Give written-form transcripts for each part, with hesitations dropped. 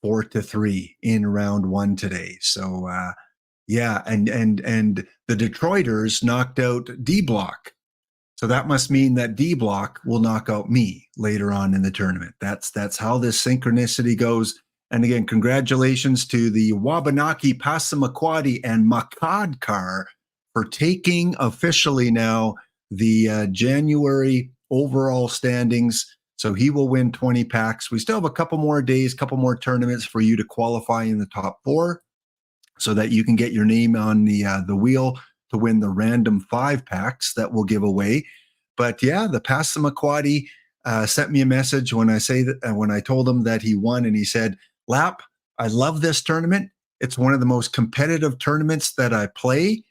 4-3 in round one today. So yeah, and the Detroiters knocked out D Block. So that must mean that D Block will knock out me later on in the tournament. That's how this synchronicity goes. And again, congratulations to the Wabanaki, Passamaquoddy, and Makadkar for taking officially now the January overall standings. So he will win 20 packs. We still have a couple more days, couple more tournaments for you to qualify in the top four so that you can get your name on the wheel to win the random 5 packs that we'll give away. But yeah, the Passamaquoddy sent me a message when I told him that he won, and he said, "Lap, I love this tournament. It's one of the most competitive tournaments that I play.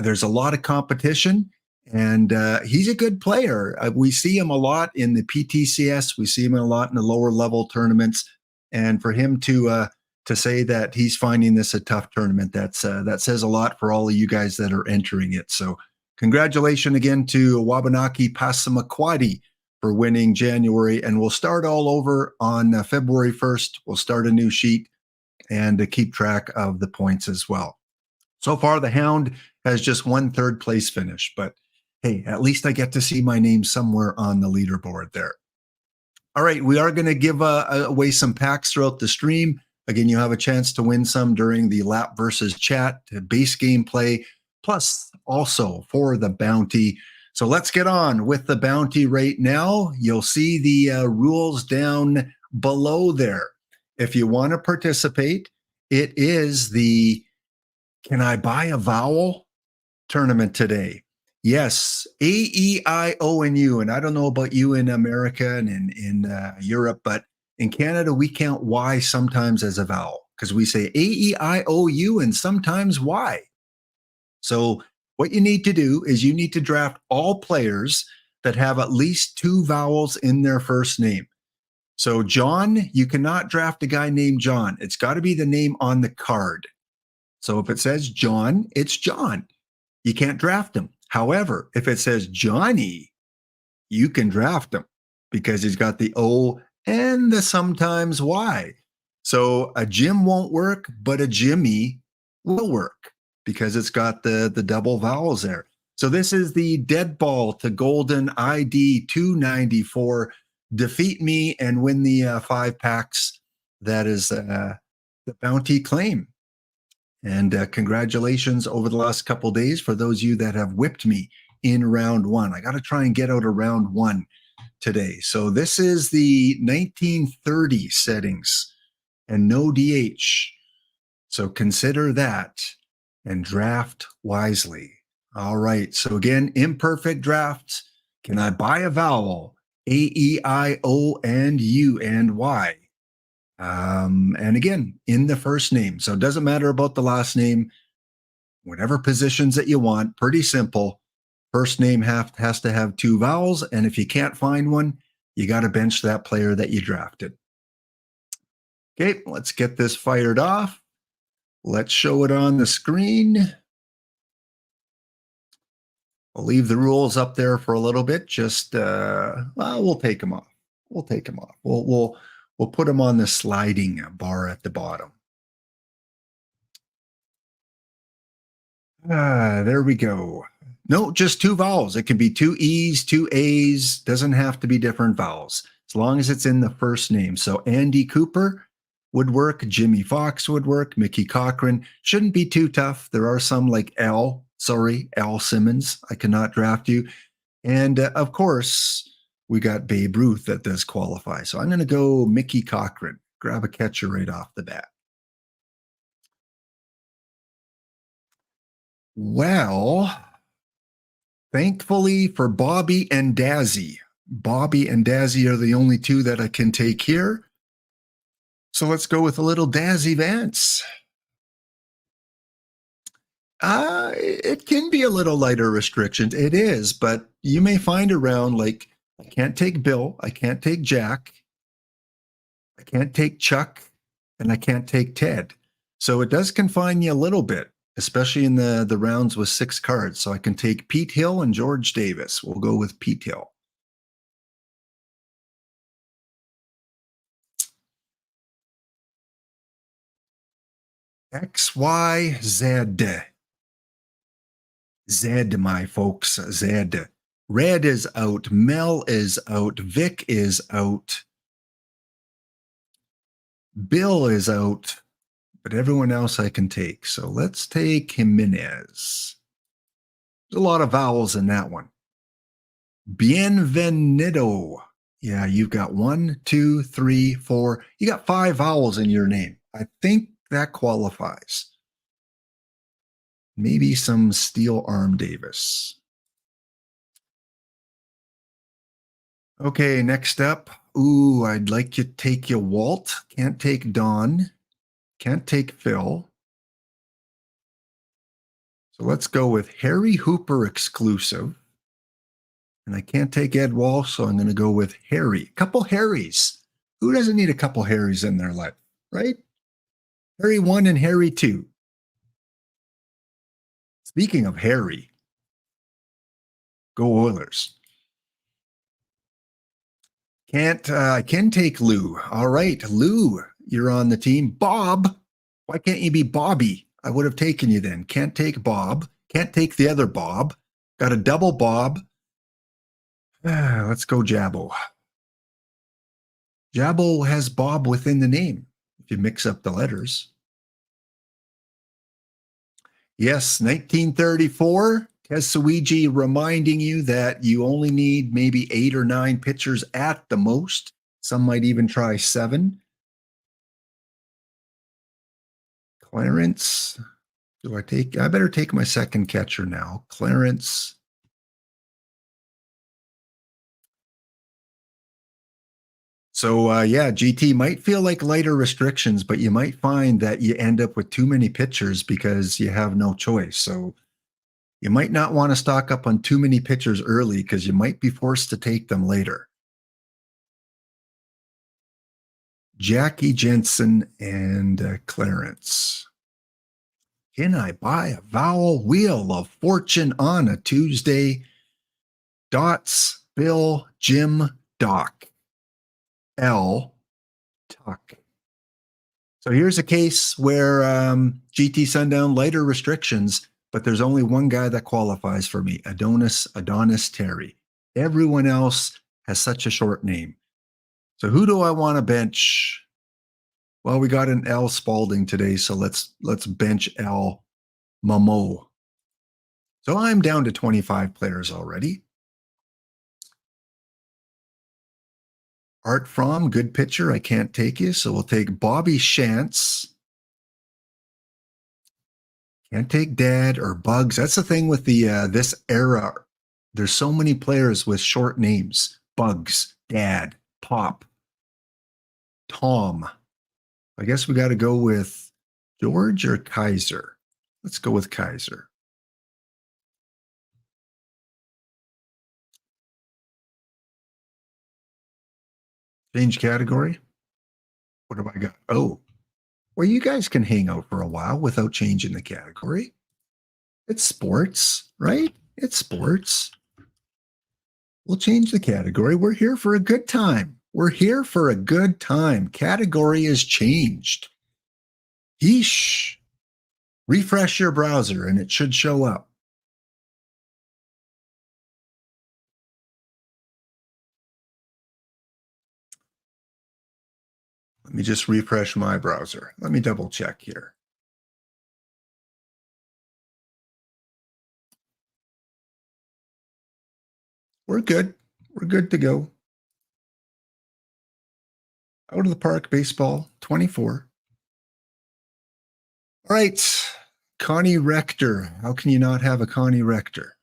There's a lot of competition, and he's a good player. We see him a lot in the PTCS. We see him a lot in the lower level tournaments, and for him to say that he's finding this a tough tournament, that says a lot for all of you guys that are entering it. So congratulations again to Wabanaki Passamaquoddy for winning January, and we'll start all over on February 1st. We'll start a new sheet and to keep track of the points as well. So far, the Hound has just one third place finish, but hey, at least I get to see my name somewhere on the leaderboard there. All right, we are going to give away some packs throughout the stream. Again, you have a chance to win some during the Lap versus Chat base game play, plus also for the bounty. So let's get on with the bounty right now. You'll see the rules down below there. If you want to participate, it is the Can I Buy a Vowel tournament today. Yes, A, E, I, O, and U. And I don't know about you in America and in Europe, but in Canada, we count Y sometimes as a vowel because we say A, E, I, O, U, and sometimes Y. So what you need to do is you need to draft all players that have at least 2 vowels in their first name. So John, you cannot draft a guy named John. It's got to be the name on the card. So if it says John, it's John. You can't draft him. However, if it says Johnny, you can draft him because he's got the O and the sometimes Y. So a Jim won't work, but a Jimmy will work because it's got the double vowels there. So this is the Dead Ball to Golden ID 294. Defeat me and win the 5 packs. That is the bounty claim. And congratulations over the last couple of days for those of you that have whipped me in round 1. I got to try and get out of round 1 today. So this is the 1930 settings and no DH. So consider that and draft wisely. All right. So again, imperfect draft. Can I buy a vowel? A, E, I, O, and U, and Y. And again, in the first name. So it doesn't matter about the last name, whatever positions that you want, pretty simple. First name has to have 2 vowels. And if you can't find one, you got to bench that player that you drafted. Okay, let's get this fired off. Let's show it on the screen. I'll leave the rules up there for a little bit. Just, well, we'll take them off. We'll take them off. We'll put them on the sliding bar at the bottom. There we go. No, just 2 vowels. It can be 2 E's, 2 A's. Doesn't have to be different vowels as long as it's in the first name. So Andy Cooper would work. Jimmy Fox would work. Mickey Cochran. Shouldn't be too tough. There are some like Al Simmons. I cannot draft you. And of course, we got Babe Ruth that does qualify. So I'm going to go Mickey Cochran. Grab a catcher right off the bat. Well, thankfully for Bobby and Dazzy. Bobby and Dazzy are the only 2 that I can take here. So let's go with a little Dazzy Vance. It can be a little lighter restrictions. It is, but you may find around like I can't take Bill, I can't take Jack, I can't take Chuck, and I can't take Ted. So it does confine you a little bit, especially in the rounds with 6 cards. So I can take Pete Hill and George Davis. We'll go with Pete Hill. X, Y, Z. Z, my folks, Z. Red is out. Mel is out. Vic is out. Bill is out. But everyone else I can take. So let's take Jimenez. There's a lot of vowels in that one. Bienvenido. Yeah, you've got 1, 2, 3, 4. You got 5 vowels in your name. I think that qualifies. Maybe some Steel Arm Davis. Okay, next up. Ooh, I'd like to take you, Walt. Can't take Don. Can't take Phil. So let's go with Harry Hooper exclusive. And I can't take Ed Walsh, so I'm going to go with Harry. A couple Harrys. Who doesn't need a couple Harrys in their life, right? Harry 1 and Harry 2. Speaking of Harry, go Oilers. I can take Lou. All right, Lou, you're on the team. Bob, why can't you be Bobby? I would have taken you then. Can't take Bob. Can't take the other Bob. Got a double Bob. Let's go Jabbo. Jabbo has Bob within the name if you mix up the letters. Yes, 1934. Tesuiji reminding you that you only need maybe 8 or 9 pitchers at the most. Some might even try 7. Clarence. I better take my second catcher now. Clarence. So, yeah, GT might feel like lighter restrictions, but you might find that you end up with too many pitchers because you have no choice. So you might not want to stock up on too many pitchers early because you might be forced to take them later. Jackie Jensen and Clarence. Can I buy a vowel wheel of fortune on a Tuesday? Dots, Bill, Jim, Doc. L, Tuck. So here's a case where GT Sundown, lighter restrictions, but there's only one guy that qualifies for me, Adonis Terry. Everyone else has such a short name. So who do I want to bench? Well, we got an L Spalding today, so let's bench L Mamo. So I'm down to 25 players already. Art Fromm, good pitcher. I can't take you, so we'll take Bobby Shantz. Can't take Dad or Bugs. That's the thing with the this era. There's so many players with short names. Bugs, Dad, Pop, Tom. I guess we got to go with George or Kaiser. Let's go with Kaiser. Change category. What have I got? Oh, well, you guys can hang out for a while without changing the category. It's sports, right? It's sports. We'll change the category. We're here for a good time. We're here for a good time. Category is changed. Yeesh. Refresh your browser and it should show up. Let me just refresh my browser. Let me double check here. We're good. We're good to go. Out of the park baseball 24. All right. Connie Rector. How can you not have a Connie Rector?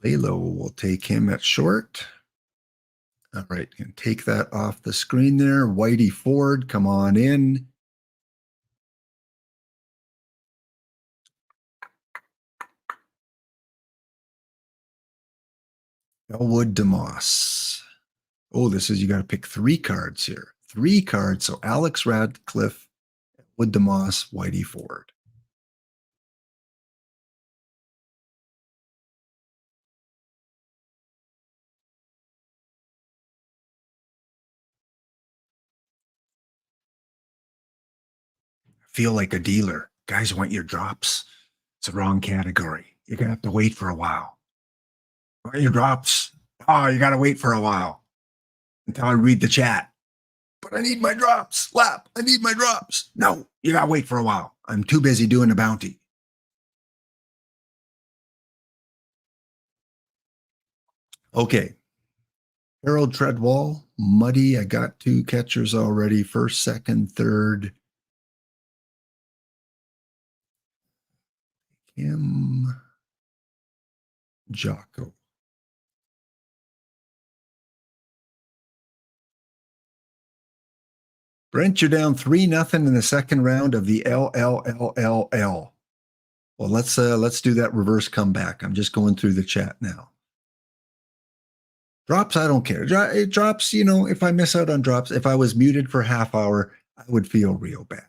Lalo will take him at short. All right, and take that off the screen there. Whitey Ford, come on in. Elwood DeMoss. Oh, you got to pick 3 cards here. 3 cards. So Alex Radcliffe, Elwood DeMoss, Whitey Ford. feel like a dealer. Guys want your drops. It's the wrong category. You're going to have to wait for a while. Want your drops? Oh, you got to wait for a while until I read the chat. But I need my drops. Lap, I need my drops. No, you got to wait for a while. I'm too busy doing the bounty. Okay. Harold Treadwell, Muddy. I got 2 catchers already. First, second, third. Kim Jocko. Brent, you're down 3-0 in the second round of the LLLLL. Well, let's do that reverse comeback. I'm just going through the chat now. Drops, I don't care. Drops, if I miss out on drops, if I was muted for half hour, I would feel real bad.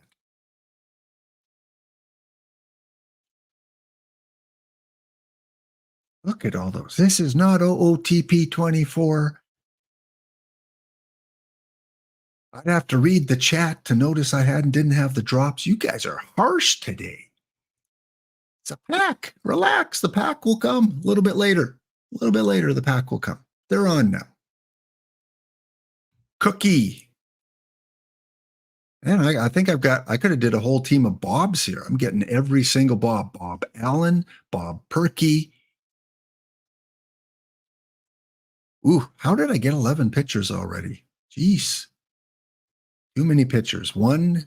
Look at all those. This is not OOTP24. I'd have to read the chat to notice I didn't have the drops. You guys are harsh today. It's a pack. Relax. The pack will come a little bit later. A little bit later, the pack will come. They're on now. Cookie. And I think I could have did a whole team of Bobs here. I'm getting every single Bob. Bob Allen, Bob Perky. Ooh, how did I get 11 pitchers already? Jeez. Too many pitchers. 1.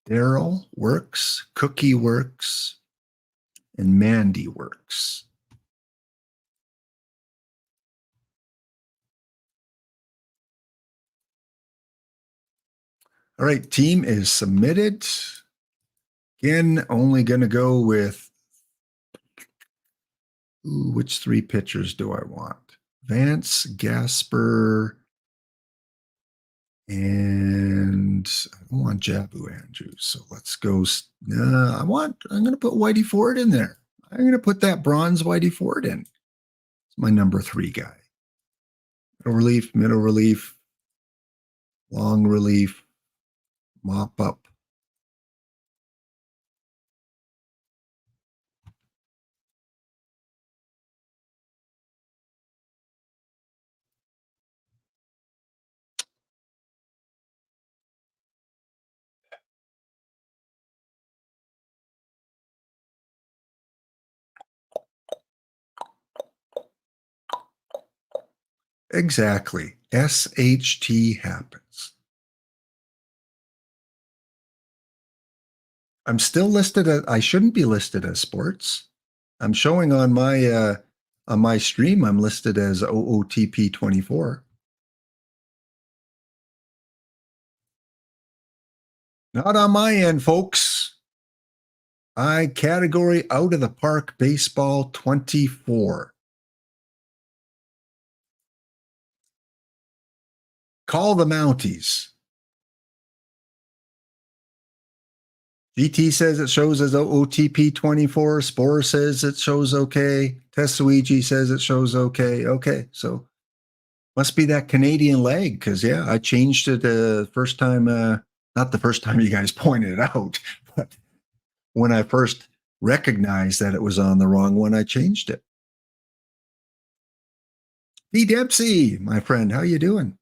Daryl works. Cookie works. And Mandy works. All right, team is submitted. Again, only going to go with, which 3 pitchers do I want? Vance, Gasper, and I don't want Jabu Andrews. So let's go. I'm going to put Whitey Ford in there. I'm going to put that bronze Whitey Ford in. It's my number 3 guy. Middle relief, long relief, mop up. Exactly. SHT happens. I'm still listed as, I shouldn't be listed as sports. I'm showing on my stream, I'm listed as OOTP24. Not on my end, folks. Category out of the park baseball 24. Call the Mounties. GT says it shows as OOTP24. Spore says it shows okay. Tesuigi says it shows okay. Okay, so must be that Canadian leg, because, yeah, I changed it the first time, not the first time you guys pointed it out, but when I first recognized that it was on the wrong one, I changed it. D. Dempsey, my friend, how you doing?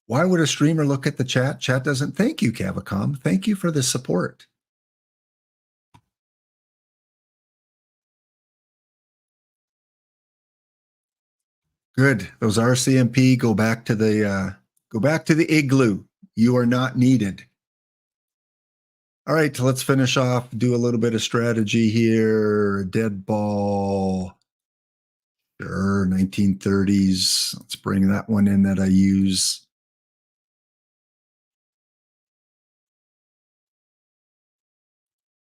Why would a streamer look at the chat? Chat doesn't. Thank you, Cavacom. Thank you for the support. Good. Those RCMP go back to the igloo. You are not needed. All right, let's finish off. Do a little bit of strategy here. Dead ball. Sure, 1930s. Let's bring that one in that I use.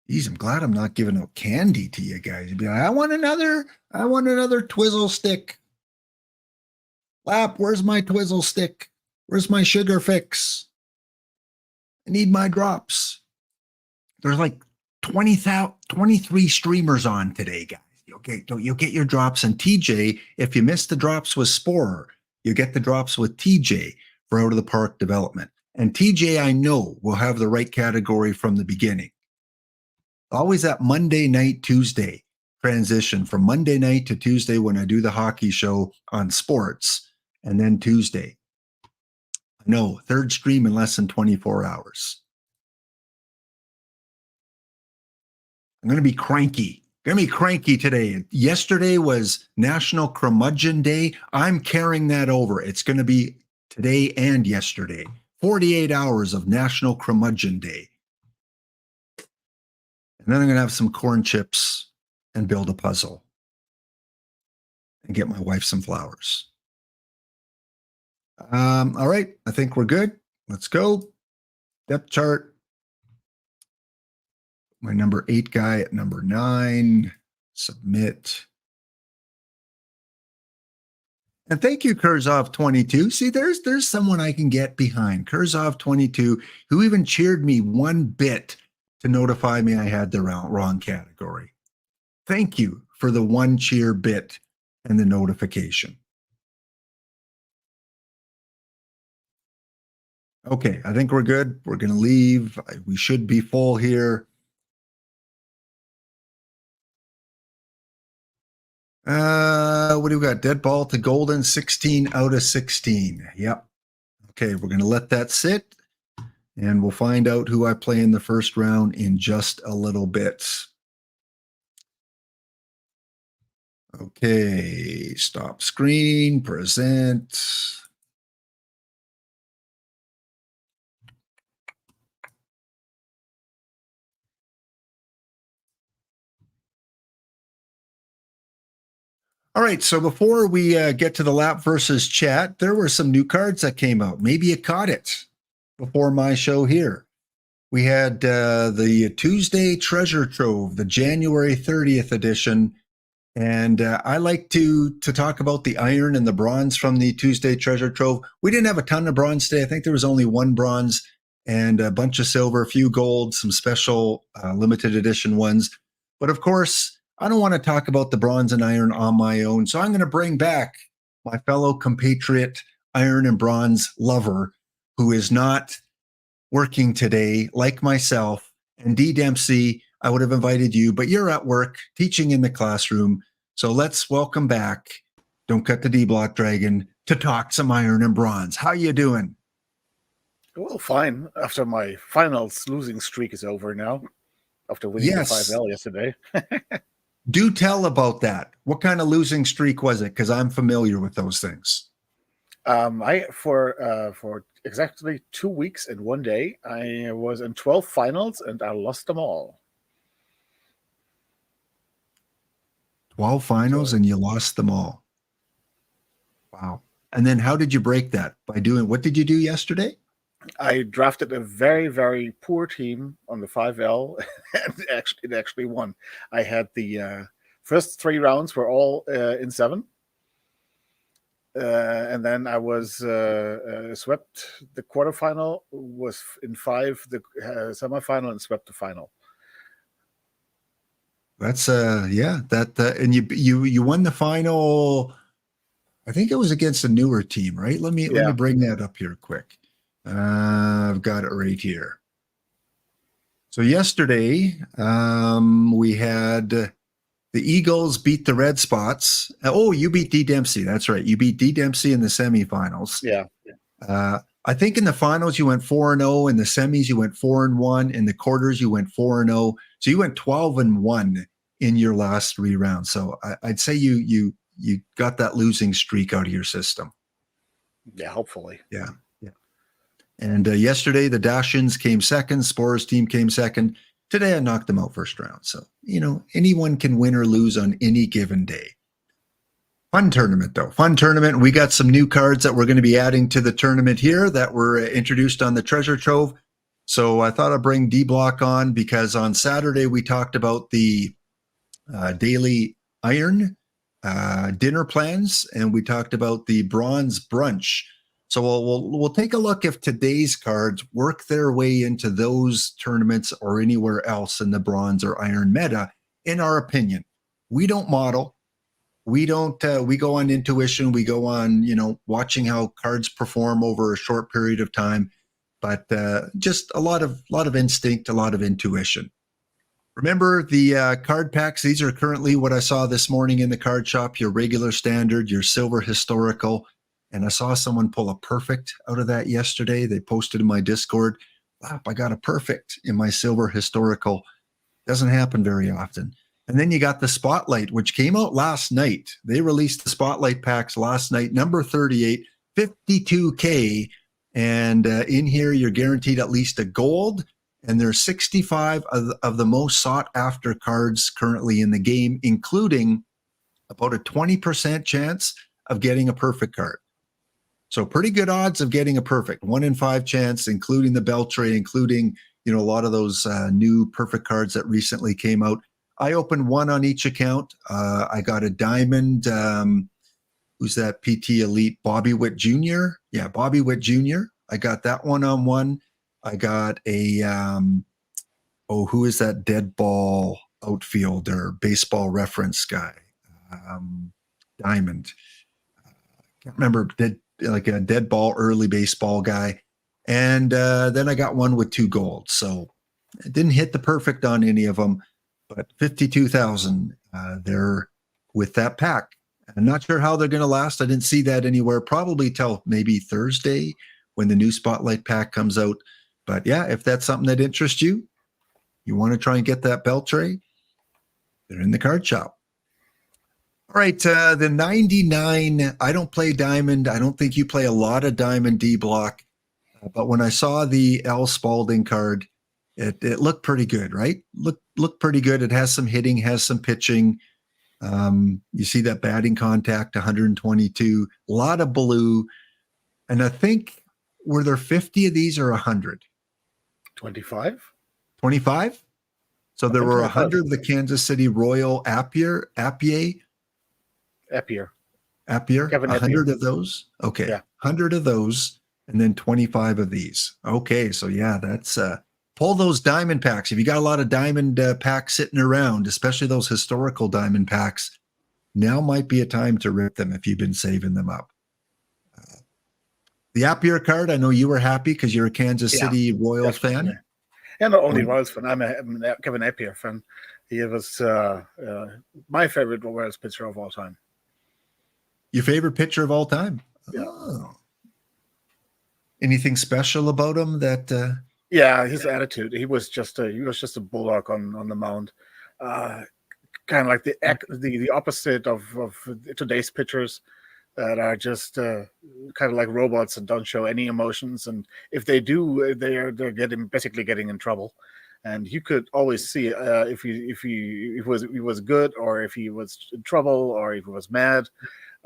Geez, I'm glad I'm not giving out candy to you guys. You'd be like, I want another Twizzle stick. Lap, where's my Twizzle stick? Where's my sugar fix? I need my drops. There's like 23 streamers on today, guys. You'll get your drops. And TJ, if you miss the drops with Spore, you get the drops with TJ. for out of the park development. And TJ, I know, will have the right category from the beginning. Always that Monday night, Tuesday transition from Monday night to Tuesday when I do the hockey show on sports, and then Tuesday. No, third stream in less than 24 hours. I'm going to be cranky. Going to be cranky today. Yesterday was National Curmudgeon Day. I'm carrying that over. It's going to be today and yesterday. 48 hours of National Curmudgeon Day. And then I'm going to have some corn chips and build a puzzle and get my wife some flowers. All right. I think we're good. Let's go. Depth chart. My number 8 guy at number 9. Submit. And thank you, Kurzov22. See, there's someone I can get behind. Kurzov22, who even cheered me one bit to notify me I had the wrong category. Thank you for the one cheer bit and the notification. Okay, I think we're good. We're going to leave. We should be full here. What do we got? Dead ball to golden, 16 out of 16. Yep. Okay, we're going to let that sit, and we'll find out who I play in the first round in just a little bit. Okay, stop screen, present. All right, so before we get to the lap versus chat, there were some new cards that came out. Maybe you caught it before my show here. We had the Tuesday Treasure Trove, the January 30th edition. And I like to talk about the iron and the bronze from the Tuesday Treasure Trove. We didn't have a ton of bronze today. I think there was only one bronze and a bunch of silver, a few gold, some special limited edition ones. But of course, I don't want to talk about the bronze and iron on my own. So I'm going to bring back my fellow compatriot iron and bronze lover who is not working today, like myself. And D. Dempsey, I would have invited you, but you're at work teaching in the classroom. So let's welcome back, Don't Cut the D Block Dragon, to talk some iron and bronze. How you doing? Well, fine. After my finals losing streak is over now, after winning the 5L yesterday. Do tell about that. What kind of losing streak was it? Because I'm familiar with those things. For exactly 2 weeks and 1 day, I was in 12 finals and I lost them all. 12 finals and you lost them all. Wow. And then how did you break that? By doing, what did you do yesterday? I drafted a very, very poor team on the 5L, and it actually won. I had the first 3 rounds were all in 7. And then I was swept. The quarterfinal was in 5, the semifinal, and swept the final. That's and you won the final. I think it was against a newer team, right? Let me bring that up here quick. I've got it right here. So yesterday, we had the Eagles beat the Red Spots. Oh, you beat D. Dempsey. That's right. You beat D. Dempsey in the semifinals. Yeah. I think in the finals you went 4-0. In the semis you went 4-1. In the quarters you went 4-0. So you went 12-1 in your last 3 rounds. So I'd say you got that losing streak out of your system. Yeah, hopefully. Yeah. And yesterday, the Dashins came second. Spore's team came second. Today, I knocked them out first round. So, anyone can win or lose on any given day. Fun tournament, though. Fun tournament. We got some new cards that we're going to be adding to the tournament here that were introduced on the Treasure Trove. So I thought I'd bring D-Block on because on Saturday, we talked about the daily iron dinner plans, and we talked about the bronze brunch. So we'll take a look if today's cards work their way into those tournaments or anywhere else in the bronze or iron meta, in our opinion. We don't model. we don't. We go on intuition. We go on, watching how cards perform over a short period of time. But just a lot of instinct, a lot of intuition. Remember the card packs? These are currently what I saw this morning in the card shop. Your regular standard, your silver historical, and I saw someone pull a perfect out of that yesterday. They posted in my Discord, "Lap, I got a perfect in my silver historical." Doesn't happen very often. And then you got the Spotlight, which came out last night. They released the Spotlight packs last night, number 38, 52K. And in here, you're guaranteed at least a gold. And there's 65 of the most sought after cards currently in the game, including about a 20% chance of getting a perfect card. So pretty good odds of getting a perfect, 1 in 5 chance, including the Beltray, including a lot of those new perfect cards that recently came out. I opened one on each account. I got a diamond. Who's that? PT Elite Bobby Witt Jr. Yeah, Bobby Witt Jr. I got that one on one. I got a who is that dead ball outfielder, baseball reference guy? Diamond. Can't remember, like a dead ball early baseball guy. And then I got one with 2 golds. So I didn't hit the perfect on any of them, but 52,000 there with that pack. I'm not sure how they're going to last. I didn't see that anywhere, probably till maybe Thursday when the new Spotlight pack comes out. But yeah, if that's something that interests you, you want to try and get that Beltray, they're in the card shop. All right, the 99, I don't play Diamond. I don't think you play a lot of Diamond D block. But when I saw the L Spalding card, it looked pretty good, right? Looked pretty good. It has some hitting, has some pitching. You see that batting contact, 122, a lot of blue. And I think, were there 50 of these or 100? 25? 25? So there were 100 of the Kansas City Royal Appier. Appier. Kevin 100 Appier. of those? Okay. Yeah. 100 of those, and then 25 of these. Okay, so yeah, that's pull those diamond packs. If you got a lot of diamond packs sitting around, especially those historical diamond packs, now might be a time to rip them if you've been saving them up. The Appier card, I know you were happy because you're a Kansas City Royals fan. And not only Royals fan, I'm a Kevin Appier fan. He was my favorite Royals pitcher of all time. Your favorite pitcher of all time? Yeah. Oh. Anything special about him that? Yeah, his attitude. He was just a bulldog on the mound. Kind of like the opposite of today's pitchers that are just kind of like robots and don't show any emotions. And if they do, they're basically getting in trouble. And you could always see if he was good, or if he was in trouble, or if he was mad.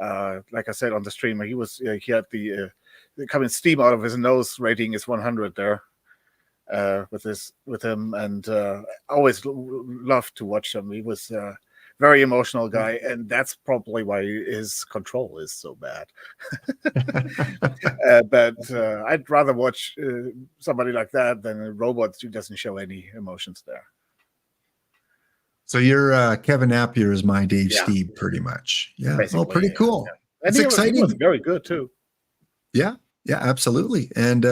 Like I said on the stream, he had the coming steam out of his nose rating is 100 there with him, and I always loved to watch him. He was a very emotional guy, and that's probably why his control is so bad. But I'd rather watch somebody like that than a robot who doesn't show any emotions there. So your Kevin Appier is my Dave Stieb, pretty much. Yeah. Basically, pretty cool. Yeah. And it's exciting. He was very good too. Yeah, absolutely. And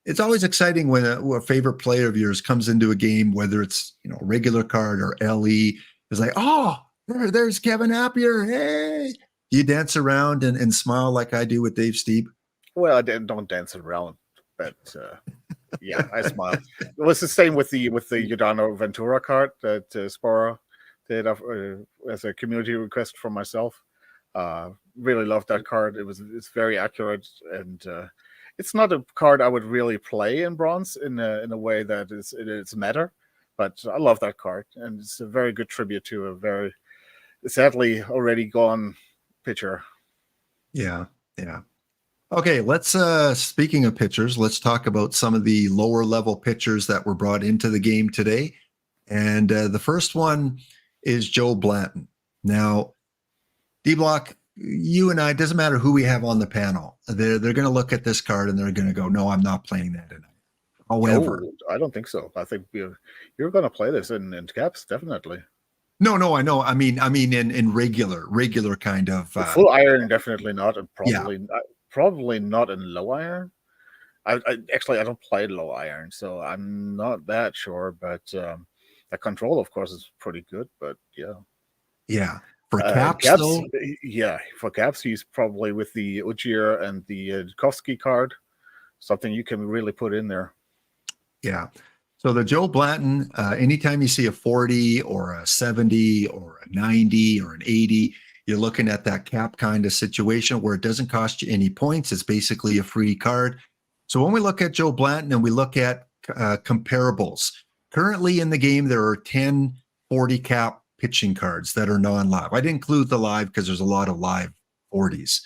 it's always exciting when a favorite player of yours comes into a game, whether it's a regular card or LE. It's like, oh, there's Kevin Appier. Hey, you dance around and smile like I do with Dave Stieb. Well, I don't dance around, but yeah, I smile. It was the same with the Yordano Ventura card that Spora did as a community request from myself. Really loved that card. It's very accurate, and it's not a card I would really play in bronze in a way that it's meta, but I love that card, and it's a very good tribute to a very sadly already gone pitcher. Yeah. Okay, let's speaking of pitchers, let's talk about some of the lower level pitchers that were brought into the game today. And the first one is Joe Blanton. Now, D-Block, you and I, it doesn't matter who we have on the panel. They're going to look at this card and they're going to go, no, I'm not playing that tonight. However, I don't think so. I think you're going to play this in caps, definitely. No, I know. I mean, in regular kind of. Full iron, definitely not, and Yeah, probably not in low iron. I actually I don't play low iron, so I'm not that sure. But the control, of course, is pretty good. But yeah, yeah. For in caps, caps, though, yeah, for caps, he's probably with the Ujier and the Dukowski card, something you can really put in there. yeah. So the Joe Blanton, anytime you see a 40 or a 70 or a 90 or an 80, you're looking at that cap kind of situation where it doesn't cost you any points. It's basically a free card. So when we look at Joe Blanton and we look at comparables, currently in the game, there are 10 40 cap pitching cards that are non-live. I didn't include the live because there's a lot of live 40s.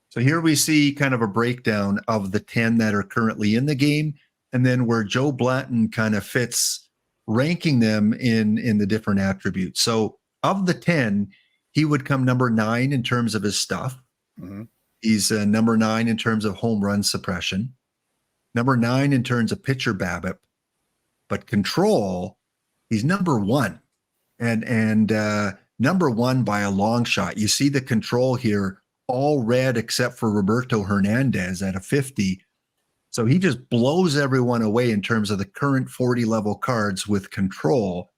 So here we see kind of a breakdown of the 10 that are currently in the game, and then where Joe Blanton kind of fits, ranking them in the different attributes. So of the 10, he would come number 9 in terms of his stuff. Mm-hmm. He's number 9 in terms of home run suppression, number 9 in terms of pitcher BABIP, but control, he's number 1, and number 1 by a long shot. You see the control here, all red except for Roberto Hernandez at a 50. So he just blows everyone away in terms of the current 40 level cards with control.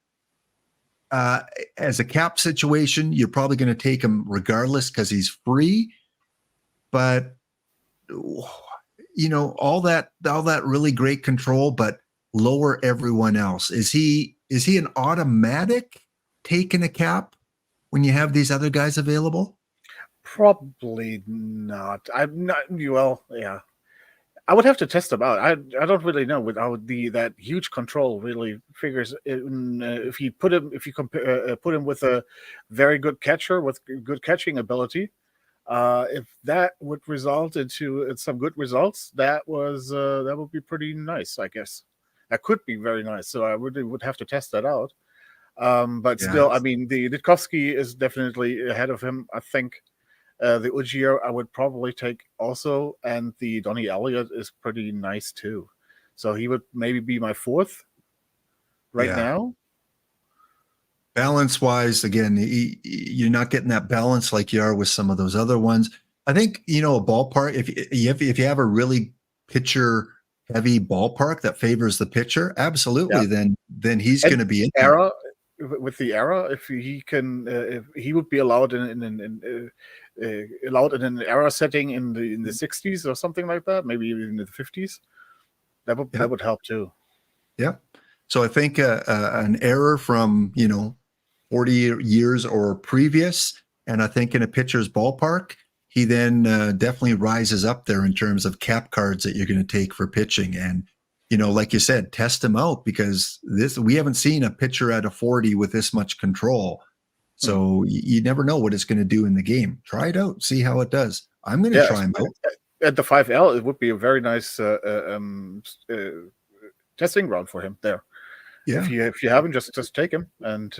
As a cap situation, you're probably going to take him regardless because he's free. But all that really great control, but lower everyone else. Is he an automatic take in a cap when you have these other guys available? Probably not. I'm not. Well, yeah. I would have to test them out. I don't really know without that huge control really figures in, if you put him put him with a very good catcher with good catching ability. If that would result into some good results, that would be pretty nice. I guess that could be very nice. So I would have to test that out. But Yeah. still, I mean, the Ditkovsky is definitely ahead of him. I think. The Ujier I would probably take also, and the Donnie Elliott is pretty nice too. So he would maybe be my 4th right now. Balance wise, again, you're not getting that balance like you are with some of those other ones. I think, a ballpark, if you have a really pitcher heavy ballpark that favors the pitcher, absolutely, Yeah. then he's And going to be in there. era with the era, if he can, if he would be allowed allowed in an era setting in the 60s or something like that, maybe even in the 50s, that would help too. Yeah. So I think an error from 40 years or previous, and I think in a pitcher's ballpark, he then definitely rises up there in terms of cap cards that you're going to take for pitching. And like you said, test him out, because we haven't seen a pitcher at a 40 with this much control. So you never know what it's going to do in the game. Try it out, see how it does. I'm going to try him out. At the 5L, it would be a very nice testing ground for him there. Yeah. If you haven't, just take him and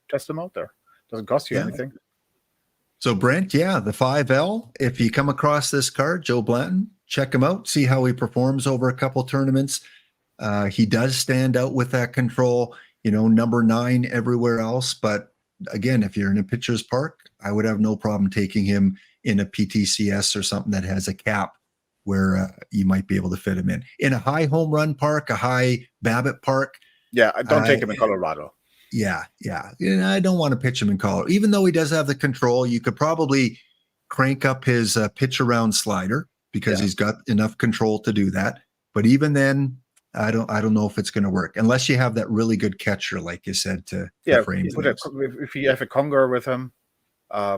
test him out there. Doesn't cost you anything. So Brent, the 5L, if you come across this card, Joe Blanton, check him out, see how he performs over a couple tournaments. He does stand out with that control, number 9 everywhere else. But again, if you're in a pitcher's park, I would have no problem taking him in a PTCS or something that has a cap where you might be able to fit him in. In a high home run park, a high BABIP park. Yeah, don't take him in Colorado. Yeah. I don't want to pitch him in Colorado. Even though he does have the control, you could probably crank up his pitch around slider because he's got enough control to do that. But even then, I don't know if it's going to work unless you have that really good catcher, like you said, to frame things. If you have a Conger with him, I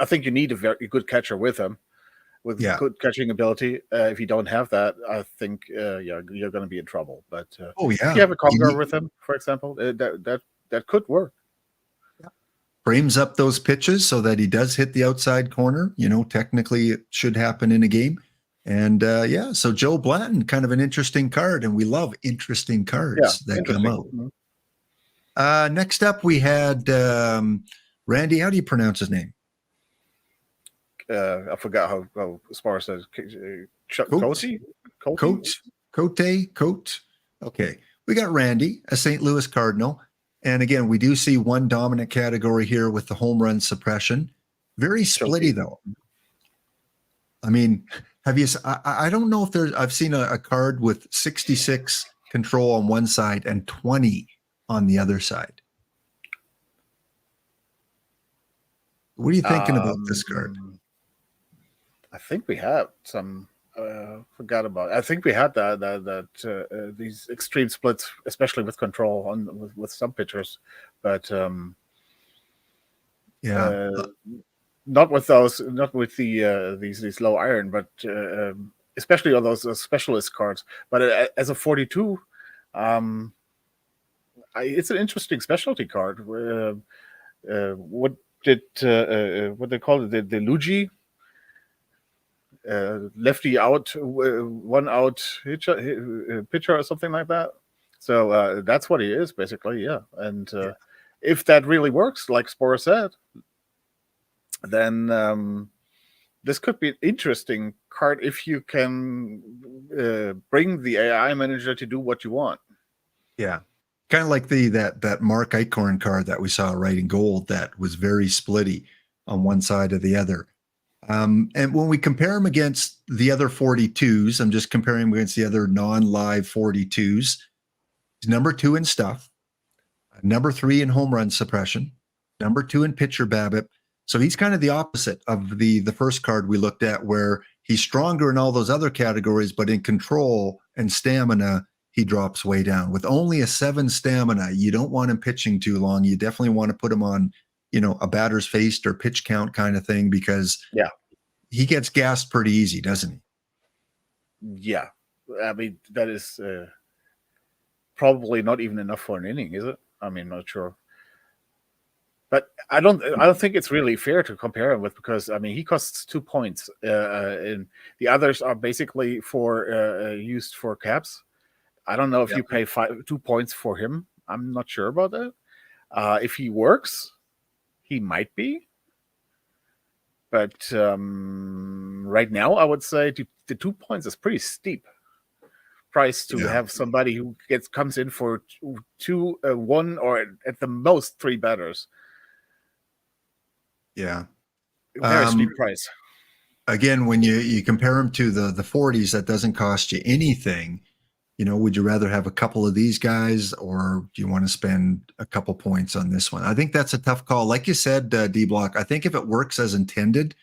think you need a very good catcher with him, with good catching ability. If you don't have that, I think you're going to be in trouble. But if you have a Conger with him, for example, that could work. Frames up those pitches so that he does hit the outside corner. Technically it should happen in a game. And so Joe Blanton, kind of an interesting card, and we love interesting cards that come out. Mm-hmm. Next up, we had Randy. How do you pronounce his name? I forgot how as far as Cote. Okay, we got Randy, a St. Louis Cardinal. And again, we do see one dominant category here with the home run suppression. Very splitty, though. I mean, have you? I don't know if there's. I've seen a card with 66 control on one side and 20 on the other side. What are you thinking about this card? I think we have some. Forgot about it. I think we had that these extreme splits, especially with control with some pitchers, but not with those, not with the these low iron, but especially on those specialist cards. But as a 42, it's an interesting specialty card. What did what they call it? The Luigi. Lefty out, one out pitcher or something like that. So that's what he is basically, yeah. And if that really works, like Spore said, then this could be an interesting card if you can bring the AI manager to do what you want. Yeah, kind of like that Mark Eichhorn card that we saw right in gold that was very splitty on one side or the other. And when we compare him against the other 42s, I'm just comparing him against the other non-live 42s. He's number 2 in stuff, number 3 in home run suppression, number 2 in pitcher BABIP. So he's kind of the opposite of the first card we looked at, where he's stronger in all those other categories, but in control and stamina, he drops way down. With only a 7 stamina, you don't want him pitching too long. You definitely want to put him on, a batter's faced or pitch count kind of thing, because he gets gassed pretty easy, doesn't he? Yeah. I mean, that is probably not even enough for an inning, is it? I mean, not sure. But I don't think it's really fair to compare him with, because I mean, he costs 2 points, and the others are basically used for caps. I don't know if you pay 2 points for him. I'm not sure about that. If he works, he might be. But right now, I would say the 2 points is pretty steep price to have somebody who comes in for 1, or at the most 3 batters. Yeah, very steep price. Again, when you compare him to the 40s, that doesn't cost you anything. Would you rather have a couple of these guys, or do you want to spend a couple points on this one? I think that's a tough call. Like you said, D-Block, I think if it works as intended,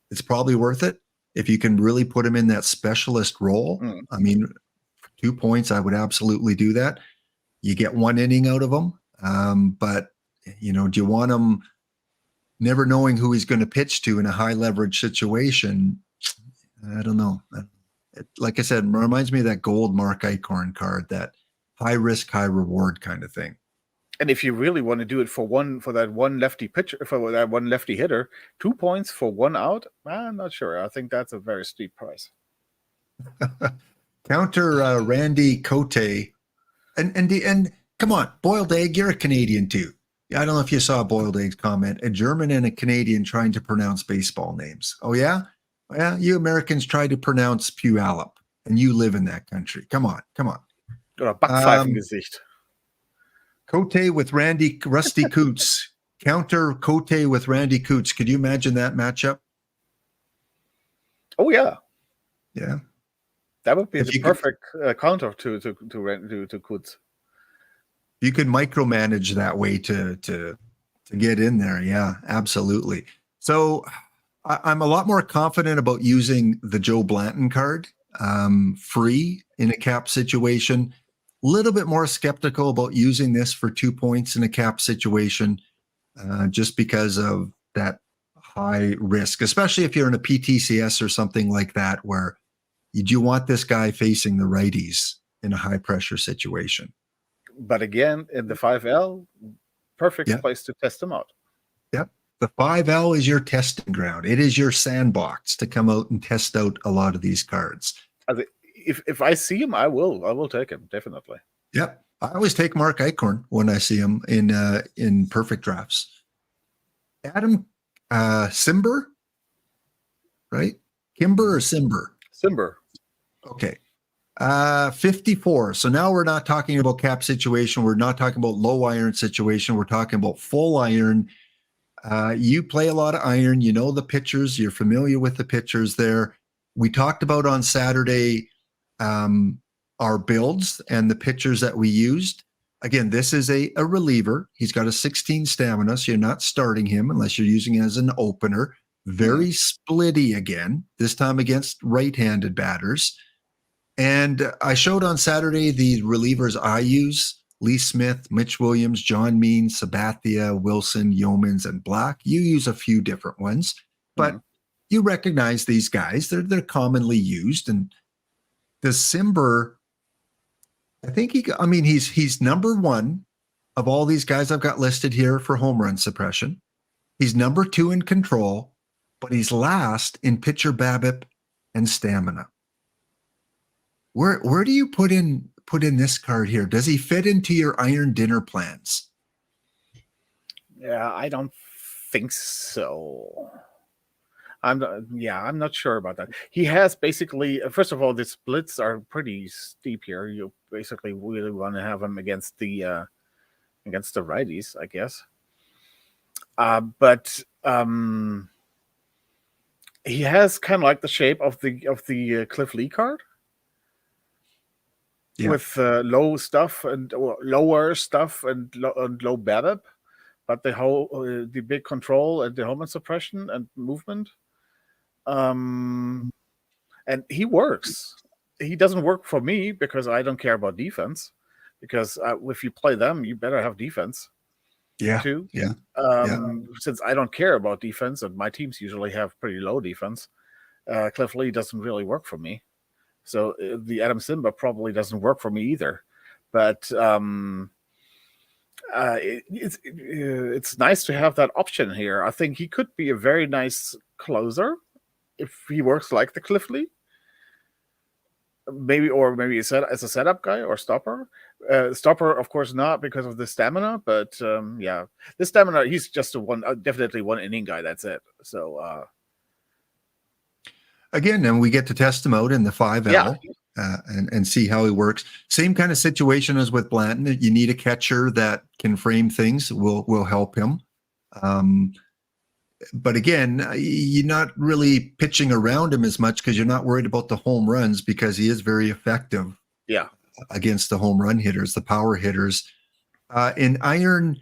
it's probably worth it. If you can really put him in that specialist role, I mean, 2 points, I would absolutely do that. You get 1 inning out of him. But, do you want him never knowing who he's going to pitch to in a high leverage situation? I don't know. Like I said, it reminds me of that gold Mark Eichhorn card, that high risk, high reward kind of thing. And if you really want to do it for that one lefty pitcher, for that one lefty hitter, 2 points for 1 out, I'm not sure. I think that's a very steep price. Counter Randy Cote, and come on, Boiled Egg, you're a Canadian too. I don't know if you saw Boiled Egg's comment. A German and a Canadian trying to pronounce baseball names. Oh yeah. Yeah, you Americans try to pronounce Puyallup, and you live in that country. Come on. Oder Backpfeifengesicht. Cote with Rusty Coots. Counter Cote with Randy Coots. Could you imagine that matchup? Oh yeah. Yeah. That would be the perfect counter to Coots. You could micromanage that way to get in there. Yeah, absolutely. So I'm a lot more confident about using the Joe Blanton card free in a cap situation. A little bit more skeptical about using this for 2 points in a cap situation, just because of that high risk, especially if you're in a PTCS or something like that, where you do want this guy facing the righties in a high pressure situation. But again, in the 5L, perfect place to test them out. Yep. The 5L is your testing ground. It is your sandbox to come out and test out a lot of these cards. If I see him, I will take him, definitely. Yep. I always take Mark Eichhorn when I see him in perfect drafts. Adam Simber, right? Kimber or Simber? Simber. Okay. 54. So now we're not talking about cap situation. We're not talking about low iron situation. We're talking about full iron. You play a lot of iron. You know the pitchers. You're familiar with the pitchers there. We talked about on Saturday our builds and the pitchers that we used. Again, this is a reliever. He's got a 16 stamina, so you're not starting him unless you're using it as an opener. Very splitty again, this time against right-handed batters. And I showed on Saturday the relievers I use: Lee Smith, Mitch Williams, John Means, Sabathia, Wilson, Yeomans, and Black. You use a few different ones, but you recognize these guys. They're commonly used. And the Simber, I think he's number one of all these guys I've got listed here for home run suppression. He's number 2 in control, but he's last in pitcher BABIP and stamina. Where do you put in this card here? Does he fit into your iron dinner plans? Yeah, I don't think so. I'm not sure about that. He has basically, first of all, the splits are pretty steep here. You basically really want to have him against the righties, I guess. But he has kind of like the shape of the Cliff Lee card. Yeah. With low stuff and lower stuff and low BABIP, but the big control and the home run suppression and movement. And he works. He doesn't work for me because I don't care about defense. Because if you play them, you better have defense. Yeah. Too. Yeah. Since I don't care about defense, and my teams usually have pretty low defense, Cliff Lee doesn't really work for me. So the Adam Simba probably doesn't work for me either. But it's nice to have that option here. I think he could be a very nice closer if he works like the Cliff Lee. Maybe as a setup guy or stopper. Stopper, of course, not because of the stamina. But the stamina, he's just definitely one inning guy. That's it. So. Again, and we get to test him out in the 5L and see how he works. Same kind of situation as with Blanton. You need a catcher that can frame things. Will help him. But again, you're not really pitching around him as much because you're not worried about the home runs because he is very effective. Yeah. Against the home run hitters, the power hitters. In iron,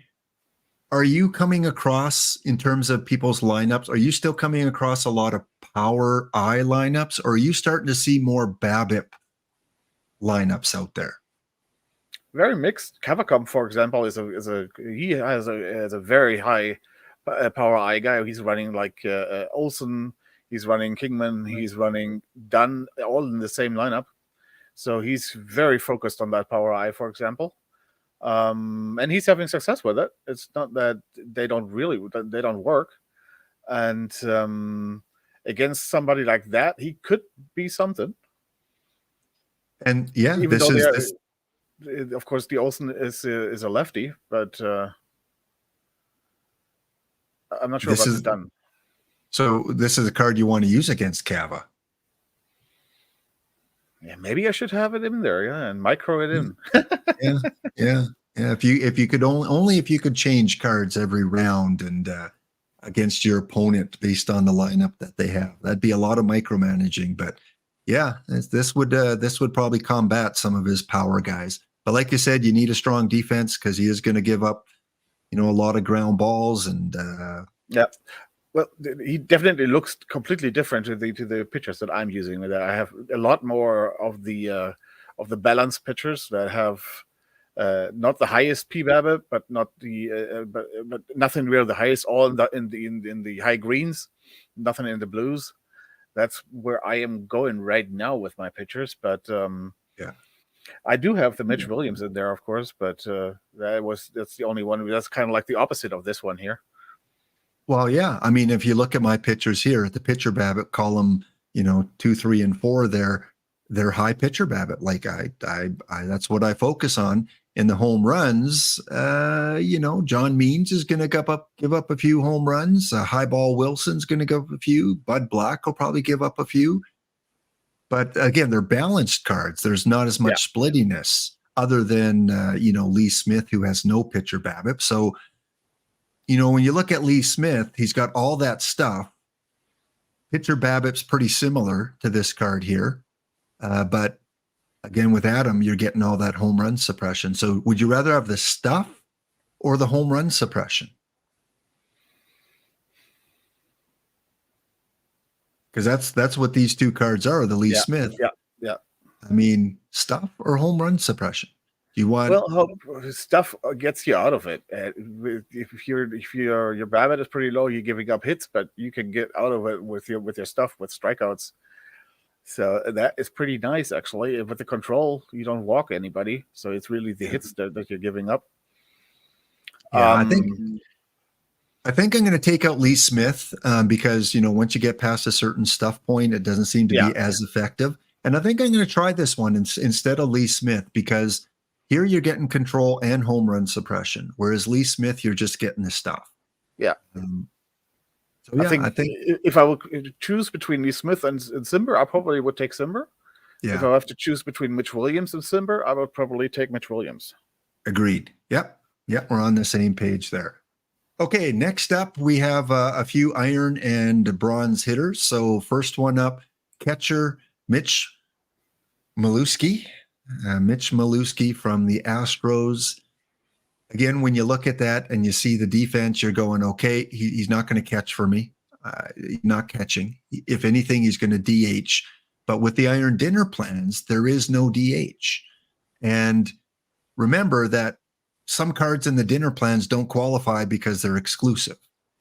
are you coming across, in terms of people's lineups, are you still coming across a lot of power I lineups, or are you starting to see more BABIP lineups out there? Very mixed. Kavacom, for example, he has a very high power I guy. He's running like Olsen, he's running Kingman, he's running Dunn, all in the same lineup. So he's very focused on that power I, for example. And he's having success with it. It's not that they don't work. And against somebody like that, he could be something. And yeah, of course, the Olsen is a lefty, but I'm not sure about the Dunn. So this is a card you want to use against Cava. Yeah, maybe I should have it in there, and micro it in. Yeah. If you could only if you could change cards every round and against your opponent based on the lineup that they have, that'd be a lot of micromanaging. But yeah, this would probably combat some of his power guys. But like you said, you need a strong defense because he is going to give up, a lot of ground balls and. Yeah. Well, he definitely looks completely different to the pitchers that I'm using. I have a lot more of the balanced pitchers that have not the highest PBABIP, but not the but nothing really the highest. All in the high greens, nothing in the blues. That's where I am going right now with my pitchers. But I do have the Mitch Williams in there, of course. But that's the only one. That's kind of like the opposite of this one here. Well, yeah. I mean, if you look at my pitchers here at the pitcher BABIP column, 2, 3, and 4, they're high pitcher BABIP. Like I that's what I focus on. In the home runs, John Means is going to give up a few home runs. Highball Wilson's going to give up a few. Bud Black will probably give up a few. But again, they're balanced cards. There's not as much splittiness other than, Lee Smith, who has no pitcher BABIP. So, when you look at Lee Smith, he's got all that stuff. Pitcher BABIP's pretty similar to this card here. But again, with Adam, you're getting all that home run suppression. So would you rather have the stuff or the home run suppression? Because that's what these two cards are, the Lee Smith. Yeah. I mean, stuff or home run suppression? Do you want? Well, stuff gets you out of it. If your BABIP is pretty low, you're giving up hits, but you can get out of it with your stuff with strikeouts. So that is pretty nice, actually. With the control, you don't walk anybody, so it's really the hits that you're giving up. Yeah, I think I'm going to take out Lee Smith because once you get past a certain stuff point, it doesn't seem to be as effective. And I think I'm going to try this one instead of Lee Smith, because here you're getting control and home run suppression, whereas Lee Smith, you're just getting the stuff. Yeah. So yeah, I think if I would choose between Lee Smith and Simber, I probably would take Simber. Yeah. If I have to choose between Mitch Williams and Simber, I would probably take Mitch Williams. Agreed. Yep, we're on the same page there. Okay, next up, we have a few iron and bronze hitters. So first one up, catcher Mitch Milewski. Mitch Milewski from the Astros. Again, when you look at that and you see the defense, you're going, okay, he's not going to catch for me. He's not catching. If anything, he's going to DH. But with the iron dinner plans, there is no DH. And remember that some cards in the dinner plans don't qualify because they're exclusive,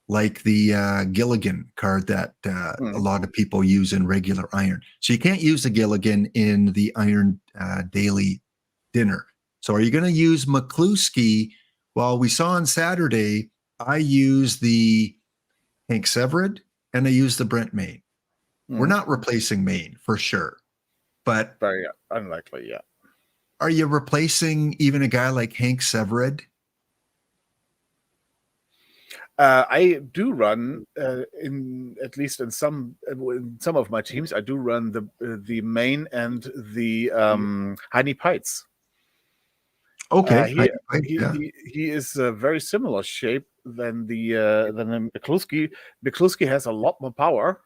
like the Gilligan card that a lot of people use in regular iron. So you can't use the Gilligan in the iron daily dinner. So are you going to use McCluskey? Well, we saw on Saturday, I used the Hank Severid and I used the Brent Maine. We're not replacing Maine for sure, but very unlikely. Yeah. Are you replacing even a guy like Hank Severid? I do run in some of my teams. I do run the Maine and the Heine Pites. Okay, he is a very similar shape than the McCluskey. McCluskey has a lot more power.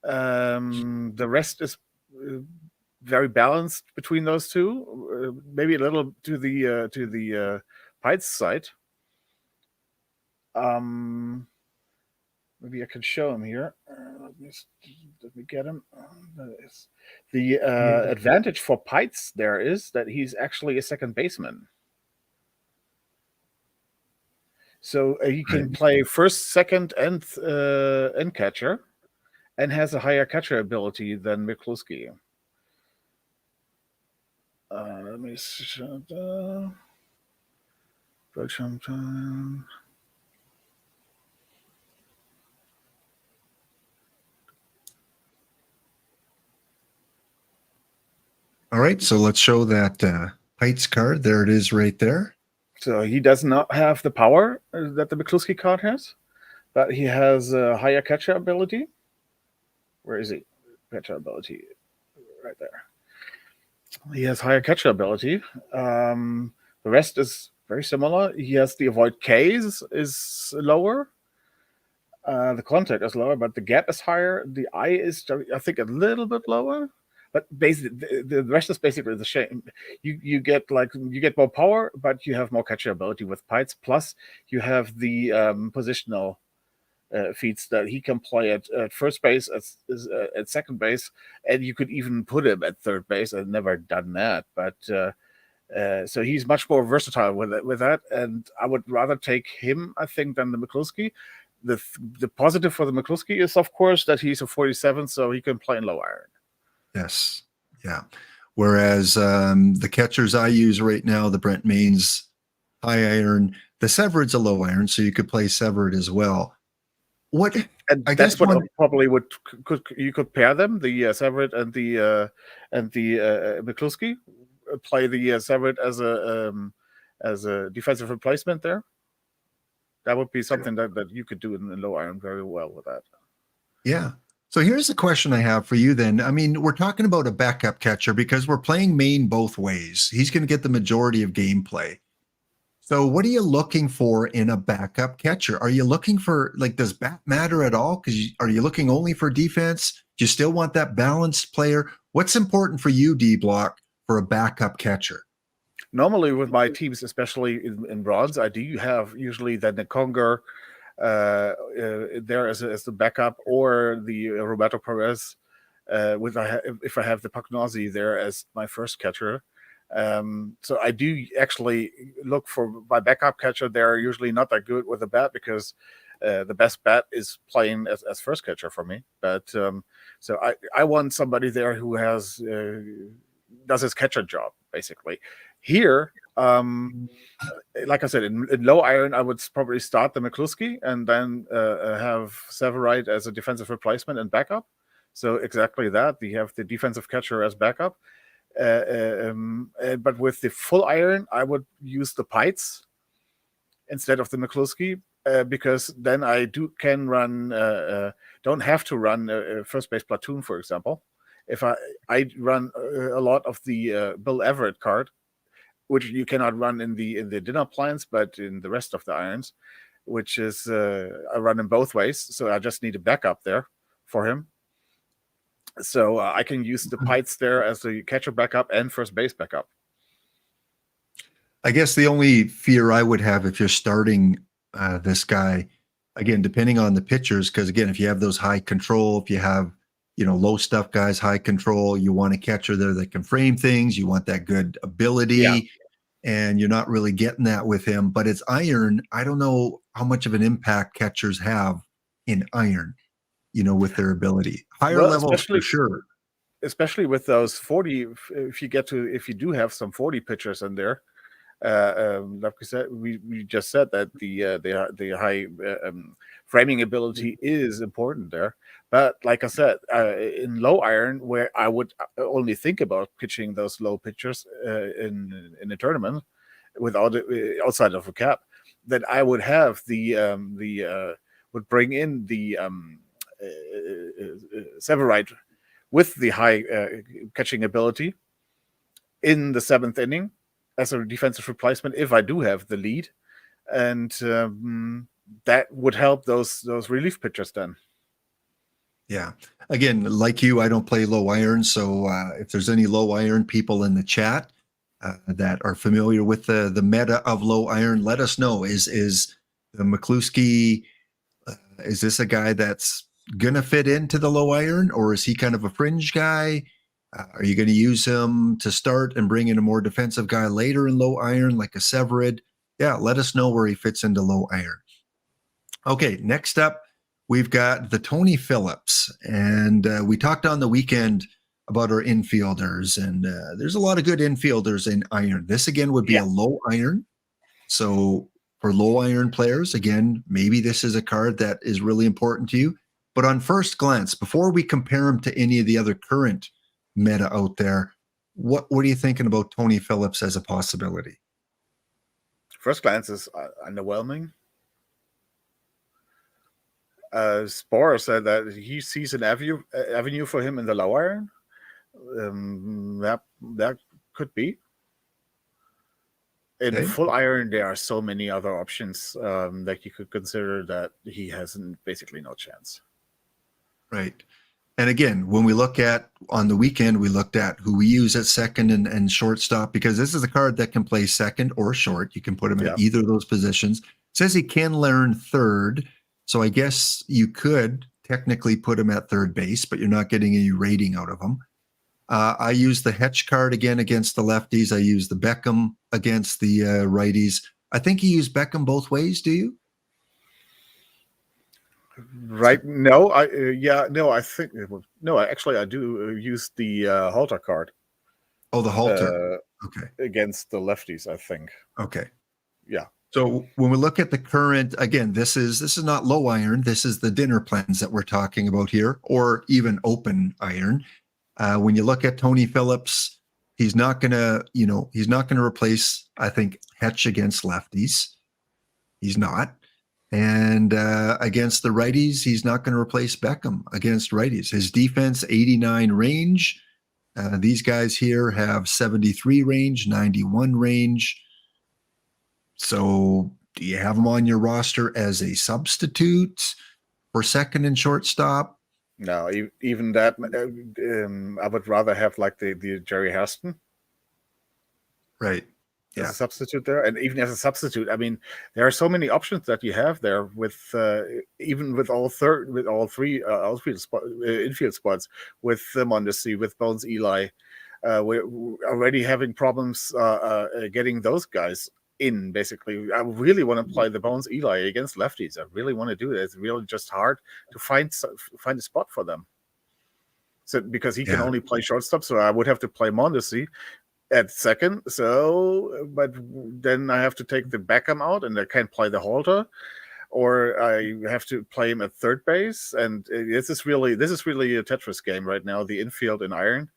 The rest is very balanced between those two. Maybe a little to the Pites side. Maybe I can show him here. Let me get him. The advantage for Pites there is that he's actually a second baseman. So he can play first, second, and catcher, and has a higher catcher ability than McCluskey. Let me show the time. All right, so let's show that Pites card. There it is right there. So he does not have the power that the McCluskey card has, but he has a higher catcher ability. Where is he? Catcher ability, right there. He has higher catcher ability. The rest is very similar. He has the avoid Ks is lower. The contact is lower, but the gap is higher. The eye is, I think, a little bit lower. But basically, the rest is basically the same. You get more power, but you have more catcher ability with Pites. Plus, you have the positional feats that he can play at first base, at second base, and you could even put him at third base. I've never done that, but so he's much more versatile with that. And I would rather take him, I think, than the McCluskey. The positive for the McCluskey is, of course, that he's a 47, so he can play in low iron. Yes. Yeah. Whereas the catchers I use right now, the Brent Maine's high iron, the Severid's a low iron, so you could play Severid as well. And I guess what probably you could pair them, the Severid and the McCluskey, play the Severid as a defensive replacement there. That would be something that you could do in low iron very well with that. Yeah. So here's the question I have for you then. I mean, we're talking about a backup catcher because we're playing Maine both ways. He's going to get the majority of gameplay. So what are you looking for in a backup catcher? Are you looking for, like, does bat matter at all? Because are you looking only for defense? Do you still want that balanced player? What's important for you, D Block, for a backup catcher? Normally with my teams, especially in bronze, I do have usually then the Conger there as the backup, or the Roberto Perez if I have the Pugnozzi there as my first catcher. So I do actually look for my backup catcher. They're usually not that good with the bat because the best bat is playing as first catcher for me. But so I want somebody there who has does his catcher job basically. Here, like I said, in low iron, I would probably start the McCluskey and then have Severide as a defensive replacement and backup. So exactly that. You have the defensive catcher as backup. But with the full iron, I would use the Pites instead of the McCluskey because then I can run. Don't have to run a first base platoon, for example. If I run a lot of the Bill Everett card, which you cannot run in the dinner plans, but in the rest of the irons, which is I run in both ways. So I just need a backup there for him. So I can use the Pites there as a catcher backup and first base backup. I guess the only fear I would have if you're starting this guy, again, depending on the pitchers, because again, if you have those high control, if you have, low stuff guys, high control, you want a catcher there that can frame things, you want that good ability, and you're not really getting that with him. But it's iron. I don't know how much of an impact catchers have in iron, with their ability. Higher levels for sure. Especially with those 40, if you do have some 40 pitchers in there, like we said, we just said that the high framing ability is important there. But like I said, in low iron, where I would only think about pitching those low pitchers in a tournament without outside of a cap, then I would have would bring in the Severide with the high catching ability in the 7th inning as a defensive replacement if I do have the lead, and that would help those relief pitchers then. Yeah. Again, like you, I don't play low iron, so if there's any low iron people in the chat that are familiar with the meta of low iron, let us know. Is the McCluskey, is this a guy that's gonna fit into the low iron, or is he kind of a fringe guy? Are you going to use him to start and bring in a more defensive guy later in low iron, like a Severid? Yeah, let us know where he fits into low iron. Okay, next up, we've got the Tony Phillips. And we talked on the weekend about our infielders, and there's a lot of good infielders in iron. This, again, would be a low iron. So for low iron players, again, maybe this is a card that is really important to you. But on first glance, before we compare him to any of the other current meta out there, what are you thinking about Tony Phillips as a possibility? First glance is underwhelming. Spore said that he sees an avenue for him in the low iron. That could be. In full iron, there are so many other options that you could consider that he has basically no chance. Right. And again, when we look at on the weekend, we looked at who we use at second and shortstop, because this is a card that can play second or short. You can put him in either of those positions. It says he can learn third. So I guess you could technically put him at third base, but you're not getting any rating out of him. I use the Hetch card again against the lefties. I use the Beckham against the righties. I think you use Beckham both ways. Do you? Right? No, I think actually I do use the Halter card. Oh, the Halter. Okay. Against the lefties, I think. Okay. Yeah. So when we look at the current, again, this is not low iron. This is the dinner plans that we're talking about here, or even open iron. When you look at Tony Phillips, he's not gonna replace, I think, Hetch against lefties. He's not. And against the righties, he's not going to replace Beckham against righties. His defense, 89 range. These guys here have 73 range, 91 range. So do you have him on your roster as a substitute for second and shortstop? No, even that, I would rather have like the Jerry Hairston Right. as Yeah. a substitute there. And even as a substitute, I mean, there are so many options that you have there with even with all three infield spots with Mondesi, with Bones Eli. We're already having problems getting those guys in. Basically, I really want to play the Bones Eli against lefties. I really want to do it. It's really just hard to find a spot for them. So because he can only play shortstop, so I would have to play Mondesi at second. So, but then I have to take the Beckham out, and I can't play the Halter, or I have to play him at third base. And this is really a Tetris game right now. The infield in Iron.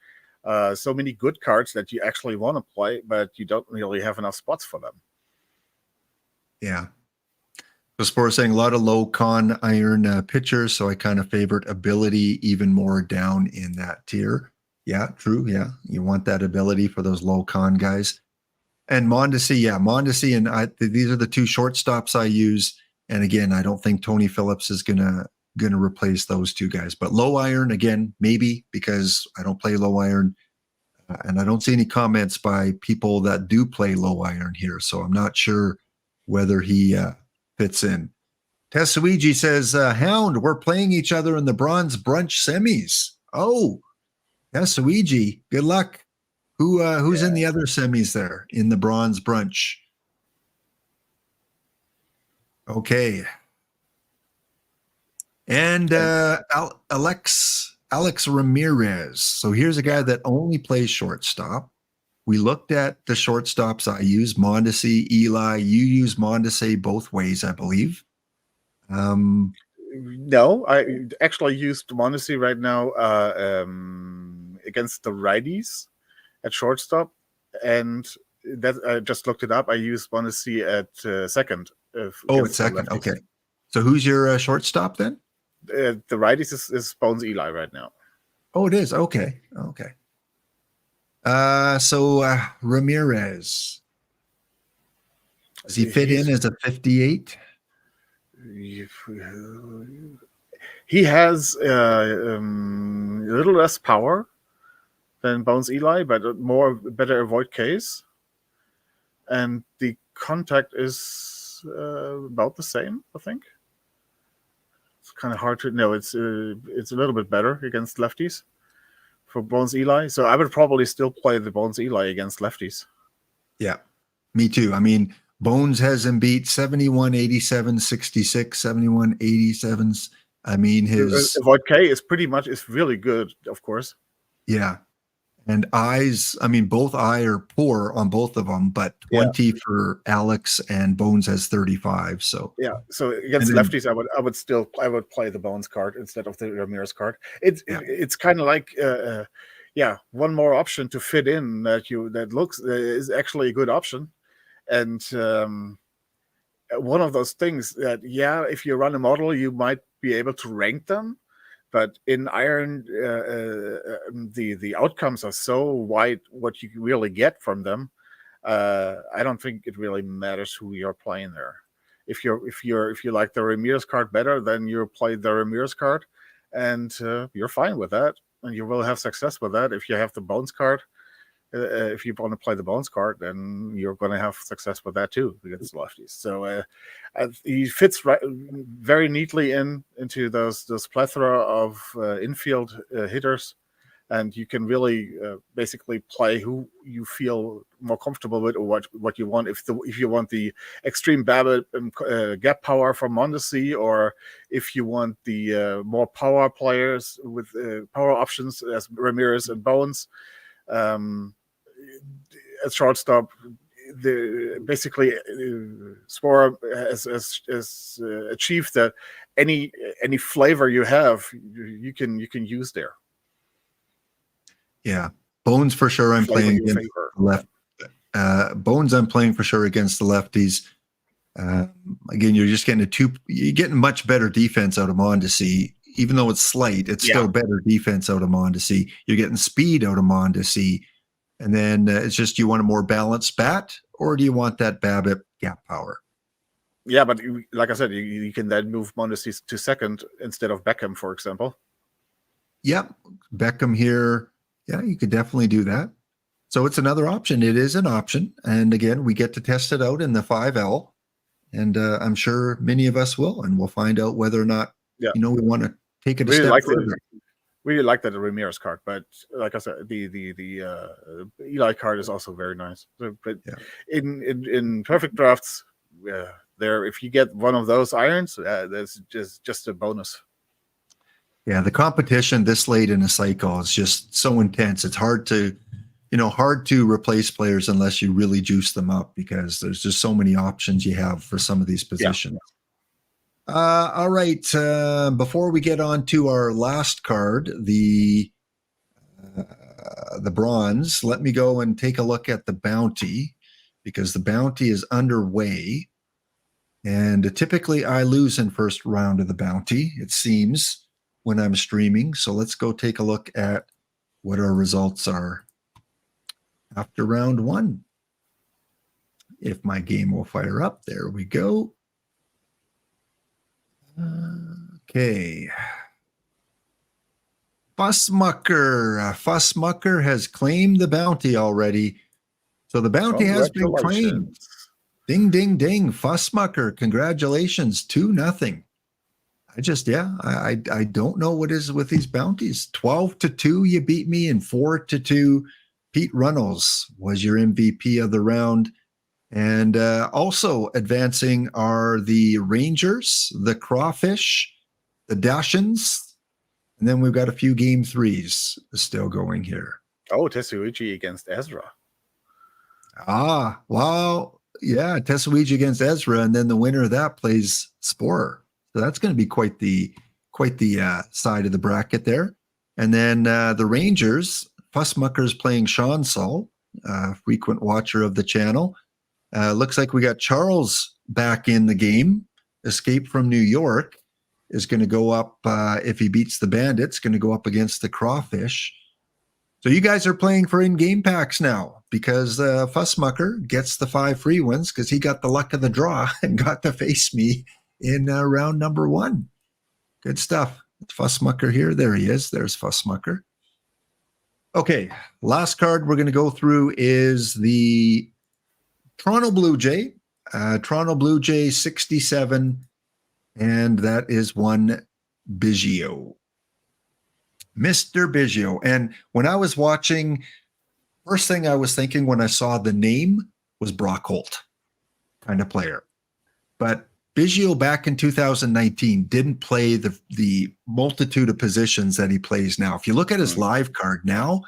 So many good cards that you actually want to play, but you don't really have enough spots for them. Yeah. So Spore saying a lot of low con iron pitchers, so I kind of favorite ability even more down in that tier. Yeah, true. Yeah, you want that ability for those low con guys. And Mondesi, and these are the two shortstops I use. And again, I don't think Tony Phillips is gonna replace those two guys. But low iron again, maybe, because I don't play low iron, and I don't see any comments by people that do play low iron here. So I'm not sure whether he fits in. Tetsuiji says, Hound, we're playing each other in the bronze brunch semis. Oh, Tetsuiji, good luck. Who's in the other semis there in the bronze brunch? Okay. And Alex Ramirez. So here's a guy that only plays shortstop. We looked at the shortstops I use, Mondesi, Eli. You use Mondesi both ways, I believe. No, I actually used Mondesi right now against the righties at shortstop, and that I just looked it up. I used Mondesi at second. At second. Okay. So who's your shortstop then? The righties is Bones Eli right now. Oh, it is. Okay. Okay. So Ramirez, does he fit in as a 58? He has a little less power than Bones Eli, but better avoid case, and the contact is about the same, I think. It's kind of hard to know. It's a little bit better against lefties for Bones Eli. So I would probably still play the Bones Eli against lefties. Yeah, me too. I mean, Bones has him beat 71, 87, 66, 71, 87s. I mean, his avoid K is really good, of course. Yeah. And eyes, I mean, both eye are poor on both of them, but 20 for Alex, and Bones has 35. So so against lefties, I would play the Bones card instead of the Ramirez card. It's kind of like one more option to fit in that looks is actually a good option, and one of those things that if you run a model, you might be able to rank them. But in Iron, the outcomes are so wide what you really get from them. I don't think it really matters who you're playing there. If you like the Ramirez card better, then you play the Ramirez card, and you're fine with that, and you will have success with that. If you have the Bones card, if you want to play the Bones card, then you're going to have success with that too against lefties. So he fits very neatly into those plethora of infield hitters, and you can really basically play who you feel more comfortable with, or what you want. If you want the extreme gap power from Mondesi, or if you want the more power players with power options as Ramirez and Bones. At shortstop, basically Spore has achieved that any flavor you have, you can use there. Yeah, Bones for sure. I'm playing against the left. Bones, I'm playing for sure against the lefties. Again, you're getting much better defense out of Mondesi. Even though it's slight, it's still better defense out of Mondesi. You're getting speed out of Mondesi. And then it's just, you want a more balanced bat, or do you want that BABIP gap power? Yeah, but like I said, you can then move Mondesi to second instead of Beckham, for example. Yep. Beckham here. Yeah, you could definitely do that. So it's another option. It is an option. And again, we get to test it out in the 5L. And I'm sure many of us will. And we'll find out whether or not, we want to take it a step further. Really like that Ramirez card, but like I said, the Eli card is also very nice. But in perfect drafts, if you get one of those irons, that's just a bonus. Yeah, the competition this late in a cycle is just so intense. It's hard to replace players unless you really juice them up, because there's just so many options you have for some of these positions. All right. Before we get on to our last card, the bronze, let me go and take a look at the bounty, because the bounty is underway. And typically I lose in first round of the bounty, it seems, when I'm streaming. So let's go take a look at what our results are after round one. If my game will fire up, there we go. Okay. Fussmucker has claimed the bounty already. So the bounty has been claimed. Ding, ding, ding. Fussmucker, congratulations. 2-0. I don't know what is with these bounties. 12-2, you beat me, and 4-2. Pete Runnels was your MVP of the round. And also advancing are the Rangers, the Crawfish, the Dachshunds, and then we've got a few game threes still going here. Oh, Tetsuichi against Ezra. Well, yeah, Tetsuichi against Ezra, and then the winner of that plays Sporer. So that's going to be quite the side of the bracket there. And then the Rangers, Fussmucker's playing Sean Saul, frequent watcher of the channel. Looks like we got Charles back in the game. Escape from New York is going to go up, if he beats the Bandits, going to go up against the Crawfish. So you guys are playing for in-game packs now, because Fussmucker gets the 5 free ones because he got the luck of the draw and got to face me in round number 1. Good stuff. Fussmucker here. There he is. There's Fussmucker. Okay, last card we're going to go through is the Toronto Blue Jay. Toronto Blue Jay 67, and that is one Biggio. Mr. Biggio. And when I was watching, first thing I was thinking when I saw the name was Brock Holt kind of player. But Biggio back in 2019 didn't play the multitude of positions that he plays now. If you look at his live card now,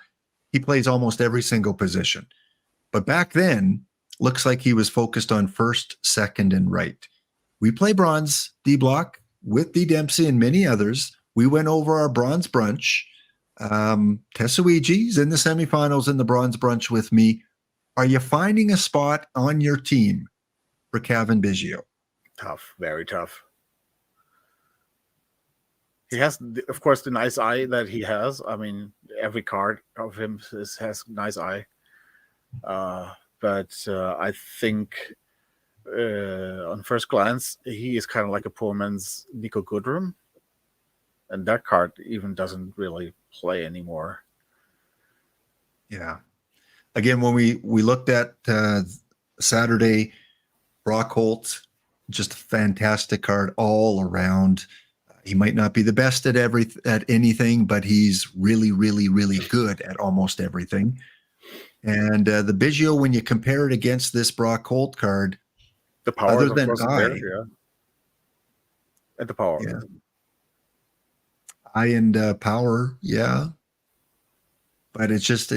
he plays almost every single position. But back then, looks like he was focused on first, second, and right. We play bronze D block with D Dempsey and many others. We went over our bronze brunch. Tetsuichi's in the semifinals in the bronze brunch with me. Are you finding a spot on your team for Cavan Biggio? Tough, very tough. He has, of course, the nice eye that he has. I mean, every card of him has nice eye. But I think on first glance, he is kind of like a poor man's Nico Goodrum. And that card even doesn't really play anymore. Yeah. Again, when we looked at Saturday, Brock Holt, just a fantastic card all around. He might not be the best at anything, but he's really, really, really good at almost everything. And the Biggio, when you compare it against this Brock Holt card, the power, other than eye, yeah. And the power, yeah. Eye and power, yeah. But it's just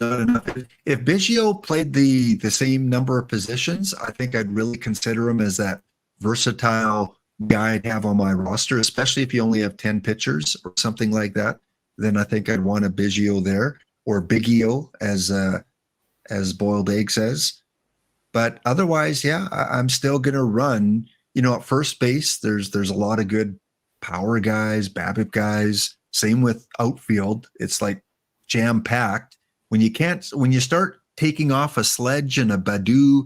not enough. If Biggio played the same number of positions, I think I'd really consider him as that versatile guy I'd have on my roster, especially if you only have 10 pitchers or something like that. Then I think I'd want a Biggio there, or Biggio, as Boiled Egg says. But otherwise, yeah, I'm still going to run. At first base, there's a lot of good power guys, BABIP guys. Same with outfield. It's like jam packed. When you start taking off a Sledge and a Badu,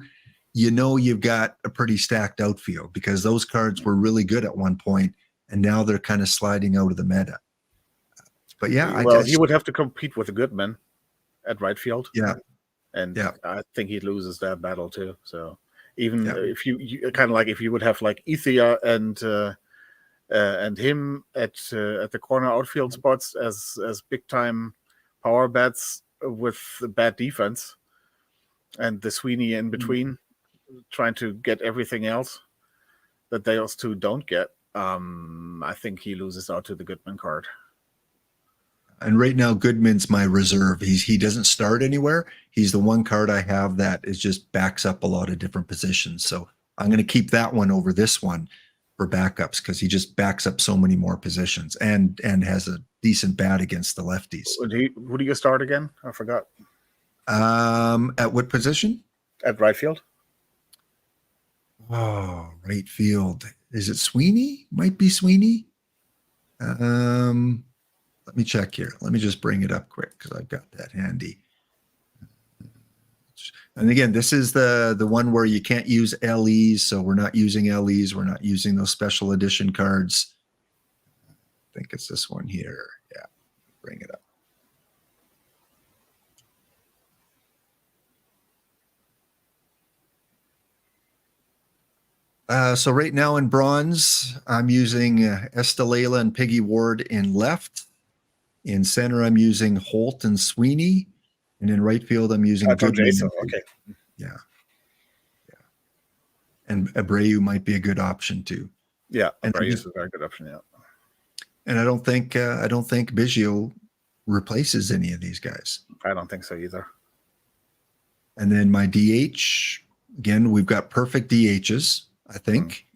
you've got a pretty stacked outfield because those cards were really good at one point, and now they're kind of sliding out of the meta. But yeah, Well, he would have to compete with Goodman at right field. Yeah. And Yeah. I think he loses that battle too. So even if you kind of like if you would have like Ethia and him at the corner outfield spots as big time power bats with bad defense, and the Sweeney in between trying to get everything else that those two don't get, I think he loses out to the Goodman card. And right now, Goodman's my reserve. He doesn't start anywhere. He's the one card I have that is just backs up a lot of different positions. So I'm going to keep that one over this one for backups because he just backs up so many more positions and has a decent bat against the lefties. Who do you start again? I forgot. At what position? At right field. Oh, right field. Is it Sweeney? Might be Sweeney. Let me check here. Let me just bring it up quick because I've got that handy. And again, this is the one where you can't use LEs, so we're not using LEs. We're not using those special edition cards. I think it's this one here. Yeah, bring it up. So right now in bronze, I'm using Estelela and Piggy Ward in left. In center, I'm using Holt and Sweeney. And in right field, I'm using Goodman. Jason. Okay. Yeah. And Abreu might be a good option too. Yeah, Abreu is a very good option, yeah. And I don't think Biggio replaces any of these guys. I don't think so either. And then my DH, again, we've got perfect DHs, I think.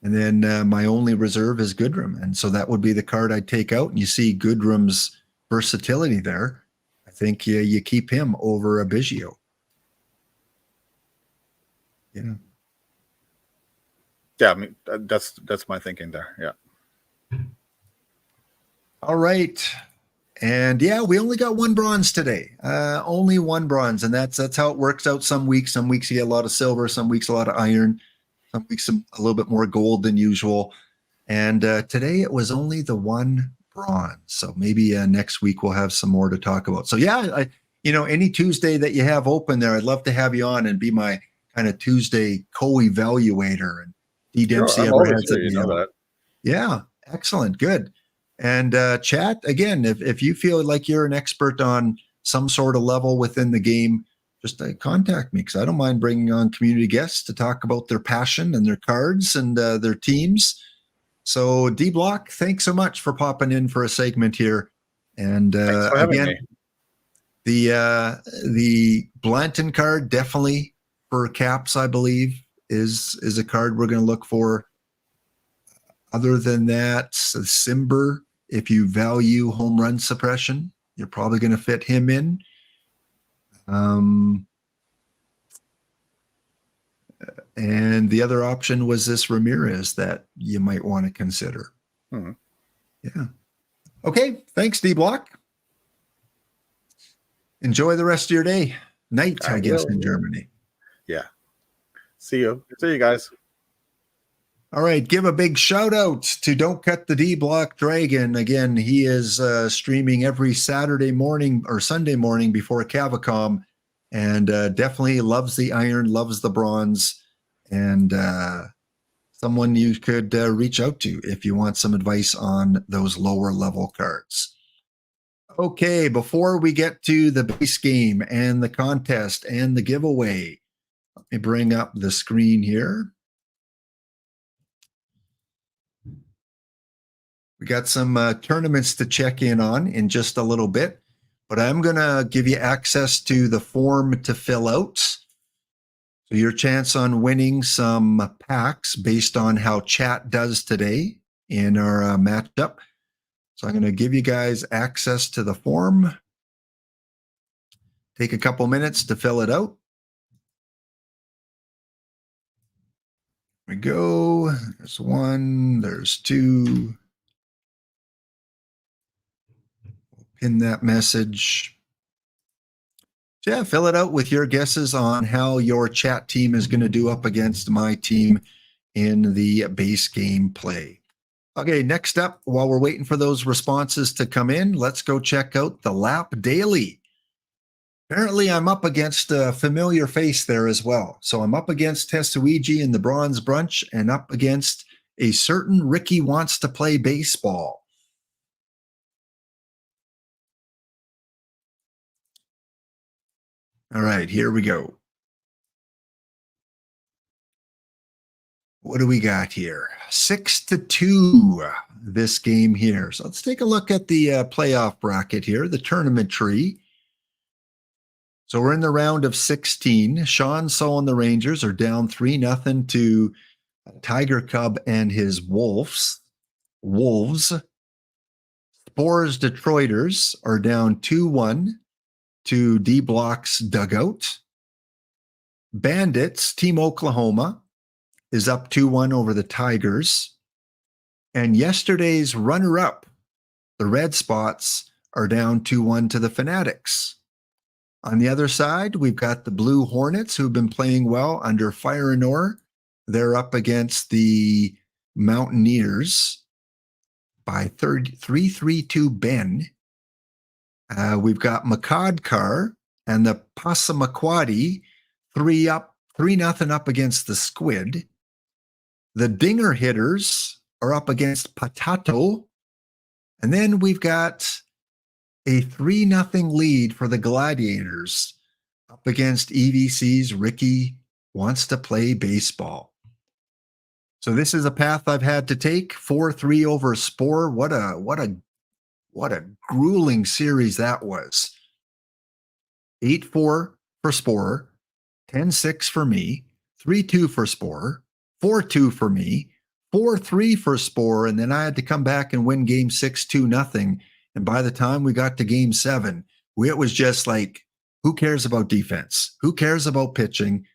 And then my only reserve is Goodrum. And so that would be the card I'd take out. And you see Goodrum's versatility there. I think you keep him over a Biggio. Yeah. Yeah, I mean, that's my thinking there. Yeah. All right. And yeah, we only got one bronze today. Only one bronze. And that's how it works out some weeks. Some weeks you get a lot of silver, some weeks a lot of iron. Some weeks a little bit more gold than usual. And today it was only the one bronze. So maybe next week we'll have some more to talk about. So yeah, any Tuesday that you have open there, I'd love to have you on and be my kind of Tuesday co-evaluator. And D. Dempsey ever has that. Yeah, excellent. Good. And chat, again, if you feel like you're an expert on some sort of level within the game, just contact me because I don't mind bringing on community guests to talk about their passion and their cards and their teams. So D Block, thanks so much for popping in for a segment here. And again, the Blanton card definitely for caps, I believe, is a card we're going to look for. Other than that, Simber, if you value home run suppression, you're probably going to fit him in. And the other option was this Ramirez that you might want to consider. Mm-hmm. Yeah. Okay. Thanks, D Block. Enjoy the rest of your day. Night, I guess, in Germany. Yeah. See you guys. All right. Give a big shout out to Don't Cut the D Block Dragon. Again, he is streaming every Saturday morning or Sunday morning before Cavacom, and definitely loves the iron, loves the bronze, and someone you could reach out to if you want some advice on those lower level cards. Okay, before we get to the base game and the contest and the giveaway, let me bring up the screen here. We got some tournaments to check in on in just a little bit, but I'm going to give you access to the form to fill out. So your chance on winning some packs based on how chat does today in our matchup. So I'm going to give you guys access to the form. Take a couple minutes to fill it out. we go. There's one, there's two. Pin that message. Yeah, fill it out with your guesses on how your chat team is going to do up against my team in the base game play. Okay, next up, while we're waiting for those responses to come in, let's go check out the Lap Daily. Apparently, I'm up against a familiar face there as well. So I'm up against Tesuiji in the Bronze Brunch and up against a certain Ricky Wants to Play Baseball. All right, here we go. What do we got here? 6-2, this game here. So let's take a look at the playoff bracket here, the tournament tree. So we're in the round of 16. Sean So and the Rangers are down 3-0 to Tiger Cub and his Wolves. Spores Detroiters are down 2-1 to D Block's Dugout. Bandits, Team Oklahoma, is up 2-1 over the Tigers. And yesterday's runner-up, the Red Spots, are down 2-1 to the Fanatics. On the other side, we've got the Blue Hornets, who've been playing well under Fire and Ore. They're up against the Mountaineers by 3-3-2 Ben. We've got Makadkar and the Passamaquoddy 3-0 up against the Squid. The Dinger Hitters are up against Patato. And then we've got a 3-0 lead for the Gladiators up against EVC's Ricky Wants to Play Baseball. So this is a path I've had to take. 4-3 over Spore. What a grueling series that was. 8-4 for Spore, 10-6 for me, 3-2 for Spore, 4-2 for me, 4-3 for Spore, and then I had to come back and win game 6 2-0. And by the time we got to game 7, it was just like, who cares about defense? Who cares about pitching?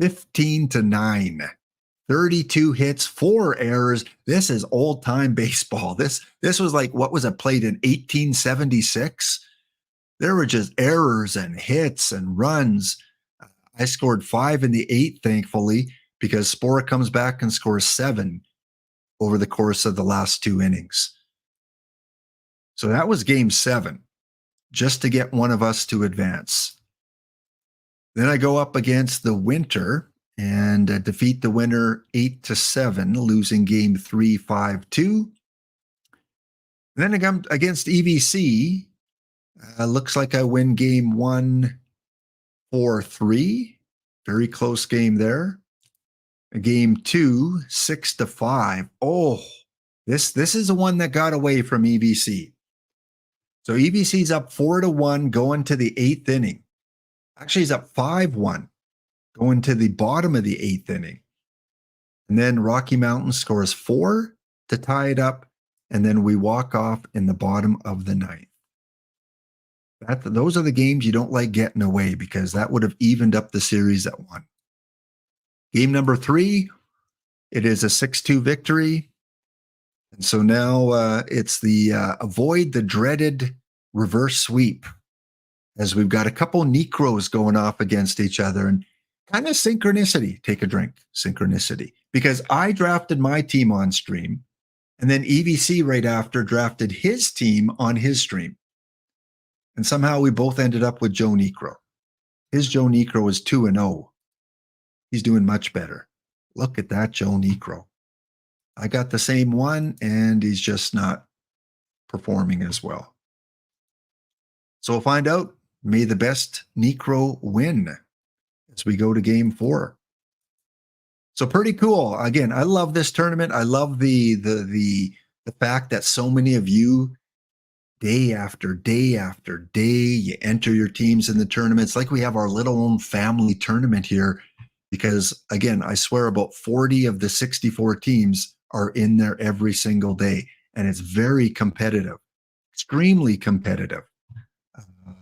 15-9. 32 hits, 4 errors. This is old-time baseball. This was like, what was it, played in 1876? There were just errors and hits and runs. I scored 5 in the 8th, thankfully, because Spore comes back and scores 7 over the course of the last 2 innings. So that was game 7, just to get one of us to advance. Then I go up against the Winter and defeat the winner 8-7, losing game 3, 5-2. Then against EVC, looks like I win game 1, 4-3. Very close game there. Game 2, 6-5. Oh, this is the one that got away from EVC. So EVC's up 4-1 going to the 8th inning. Actually, he's up 5-1 going to the bottom of the 8th inning. And then Rocky Mountain scores 4 to tie it up. And then we walk off in the bottom of the 9th. Those are the games you don't like getting away, because that would have evened up the series at 1. Game number 3, it is a 6-2 victory. And so now it's the avoid the dreaded reverse sweep, as we've got a couple Necros going off against each other, and kind of synchronicity. Take a drink. Synchronicity. Because I drafted my team on stream, and then EVC right after drafted his team on his stream. And somehow we both ended up with Joe Necro. His Joe Necro is 2-0. He's doing much better. Look at that Joe Necro. I got the same one, and he's just not performing as well. So we'll find out. May the best Necro win as we go to game 4. So pretty cool. Again, I love this tournament. I love the fact that so many of you, day after day after day, you enter your teams in the tournament. It's like we have our little own family tournament here, because again, I swear about 40 of the 64 teams are in there every single day, and it's very competitive, extremely competitive.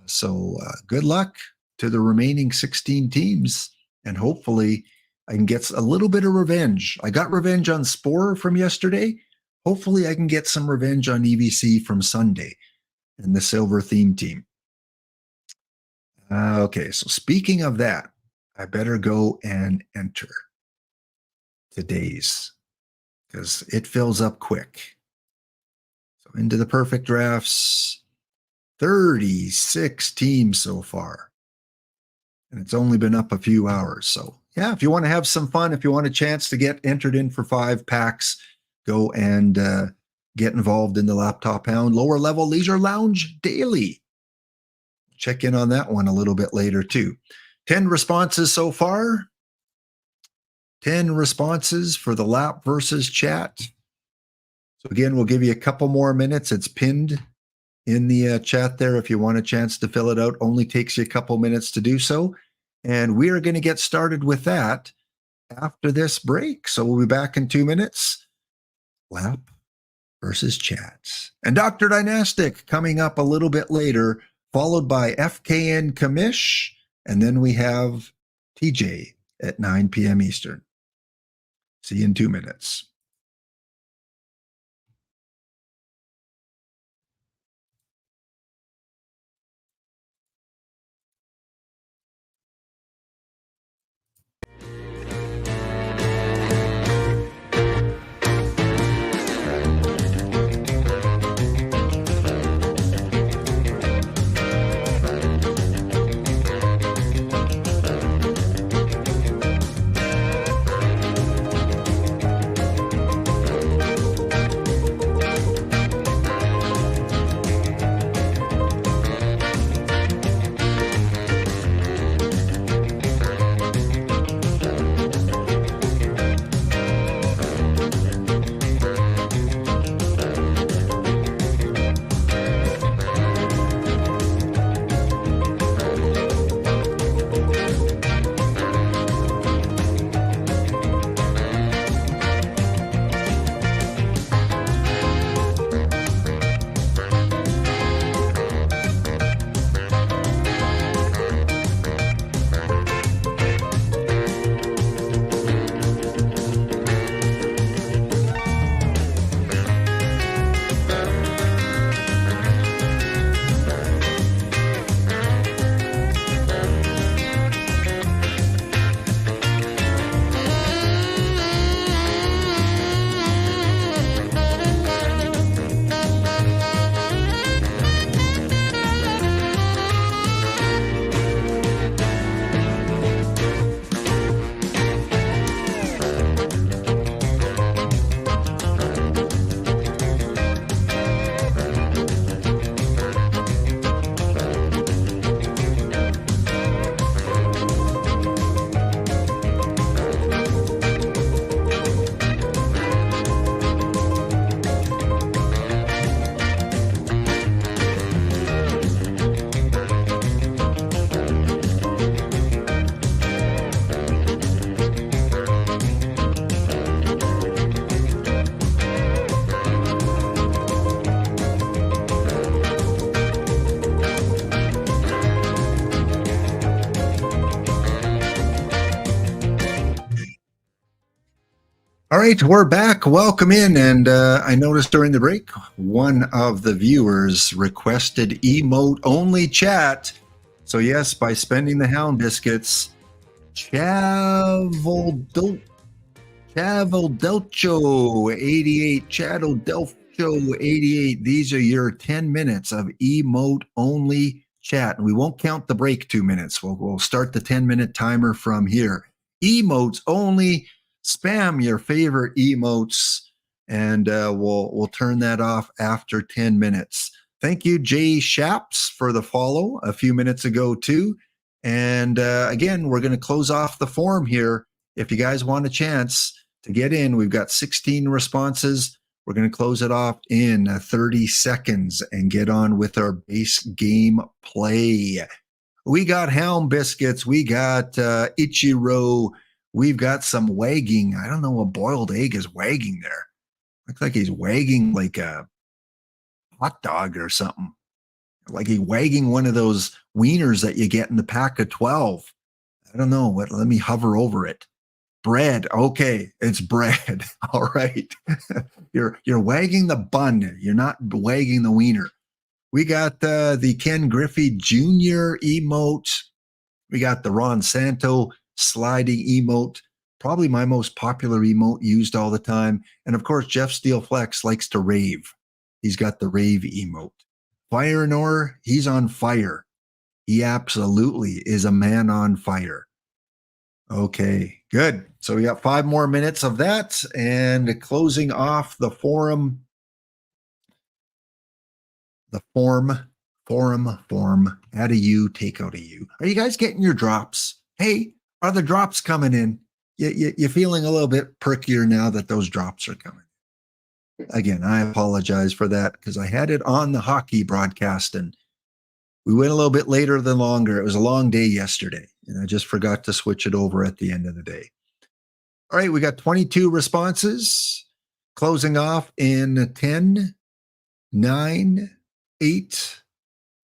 So good luck to the remaining 16 teams, and hopefully I can get a little bit of revenge. I got revenge on Spore from yesterday. Hopefully I can get some revenge on EVC from Sunday and the silver theme team. Okay, so speaking of that, I better go and enter today's because it fills up quick. So into the perfect drafts, 36 teams so far. And it's only been up a few hours. So yeah, if you want to have some fun, if you want a chance to get entered in for 5 packs, go and get involved in the Laptop Hound Lower Level Leisure Lounge Daily. Check in on that one a little bit later too. 10 responses so far. 10 responses for the lap versus chat. So again, we'll give you a couple more minutes. It's pinned in the chat there if you want a chance to fill it out. Only takes you a couple minutes to do so. And we are going to get started with that after this break. So we'll be back in 2 minutes. Lap versus chats. And Dr. Dynastic coming up a little bit later, followed by FKN Kamish. And then we have TJ at 9 p.m. Eastern. See you in 2 minutes. All right, we're back. Welcome in. And I noticed during the break, one of the viewers requested emote-only chat. So yes, by spending the Hound Biscuits, Chavaldelcho 88, Chavaldelcho 88. These are your 10 minutes of emote-only chat. And we won't count the break 2 minutes. We'll start the 10-minute timer from here. Emotes only. Spam your favorite emotes, and we'll turn that off after 10 minutes. Thank you, Jay Shaps, for the follow a few minutes ago, too. And again, we're going to close off the form here. If you guys want a chance to get in, we've got 16 responses. We're going to close it off in 30 seconds and get on with our base game play. We got Helm Biscuits. We got Ichiro. We've got some wagging. I don't know what boiled egg is wagging there. Looks like he's wagging like a hot dog or something. Like he's wagging one of those wieners that you get in the pack of 12. I don't know. Let me hover over it. bread. Okay, it's bread. All right. You're wagging the bun. You're not wagging the wiener. We got the Ken Griffey Jr. emote. We got the Ron Santo sliding emote. Probably my most popular emote used all the time. And of course, Jeff Steel Flex likes to rave. He's got the rave emote. Fire and Or, he's on fire. He absolutely is a man on fire. Okay, good. So we got 5 more minutes of that. And closing off the forum. The form, add a U, take out a U. Are you guys getting your drops? Hey, are the drops coming in? You're feeling a little bit perkier now that those drops are coming. Again, I apologize for that because I had it on the hockey broadcast and we went a little bit later than longer. It was a long day yesterday and I just forgot to switch it over at the end of the day. All right, we got 22 responses. Closing off in 10, 9, 8.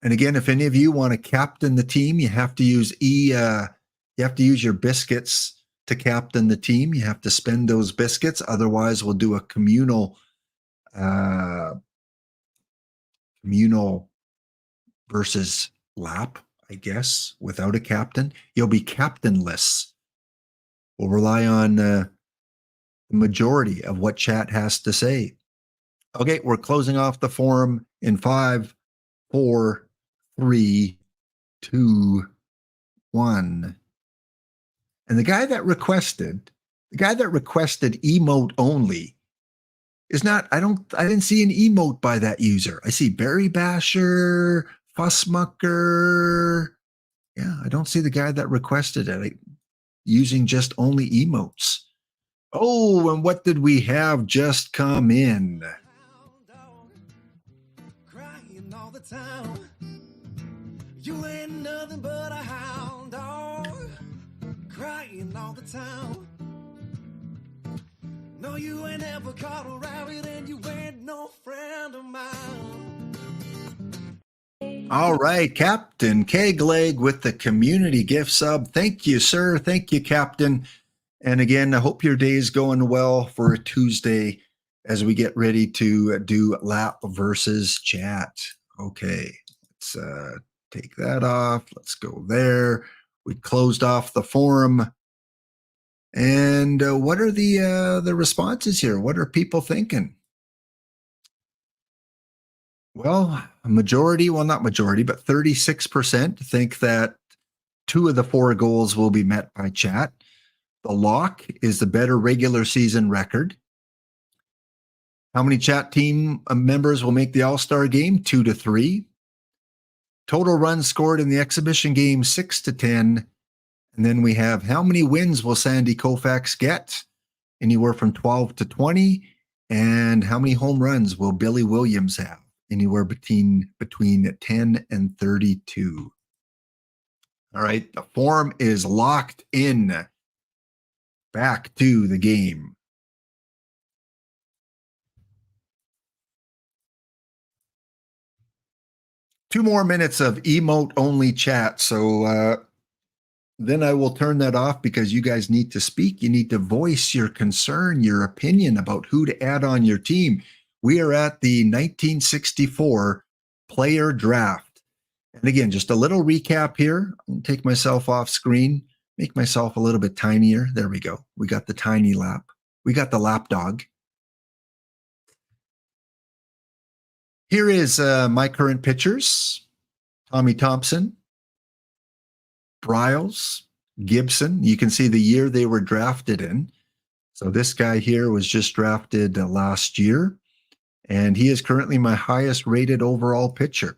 And again, if any of you want to captain the team, you have to use you have to use your biscuits to captain the team. You have to spend those biscuits. Otherwise, we'll do a communal versus lap, I guess, without a captain. You'll be captainless. We'll rely on the majority of what chat has to say. Okay, we're closing off the forum in 5, 4, 3, 2, 1. And the guy that requested emote only is not, I didn't see an emote by that user. I see Barry Basher, Fussmucker. Yeah, I don't see the guy that requested it using just only emotes. Oh, and what did we have just come in? Crying all the time. You ain't nothing but a hound dog. Crying all the time. No, you ain't ever caught a rabbit and you ain't no friend of mine. All right, Captain Kegleg with the community gift sub. Thank you, sir. Thank you, Captain. And again, I hope your day is going well for a Tuesday as we get ready to do lap versus chat. Okay, let's take that off. Let's go there. We closed off the forum. And what are the responses here? What are people thinking? Well, a majority, well, not majority, but 36% think that 2 of the 4 goals will be met by chat. The lock is the better regular season record. How many chat team members will make the All-Star game? 2 to 3. Total runs scored in the exhibition game, 6 to 10. And then we have how many wins will Sandy Koufax get? Anywhere from 12 to 20. And how many home runs will Billy Williams have? Anywhere between 10 and 32. All right, the form is locked in. Back to the game. Two more minutes of emote-only chat. So then I will turn that off because you guys need to speak. You need to voice your concern, your opinion about who to add on your team. We are at the 1964 player draft. And again, just a little recap here. I'll take myself off screen, make myself a little bit tinier. There we go. We got the tiny lap. We got the lap dog. Here is my current pitchers. Tommy Thompson, Bryles, Gibson. You can see the year they were drafted in. So this guy here was just drafted last year. And he is currently my highest rated overall pitcher.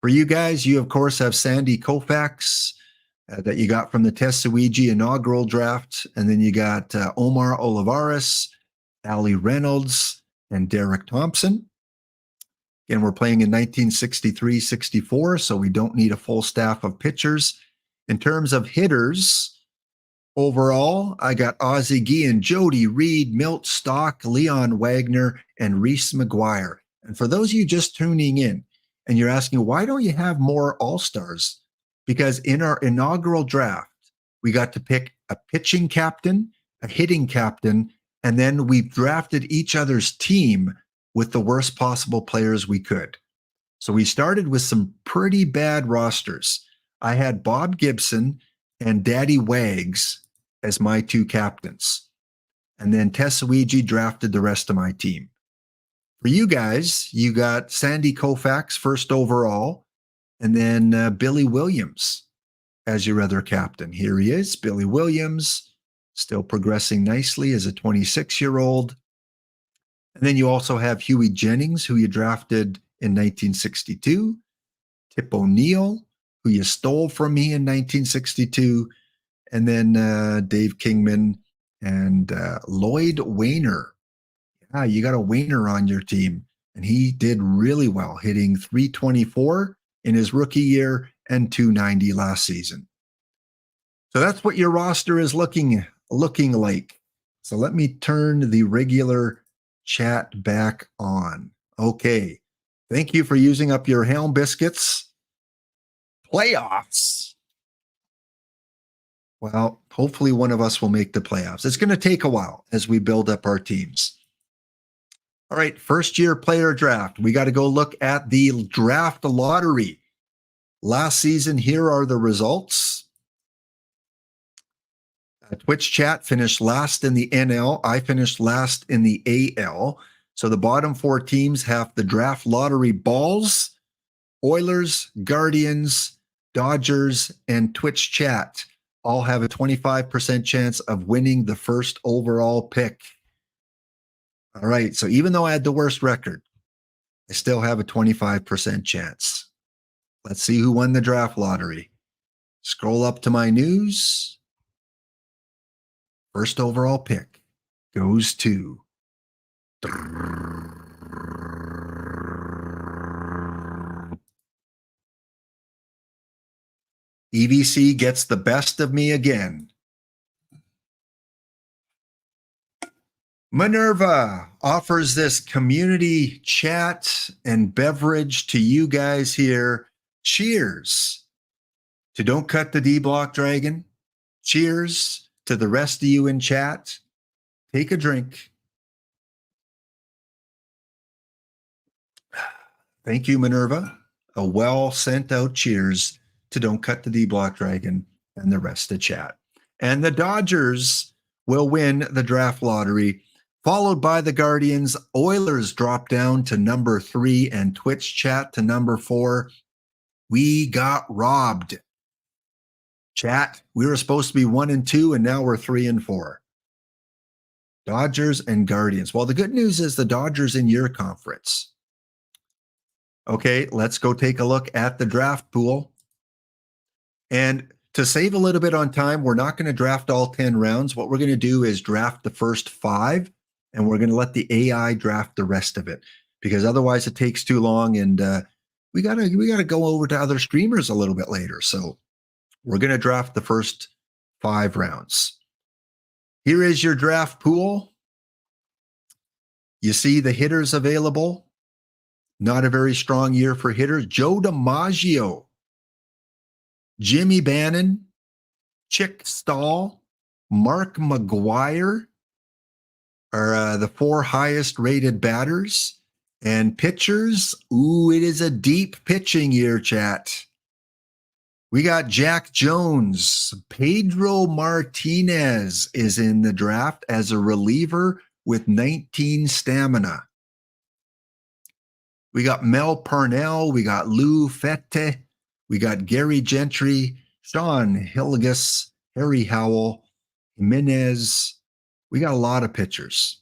For you guys, you of course have Sandy Koufax that you got from the Tesuigi inaugural draft. And then you got Omar Olivares, Ali Reynolds, and Derek Thompson. Again, we're playing in 1963-64, so we don't need a full staff of pitchers. In terms of hitters, overall, I got Ozzie Guillen, Jody, Reed, Milt, Stock, Leon Wagner, and Reese McGuire. And for those of you just tuning in, and you're asking, why don't you have more All-Stars? Because in our inaugural draft, we got to pick a pitching captain, a hitting captain, and then we drafted each other's team with the worst possible players we could. So we started with some pretty bad rosters. I had Bob Gibson and Daddy Wags as my two captains. And then Tessawiji drafted the rest of my team. For you guys, you got Sandy Koufax first overall, and then Billy Williams as your other captain. Here he is, Billy Williams, still progressing nicely as a 26-year-old. And then you also have Huey Jennings, who you drafted in 1962, Tip O'Neill, who you stole from me in 1962, and then Dave Kingman and Lloyd Wainer. Yeah, you got a Wainer on your team, and he did really well, hitting .324 in his rookie year and .290 last season. So that's what your roster is looking like. So let me turn the regular chat back on. Okay. Thank you for using up your Helm biscuits. Playoffs. Well, hopefully one of us will make the playoffs. It's going to take a while as we build up our teams. All right, first year player draft. We got to go look at the draft lottery. Last season, here are the results. Twitch chat finished last in the NL. I finished last in the AL. So the bottom four teams have the draft lottery balls: Oilers, Guardians, Dodgers, and Twitch chat all have a 25% chance of winning the first overall pick. All right, so even though I had the worst record, I still have a 25% chance. Let's see who won the draft lottery. Scroll up to my news. First overall pick goes to EVC gets the best of me again. Minerva offers this community chat and beverage to you guys here. Cheers to Don't Cut the D-Block Dragon. Cheers to the rest of you in chat. Take a drink. Thank you, Minerva. A well sent out cheers to Don't Cut the D-Block Dragon and the rest of chat. And the Dodgers will win the draft lottery, followed by the Guardians. Oilers drop down to number 3 and Twitch chat to number 4. We got robbed. Chat, we were supposed to be 1 and 2, and now we're 3 and 4. Dodgers and Guardians. Well, the good news is the Dodgers in your conference. Okay, let's go take a look at the draft pool. And to save a little bit on time, we're not going to draft all 10 rounds. What we're going to do is draft the first 5, and we're going to let the AI draft the rest of it, because otherwise it takes too long, and we gotta go over to other streamers a little bit later. So we're going to draft the first 5 rounds. Here is your draft pool. You see the hitters available. Not a very strong year for hitters. Joe DiMaggio, Jimmy Bannon, Chick Stahl, Mark McGuire are the 4 highest rated batters. And pitchers, ooh, it is a deep pitching year, chat. We got Jack Jones. Pedro Martinez is in the draft as a reliever with 19 stamina. We got Mel Parnell. We got Lou Fette. We got Gary Gentry, Sean Hilligus, Harry Howell, Jimenez. We got a lot of pitchers.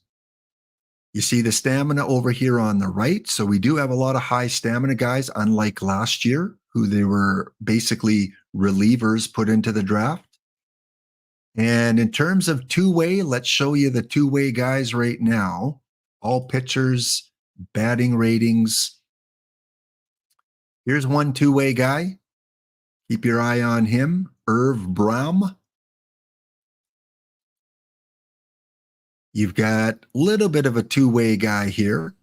You see the stamina over here on the right. So we do have a lot of high stamina guys, unlike last year, who they were basically relievers put into the draft. And in terms of two-way, let's show you the two-way guys right now. All pitchers, batting ratings. Here's one two-way guy. Keep your eye on him, Irv Braum. You've got a little bit of a two-way guy here.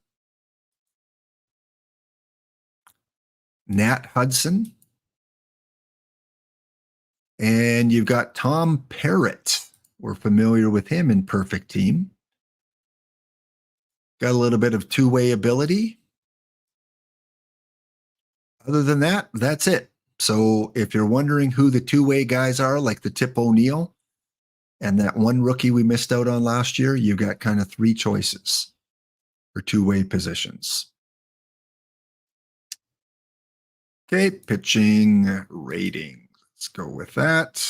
Nat Hudson. And you've got Tom Parrott. We're familiar with him in Perfect Team. Got a little bit of two-way ability. Other than that, that's it. So if you're wondering who the two-way guys are, like the Tip O'Neill and that one rookie we missed out on last year, you've got kind of three choices for two-way positions. Okay, pitching rating. Let's go with that.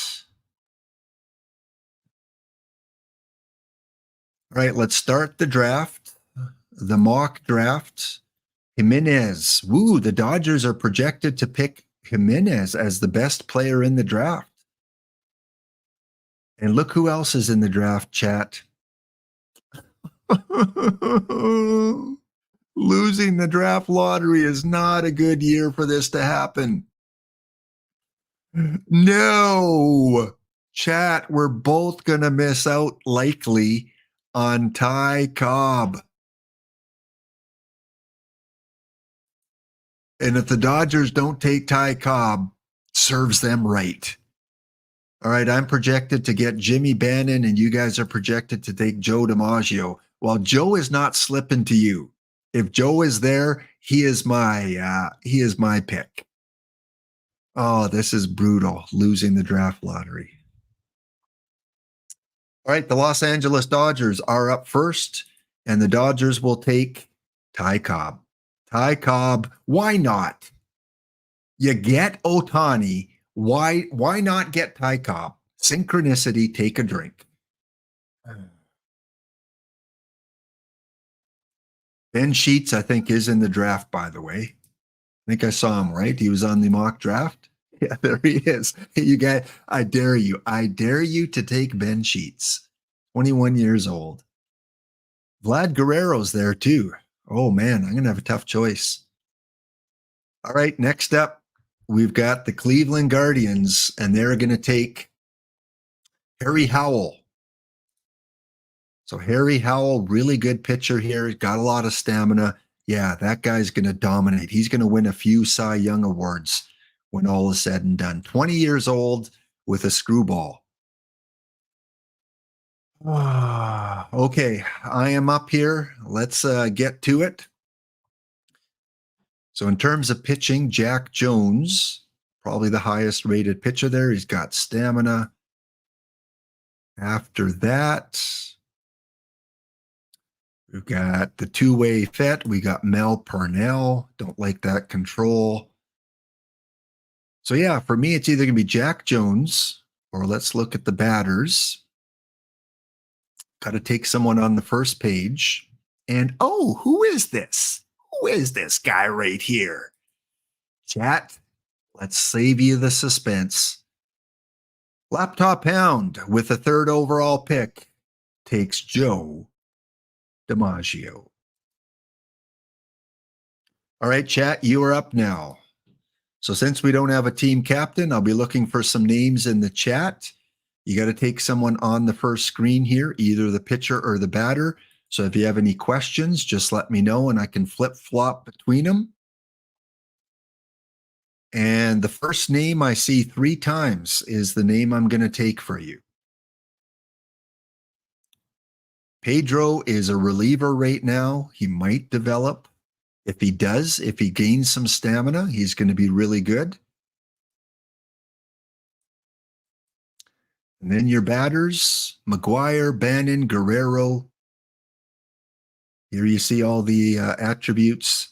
All right, let's start the draft. The mock draft. Jimenez. Woo, the Dodgers are projected to pick Jimenez as the best player in the draft. And look who else is in the draft, chat. Losing the draft lottery is not a good year for this to happen. No. Chat, we're both going to miss out likely on Ty Cobb. And if the Dodgers don't take Ty Cobb, serves them right. All right, I'm projected to get Jimmy Bannon, and you guys are projected to take Joe DiMaggio. Well, Joe is not slipping to you. If Joe is there, he is my pick. Oh, this is brutal, losing the draft lottery. All right, the Los Angeles Dodgers are up first, and the Dodgers will take Ty Cobb. Ty Cobb, why not? You get Ohtani. Why not get Ty Cobb? Synchronicity, take a drink. Ben Sheets, I think, is in the draft, by the way. I think I saw him, right? He was on the mock draft. Yeah, there he is. You guys, I dare you. I dare you to take Ben Sheets, 21 years old. Vlad Guerrero's there too. Oh man, I'm going to have a tough choice. All right, next up, we've got the Cleveland Guardians, and they're going to take Harry Howell. So Harry Howell, really good pitcher here. He's got a lot of stamina. Yeah, that guy's going to dominate. He's going to win a few Cy Young awards when all is said and done. 20 years old with a screwball. Okay, I am up here. Let's get to it. So in terms of pitching, Jack Jones, probably the highest rated pitcher there. He's got stamina. After that, we've got the two-way vet. We got Mel Parnell. Don't like that control. So yeah, for me, it's either going to be Jack Jones or let's look at the batters. Got to take someone on the first page. And oh, who is this? Who is this guy right here? Chat, let's save you the suspense. Laptop Hound with the third overall pick takes Joe DiMaggio. All right, chat, you are up now. So since we don't have a team captain, I'll be looking for some names in the chat. You got to take someone on the first screen here, either the pitcher or the batter. So if you have any questions, just let me know and I can flip-flop between them. And the first name I see 3 times is the name I'm going to take for you. Pedro is a reliever right now. He might develop. If he does, if he gains some stamina, he's going to be really good. And then your batters, McGuire, Bannon, Guerrero. Here you see all the attributes.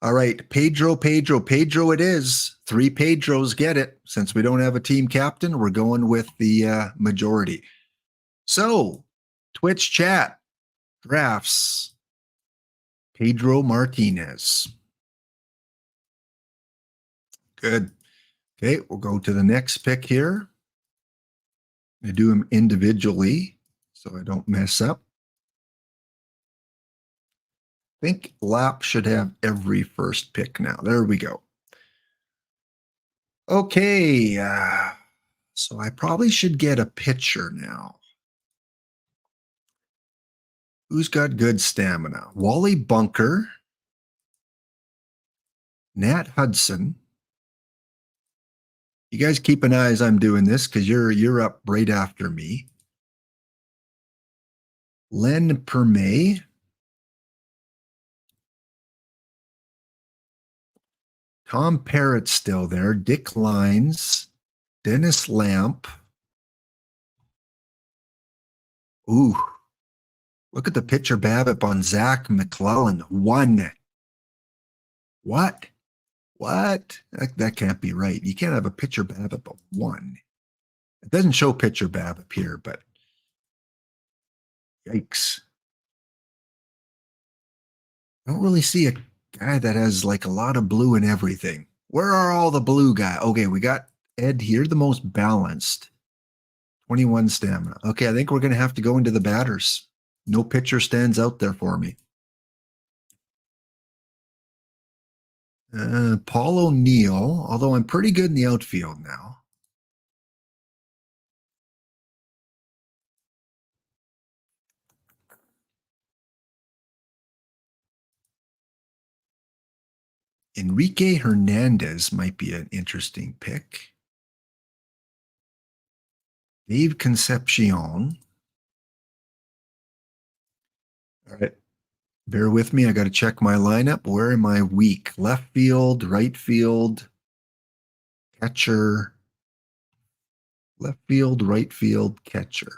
All right, Pedro it is. 3 Pedros get it. Since we don't have a team captain, we're going with the majority. So, Twitch chat, drafts, Pedro Martinez. Good. Okay, we'll go to the next pick here. I do them individually so I don't mess up. I think Lap should have every first pick now. There we go. Okay, so I probably should get a pitcher now. Who's got good stamina? Wally Bunker, Nat Hudson, You guys keep an eye as I'm doing this because you're up right after me. Len Permay. Tom Parrott's still there. Dick Lines. Dennis Lamp. Ooh. Look at the pitcher BABIP on Zach McClellan. 1. What? What? That can't be right. You can't have a pitcher BABIP of 1. It doesn't show pitcher BABIP here, but yikes. I don't really see a guy that has like a lot of blue and everything. Where are all the blue guys? Okay, we got Ed here, the most balanced. 21 stamina. Okay, I think we're going to have to go into the batters. No pitcher stands out there for me. Paul O'Neill, although I'm pretty good in the outfield now. Enrique Hernandez might be an interesting pick. Dave Concepcion. All right. Bear with me. I got to check my lineup. Where am I weak? Left field, right field, catcher. Left field, right field, catcher.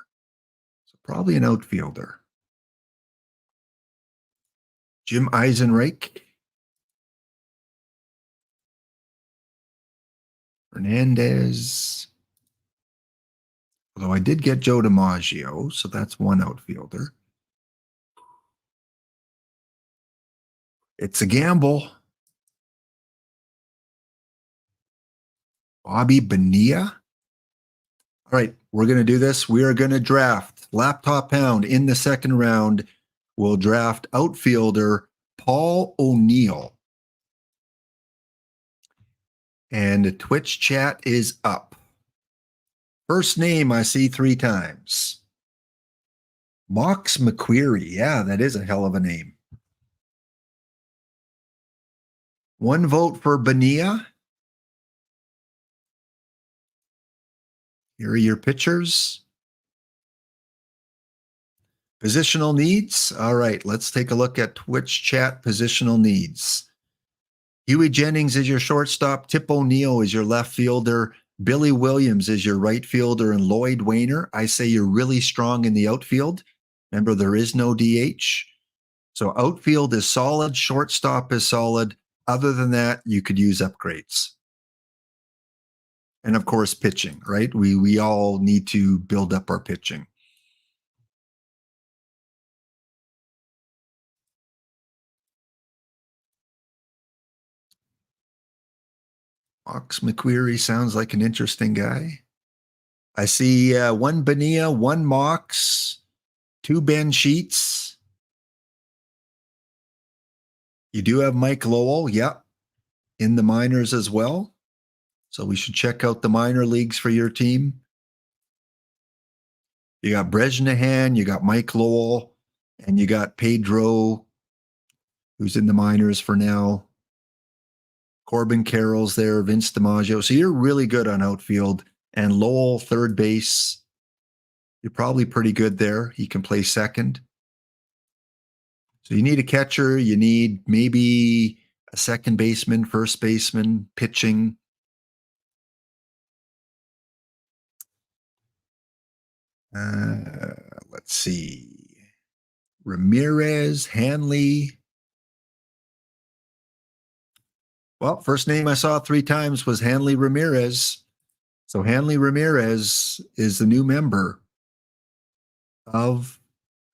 So probably an outfielder. Jim Eisenreich. Hernandez. Although I did get Joe DiMaggio, so that's one outfielder. It's a gamble. Bobby Bonilla. All right, we're going to do this. We are going to draft Laptop Pound in the second round. We'll draft outfielder Paul O'Neill. And the Twitch chat is up. First name I see 3 times. Mox McQueary. Yeah, that is a hell of a name. 1 vote for Bonilla. Here are your pitchers. Positional needs. All right, let's take a look at Twitch chat positional needs. Huey Jennings is your shortstop. Tip O'Neill is your left fielder. Billy Williams is your right fielder. And Lloyd Wainer, I say you're really strong in the outfield. Remember, there is no DH. So outfield is solid. Shortstop is solid. Other than that, you could use upgrades. And of course, pitching, right? We all need to build up our pitching. Mox McQueary sounds like an interesting guy. I see 1 Bonilla, 1 Mox, 2 Ben Sheets. You do have Mike Lowell, yep, in the minors as well. So we should check out the minor leagues for your team. You got Bresnahan, you got Mike Lowell, and you got Pedro, who's in the minors for now. Corbin Carroll's there, Vince DiMaggio. So you're really good on outfield. And Lowell, third base. You're probably pretty good there. He can play second. So you need a catcher. You need maybe a second baseman, first baseman, pitching. Let's see. Ramirez, Hanley. Well, first name I saw 3 times was Hanley Ramirez. So Hanley Ramirez is the new member of,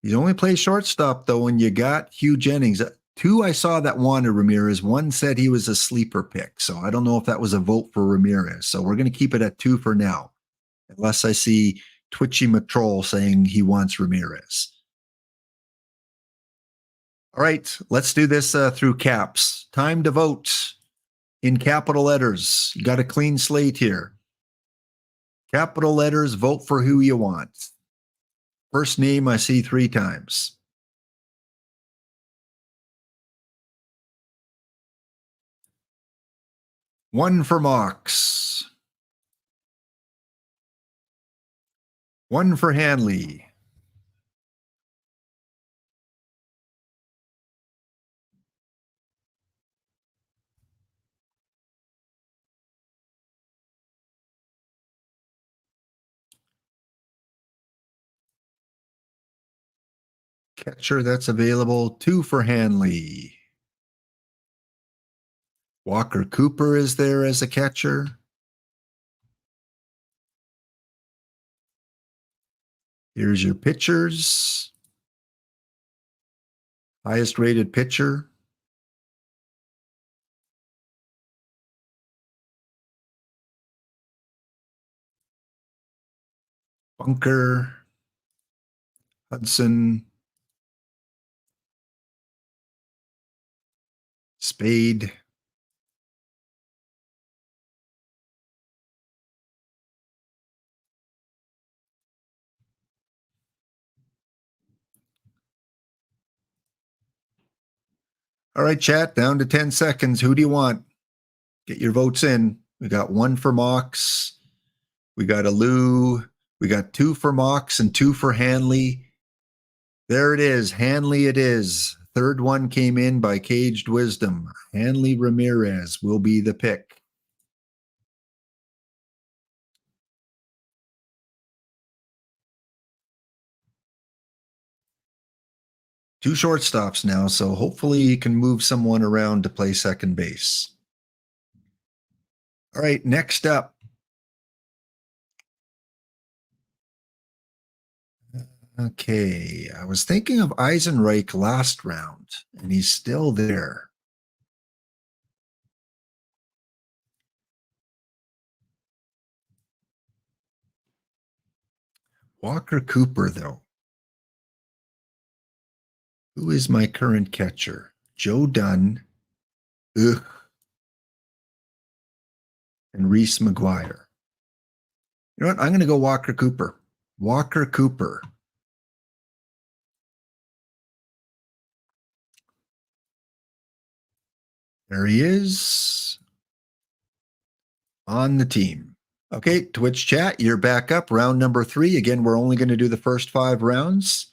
he only plays shortstop though, when you got Hugh Jennings. 2 I saw that wanted Ramirez. 1 said he was a sleeper pick. So I don't know if that was a vote for Ramirez. So we're going to keep it at 2 for now, unless I see Twitchy McTroll saying he wants Ramirez. All right, let's do this through caps. Time to vote in capital letters. You got a clean slate here. Capital letters, vote for who you want. First name I see 3 times. One for Mox. 1 for Hanley. Catcher that's available, 2 for Hanley. Walker Cooper is there as a catcher. Here's your pitchers. Highest rated pitcher. Bunker. Hudson. Spade. All right, chat, down to 10 seconds. Who do you want? Get your votes in. We got 1 for Mox. We got a Lou. We got 2 for Mox and 2 for Hanley. There it is. Hanley it is. Third one came in by Caged Wisdom. Hanley Ramirez will be the pick. Two shortstops now, so hopefully you can move someone around to play second base. All right, next up. Okay, I was thinking of Eisenreich last round, and he's still there. Walker Cooper, though. Who is my current catcher? Joe Dunn. Ugh. And Reese McGuire. You know what? I'm going to go Walker Cooper. Walker Cooper. There he is on the team. Okay, Twitch chat, you're back up. Round number 3. Again, we're only going to do the first 5 rounds.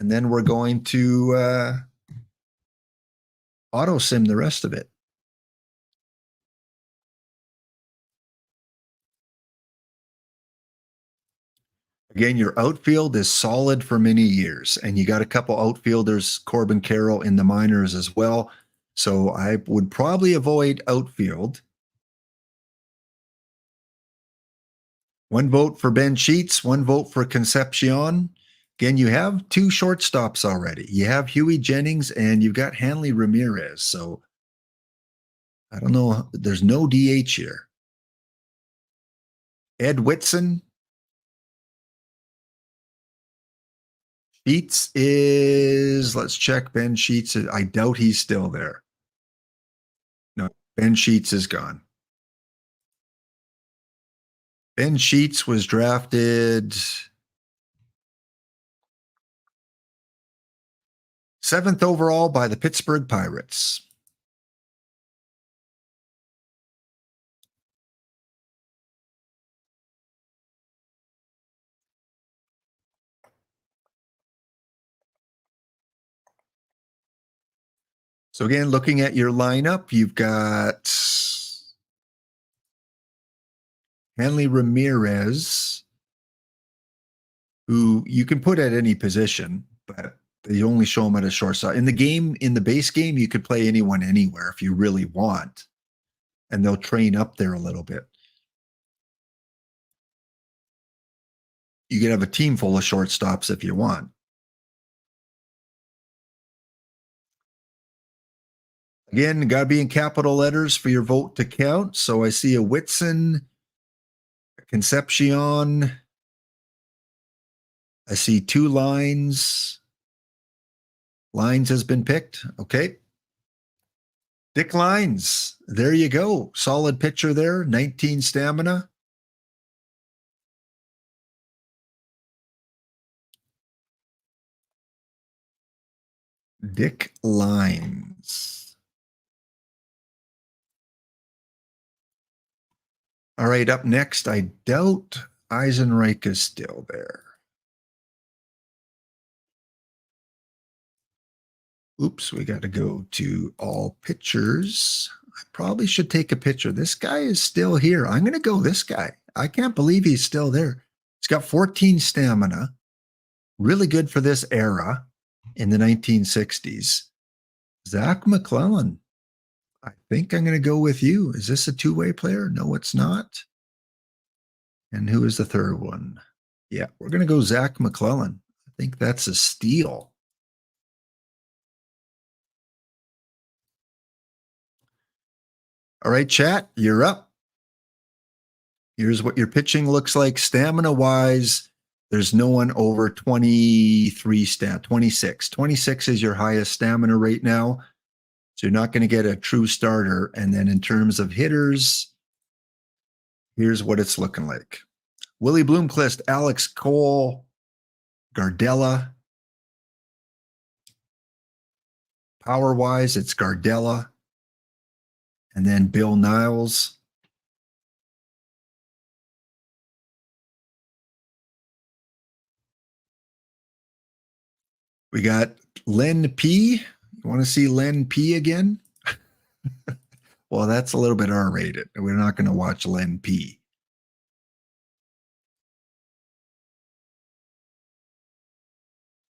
And then we're going to auto sim the rest of it. Again, your outfield is solid for many years. And you got a couple outfielders, Corbin Carroll in the minors as well. So I would probably avoid outfield. 1 vote for Ben Sheets, 1 vote for Concepcion. Again, you have 2 shortstops already. You have Huey Jennings and you've got Hanley Ramirez. So I don't know. There's no DH here. Ed Whitson. Sheets is, let's check Ben Sheets. I doubt he's still there. No, Ben Sheets is gone. Ben Sheets was drafted 7th overall by the Pittsburgh Pirates. So again, looking at your lineup, you've got Hanley Ramirez, who you can put at any position, but they only show him at a shortstop. In the game, in the base game, you could play anyone anywhere if you really want, and they'll train up there a little bit. You could have a team full of shortstops if you want. Again, got to be in capital letters for your vote to count. So I see a Whitson, a Concepcion. I see 2 lines. Lines has been picked. Okay. Dick Lines. There you go. Solid pitcher there. 19 stamina. Dick Lines. All right, up next, I doubt Eisenreich is still there. Oops, we got to go to all pitchers. I probably should take a picture. This guy is still here. I'm going to go this guy. I can't believe he's still there. He's got 14 stamina. Really good for this era in the 1960s. Zach McClellan. I think I'm going to go with you. Is this a two-way player? No, it's not. And who is the third one? Yeah, we're going to go Zach McClellan. I think that's a steal. All right, chat, you're up. Here's what your pitching looks like stamina-wise. There's no one over 23 26. 26 is your highest stamina right now. So you're not going to get a true starter. And then in terms of hitters, here's what it's looking like. Willie Bloomquist, Alex Cole, Gardella. Power-wise, it's Gardella. And then Bill Niles. We got Len P. You want to see Len P again? Well, that's a little bit R-rated. We're not going to watch Len P.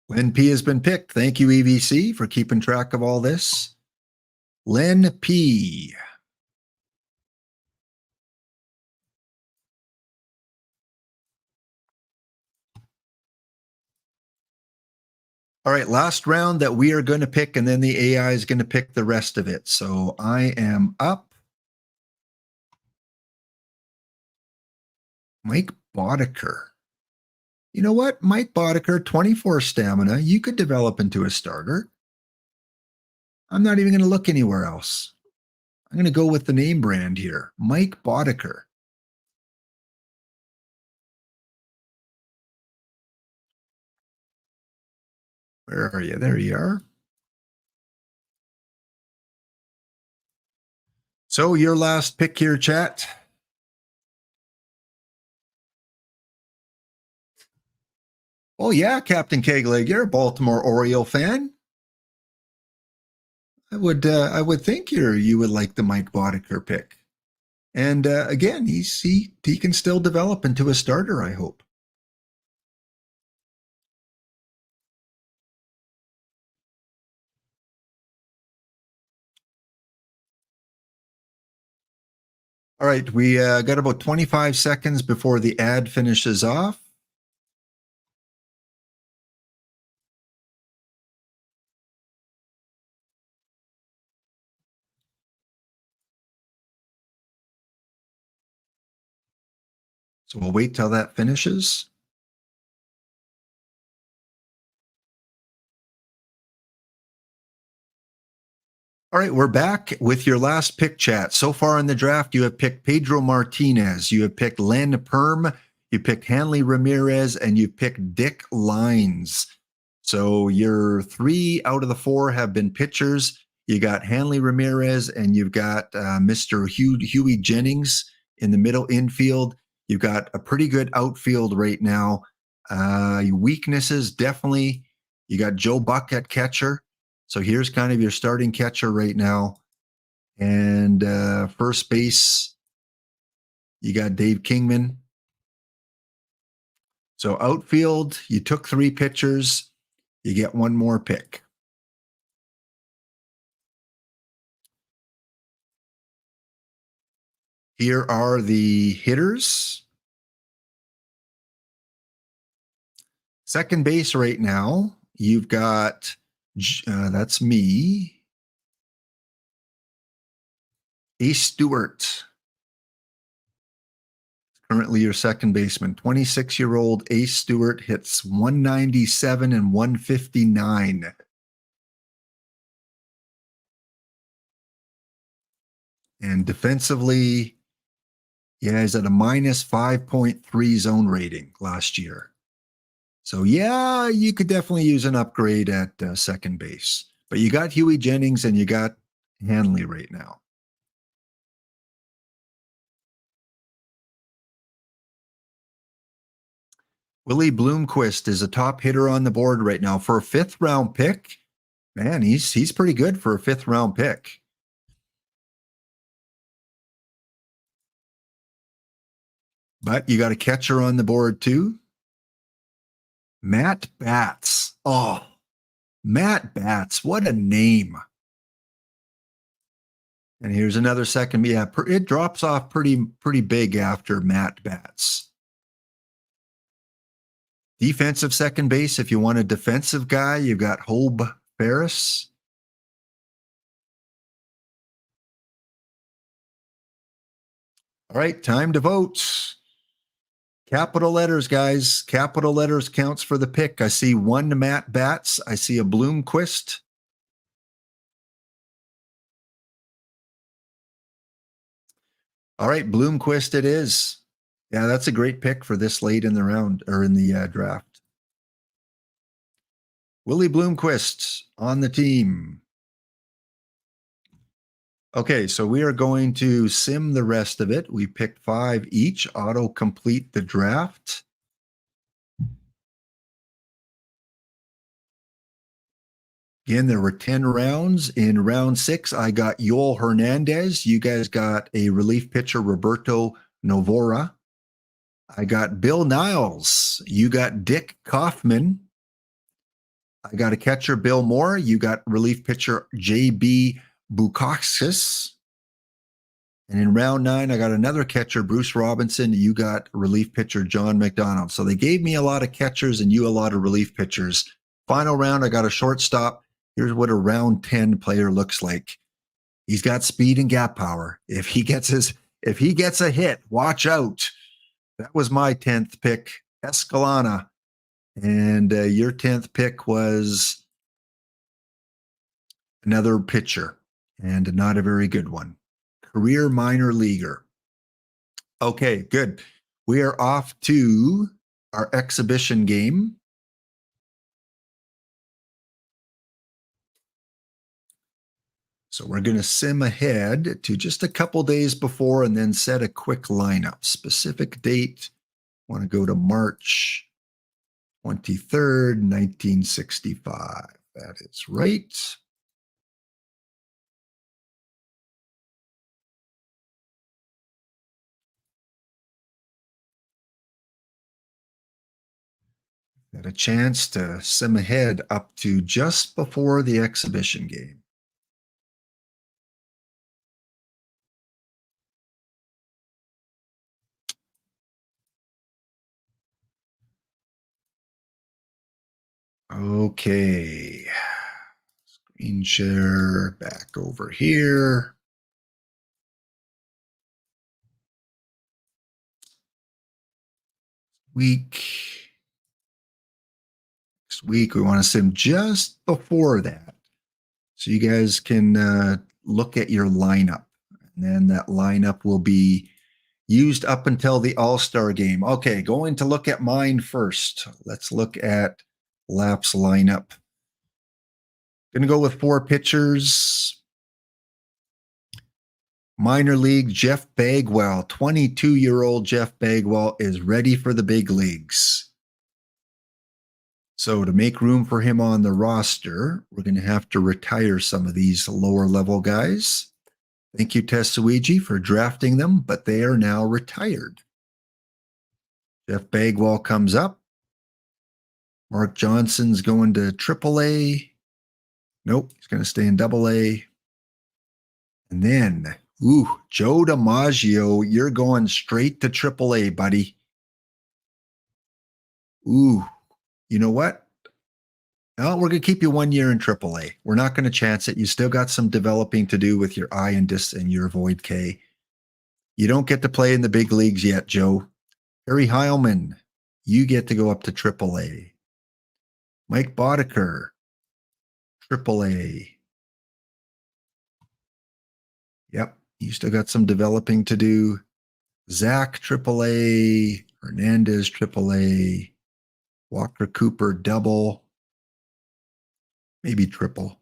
Len P has been picked. Thank you, EVC, for keeping track of all this. Len P. All right, last round that we are going to pick, and then the AI is going to pick the rest of it. So I am up. Mike Boddicker. You know what? Mike Boddicker, 24 stamina. You could develop into a starter. I'm not even going to look anywhere else. I'm going to go with the name brand here. Mike Boddicker. Where are you? There you are. So your last pick here, chat. Oh yeah, Captain Kegleg, you're a Baltimore Oriole fan. I would think you would like the Mike Boddicker pick. And again, he can still develop into a starter, I hope. All right, we got about 25 seconds before the ad finishes off. So we'll wait till that finishes. All right, we're back with your last pick, chat. So far in the draft, you have picked Pedro Martinez, you have picked Len Perm, you picked Hanley Ramirez, and you picked Dick Lines. So your 3 out of the 4 have been pitchers. You got Hanley Ramirez, and you've got Mr. Huey Jennings in the middle infield. You've got a pretty good outfield right now. Your weaknesses, definitely. You got Joe Buck at catcher. So here's kind of your starting catcher right now. And first base, you got Dave Kingman. So outfield, you took 3 pitchers. You get 1 more pick. Here are the hitters. Second base right now, you've got, that's me, Ace Stewart. Currently your second baseman. 26-year-old Ace Stewart hits 197 and 159. And defensively, yeah, he's at a minus 5.3 zone rating last year. So yeah, you could definitely use an upgrade at second base. But you got Huey Jennings and you got Hanley right now. Willie Bloomquist is a top hitter on the board right now for a 5th round pick. Man, he's pretty good for a 5th round pick. But you got a catcher on the board too. Matt Batts. Oh, Matt Batts. What a name. And here's another second. Yeah, it drops off pretty big after Matt Batts. Defensive second base. If you want a defensive guy, you've got Hobe Ferris. All right, time to vote. Capital letters, guys. Capital letters counts for the pick. I see 1 Matt Batts. I see a Bloomquist. All right, Bloomquist it is. Yeah, that's a great pick for this late in the round or in the draft. Willie Bloomquist on the team. Okay, so we are going to sim the rest of it. We picked 5 each, auto complete the draft. Again, there were 10 rounds. In round 6, I got Yoel Hernandez. You guys got a relief pitcher, Roberto Novora. I got Bill Niles. You got Dick Kaufman. I got a catcher, Bill Moore. You got relief pitcher, J.B. Bukakis. And in round 9, I got another catcher, Bruce Robinson. You got relief pitcher, John McDonald. So they gave me a lot of catchers and you a lot of relief pitchers. Final round, I got a shortstop. Here's what a round 10 player looks like. He's got speed and gap power. If he gets a hit, watch out. That was my 10th pick, Escalona. And your 10th pick was another pitcher, and not a very good one. Career minor leaguer. Okay, good. We are off to our exhibition game. So we're going to sim ahead to just a couple days before and then set a quick lineup. Specific date, I want to go to March 23rd, 1965. That is right. Got a chance to sim ahead up to just before the exhibition game. Okay. Screen share back over here. Next week, we want to sim just before that. So you guys can look at your lineup. And then that lineup will be used up until the All-Star game. Okay, going to look at mine first. Let's look at Lap's lineup. Going to go with 4 pitchers. Minor league, Jeff Bagwell. 22-year-old Jeff Bagwell is ready for the big leagues. So to make room for him on the roster, we're going to have to retire some of these lower level guys. Thank you, Tetsuiji, for drafting them, but they are now retired. Jeff Bagwell comes up. Mark Johnson's going to AAA. Nope, he's going to stay in AA. And then, Joe DiMaggio, you're going straight to AAA, buddy. You know what? No, we're going to keep you 1 year in AAA. We're not going to chance it. You still got some developing to do with your I and your Void K. You don't get to play in the big leagues yet, Joe. Harry Heilman, you get to go up to AAA. Mike Boddicker, AAA. Yep, you still got some developing to do. Zach, AAA. Hernandez, AAA. Walker Cooper, double. Maybe triple.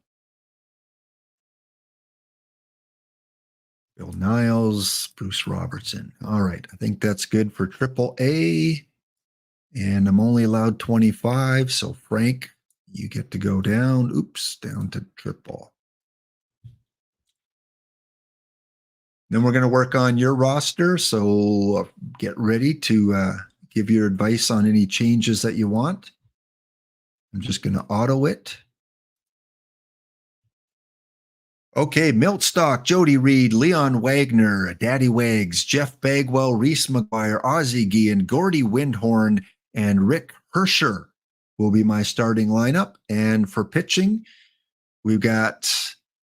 Bill Niles, Bruce Robertson. All right, I think that's good for AAA. And I'm only allowed 25. So Frank, you get to go down. Oops, down to triple. Then we're going to work on your roster. So get ready to give your advice on any changes that you want. I'm just going to auto it. Okay, Miltstock, Jody Reed, Leon Wagner, Daddy Wags, Jeff Bagwell, Reese McGuire, Ozzie Guillen, Gordy Windhorn, and Rick Herscher will be my starting lineup. And for pitching, we've got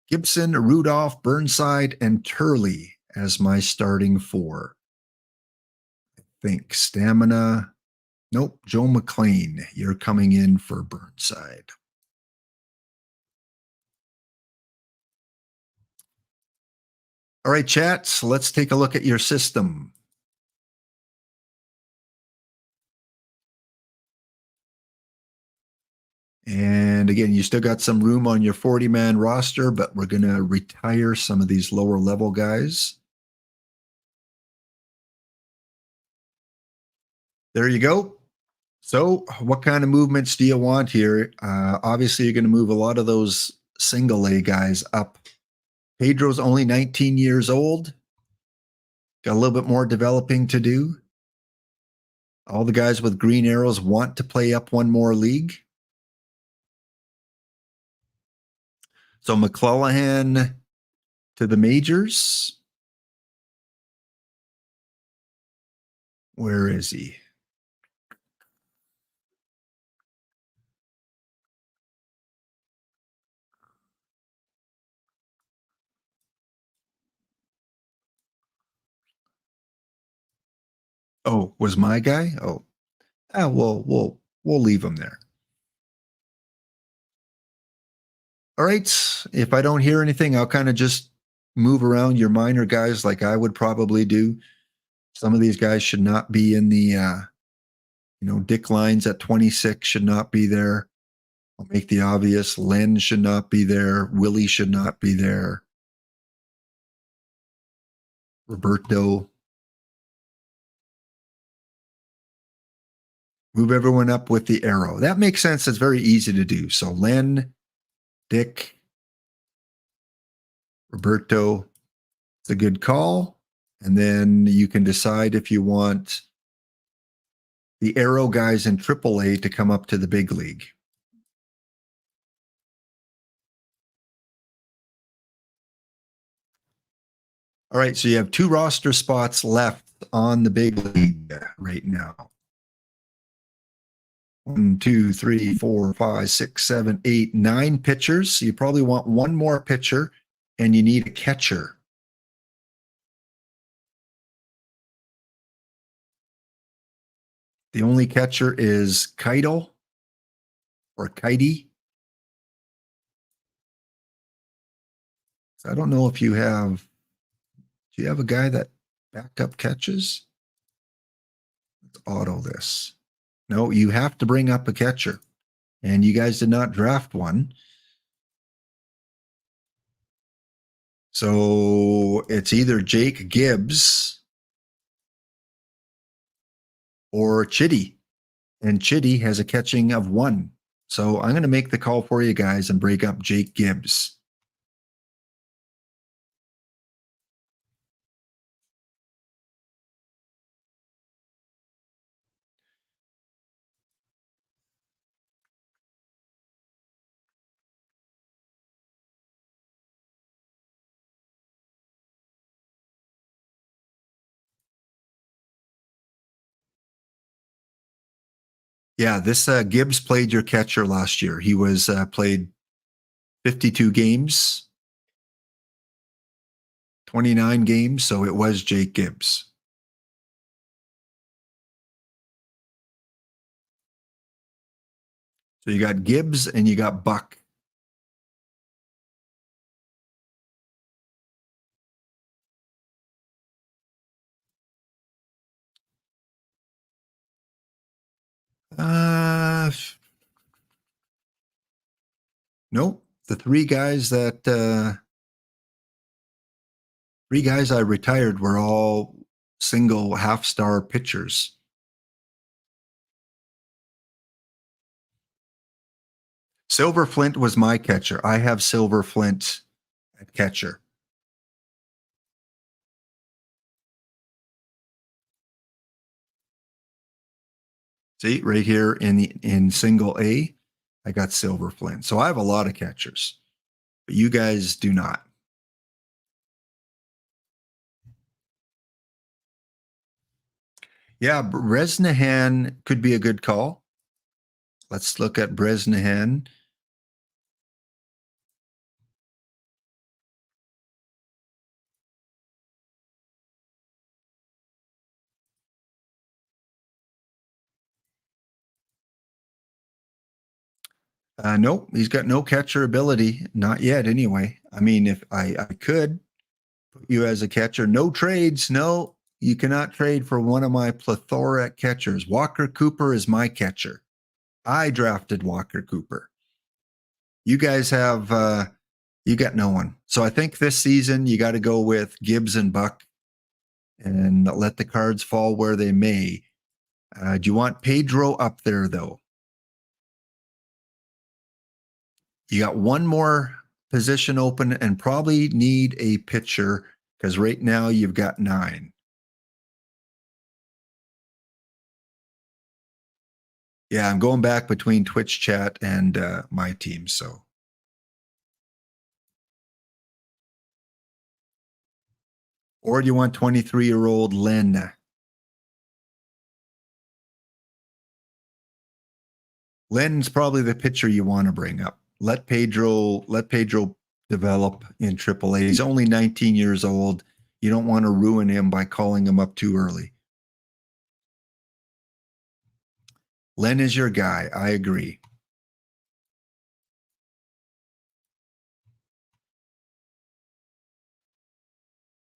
Gibson, Rudolph, Burnside, and Turley as my starting four. I think stamina. Nope, Joe McLean, you're coming in for Burnside. All right, chat, so let's take a look at your system. And again, you still got some room on your 40-man roster, but we're going to retire some of these lower level guys. There you go. So what kind of movements do you want here? Obviously, you're going to move a lot of those single A guys up. Pedro's only 19 years old. Got a little bit more developing to do. All the guys with green arrows want to play up one more league. So McClellan to the majors. Where is he? Oh, was my guy? Oh, we'll leave him there. All right. If I don't hear anything, I'll kind of just move around your minor guys like I would probably do. Some of these guys should not be in the, Dick Lines at 26 should not be there. I'll make the obvious. Len should not be there. Willie should not be there. Roberto. Move everyone up with the arrow. That makes sense. It's very easy to do. So Len, Dick, Roberto, it's a good call. And then you can decide if you want the arrow guys in AAA to come up to the big league. All right, so you have 2 roster spots left on the big league right now. 1, 2, 3, 4, 5, 6, 7, 8, 9 pitchers. So you probably want one more pitcher, and you need a catcher. The only catcher is Keitel or Kitey. So I don't know if you have. Do you have a guy that backup catches? Let's auto this. No, you have to bring up a catcher. And you guys did not draft one. So it's either Jake Gibbs or Chitty. And Chitty has a catching of 1. So I'm going to make the call for you guys and break up Jake Gibbs. Yeah, this Gibbs played your catcher last year. He was played 52 games, 29 games, so it was Jake Gibbs. So you got Gibbs and you got Buck. Nope. The 3 guys I retired were all single half-star pitchers. Silver Flint was my catcher. I have Silver Flint at catcher. See, right here in single A, I got Silver Flint. So I have a lot of catchers, but you guys do not. Yeah, Bresnahan could be a good call. Let's look at Bresnahan. Nope, he's got no catcher ability. Not yet, anyway. I mean, if I could put you as a catcher, no trades. No, you cannot trade for one of my plethora catchers. Walker Cooper is my catcher. I drafted Walker Cooper. You guys have, you got no one. So I think this season you got to go with Gibbs and Buck and let the cards fall where they may. Do you want Pedro up there, though? You got one more position open and probably need a pitcher because right now you've got 9. Yeah, I'm going back between Twitch chat and my team. So, or do you want 23-year-old Len? Len's probably the pitcher you want to bring up. Let Pedro develop in AAA. He's only 19 years old. You don't want to ruin him by calling him up too early. Len is your guy. I agree.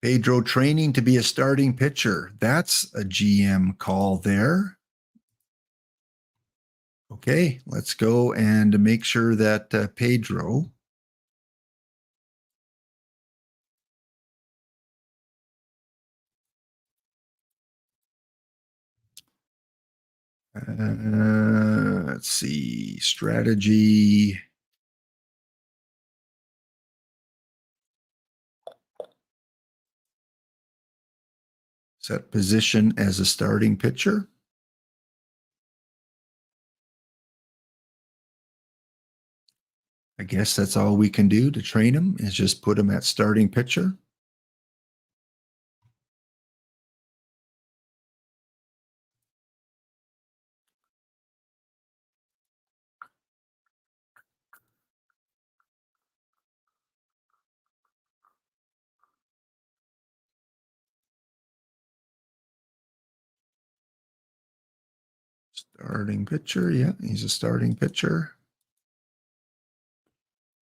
Pedro training to be a starting pitcher. That's a GM call there. Okay, let's go and make sure that Pedro let's see, strategy. Set position as a starting pitcher. I guess that's all we can do to train him is just put him at starting pitcher. Starting pitcher. Yeah, he's a starting pitcher.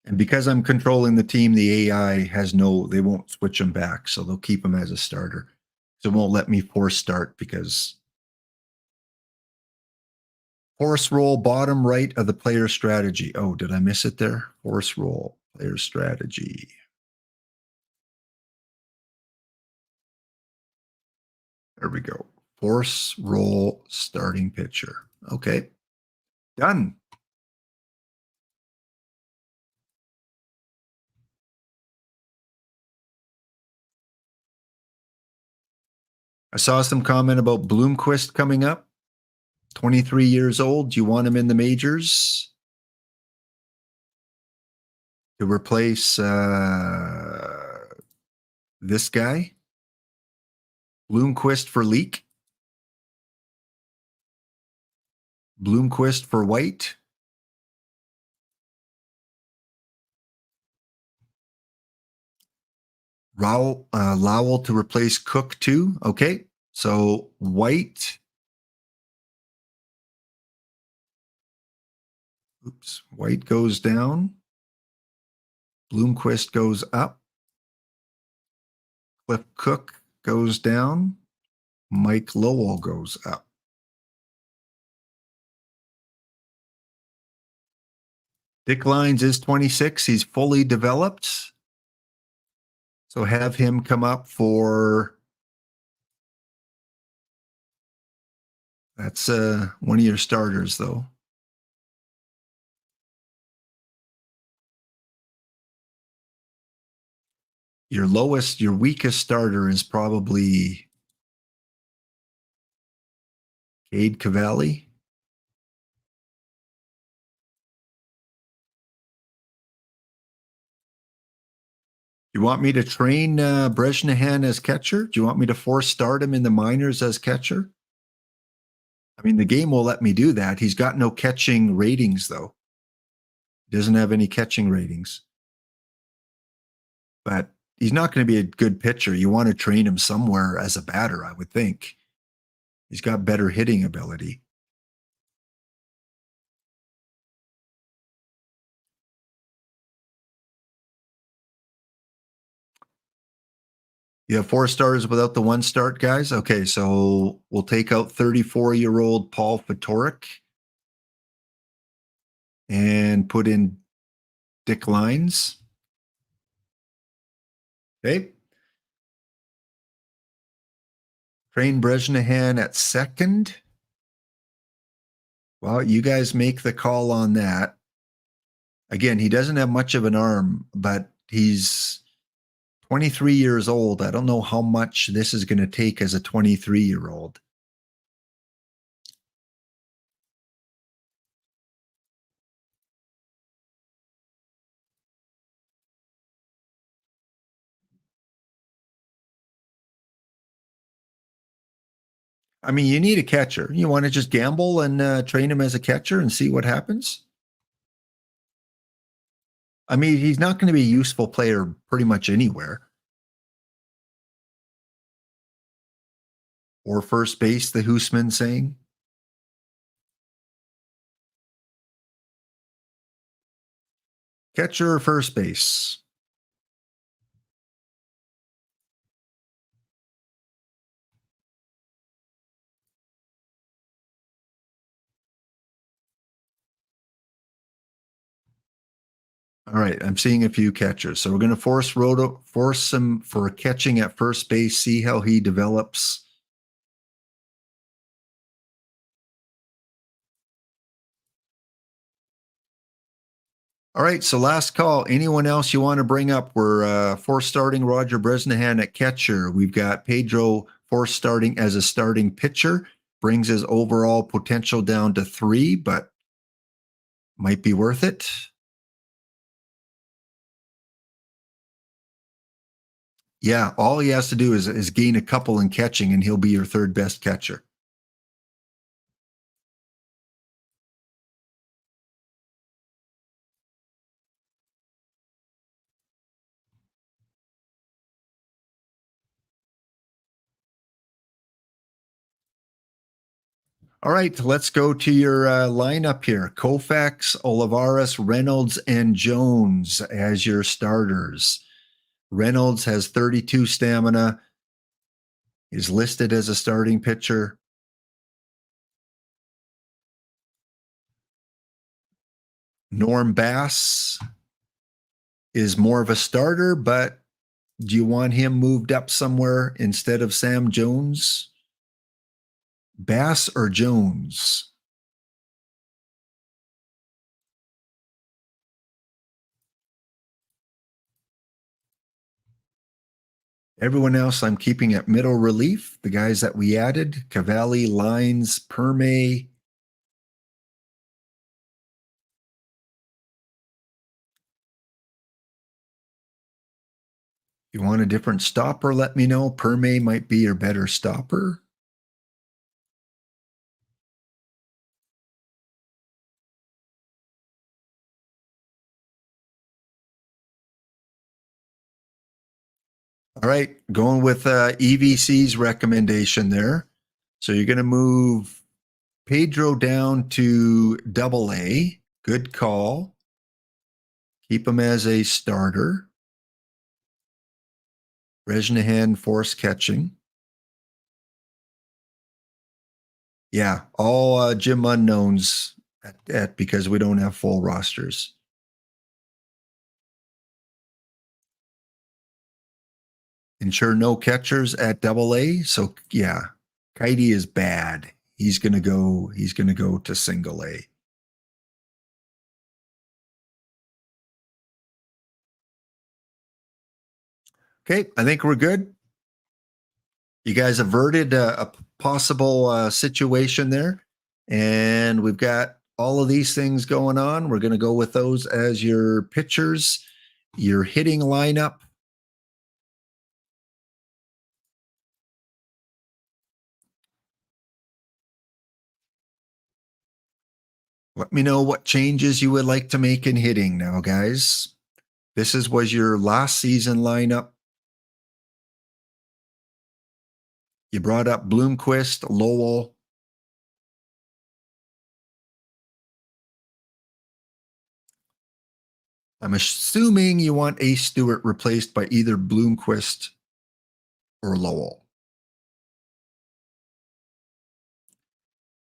And because I'm controlling the team, the AI has they won't switch him back. So they'll keep him as a starter. So it won't let me force start because force roll bottom right of the player strategy. Oh, did I miss it there? Force roll player strategy. There we go. Force roll starting pitcher. Okay. Done. I saw some comment about Bloomquist coming up. 23 years old. Do you want him in the majors to replace this guy? Bloomquist for Leak. Bloomquist for White. Lowell to replace Cook too. Okay, so White. Oops, White goes down. Bloomquist goes up. Cliff Cook goes down. Mike Lowell goes up. Dick Lines is 26. He's fully developed. So have him come up for, that's one of your starters though. Your weakest starter is probably Cade Cavalli. You want me to train Brezhnehan as catcher? Do you want me to force start him in the minors as catcher? I mean, the game will let me do that. He's got no catching ratings, though. He doesn't have any catching ratings. But he's not going to be a good pitcher. You want to train him somewhere as a batter, I would think. He's got better hitting ability. You have 4 stars without the 1 start, guys? Okay, so we'll take out 34-year-old Paul Fatorik and put in Dick Lines. Okay. Train Brezhnehan at second. Well, you guys make the call on that. Again, he doesn't have much of an arm, but he's 23 years old. I don't know how much this is going to take as a 23-year-old. I mean, you need a catcher. You want to just gamble and train him as a catcher and see what happens? I mean, he's not going to be a useful player pretty much anywhere. Or first base, the Hoosman saying. Catcher or first base? All right, I'm seeing a few catchers. So we're going to force him for catching at first base, see how he develops. All right, so last call. Anyone else you want to bring up? We're force starting Roger Brezhnehan at catcher. We've got Pedro force starting as a starting pitcher. Brings his overall potential down to 3, but might be worth it. Yeah, all he has to do is gain a couple in catching, and he'll be your third best catcher. All right, let's go to your lineup here. Koufax, Olivares, Reynolds, and Jones as your starters. Reynolds has 32 stamina, is listed as a starting pitcher. Norm Bass is more of a starter, but do you want him moved up somewhere instead of Sam Jones? Bass or Jones? Everyone else I'm keeping at middle relief. The guys that we added, Cavalli, Lines, Perme. You want a different stopper, let me know. Perme might be your better stopper. All right, going with EVC's recommendation there. So you're going to move Pedro down to AA. Good call. Keep him as a starter. Brezhnehan force catching. Yeah, all Jim unknowns at because we don't have full rosters. Ensure no catchers at AA. So yeah, Kitey is bad. He's gonna go to single A. Okay, I think we're good. You guys averted a possible situation there, and we've got all of these things going on. We're going to go with those as your pitchers, your hitting lineup. Let me know what changes you would like to make in hitting now, guys. Was your last season lineup. You brought up Bloomquist, Lowell. I'm assuming you want Ace Stewart replaced by either Bloomquist or Lowell.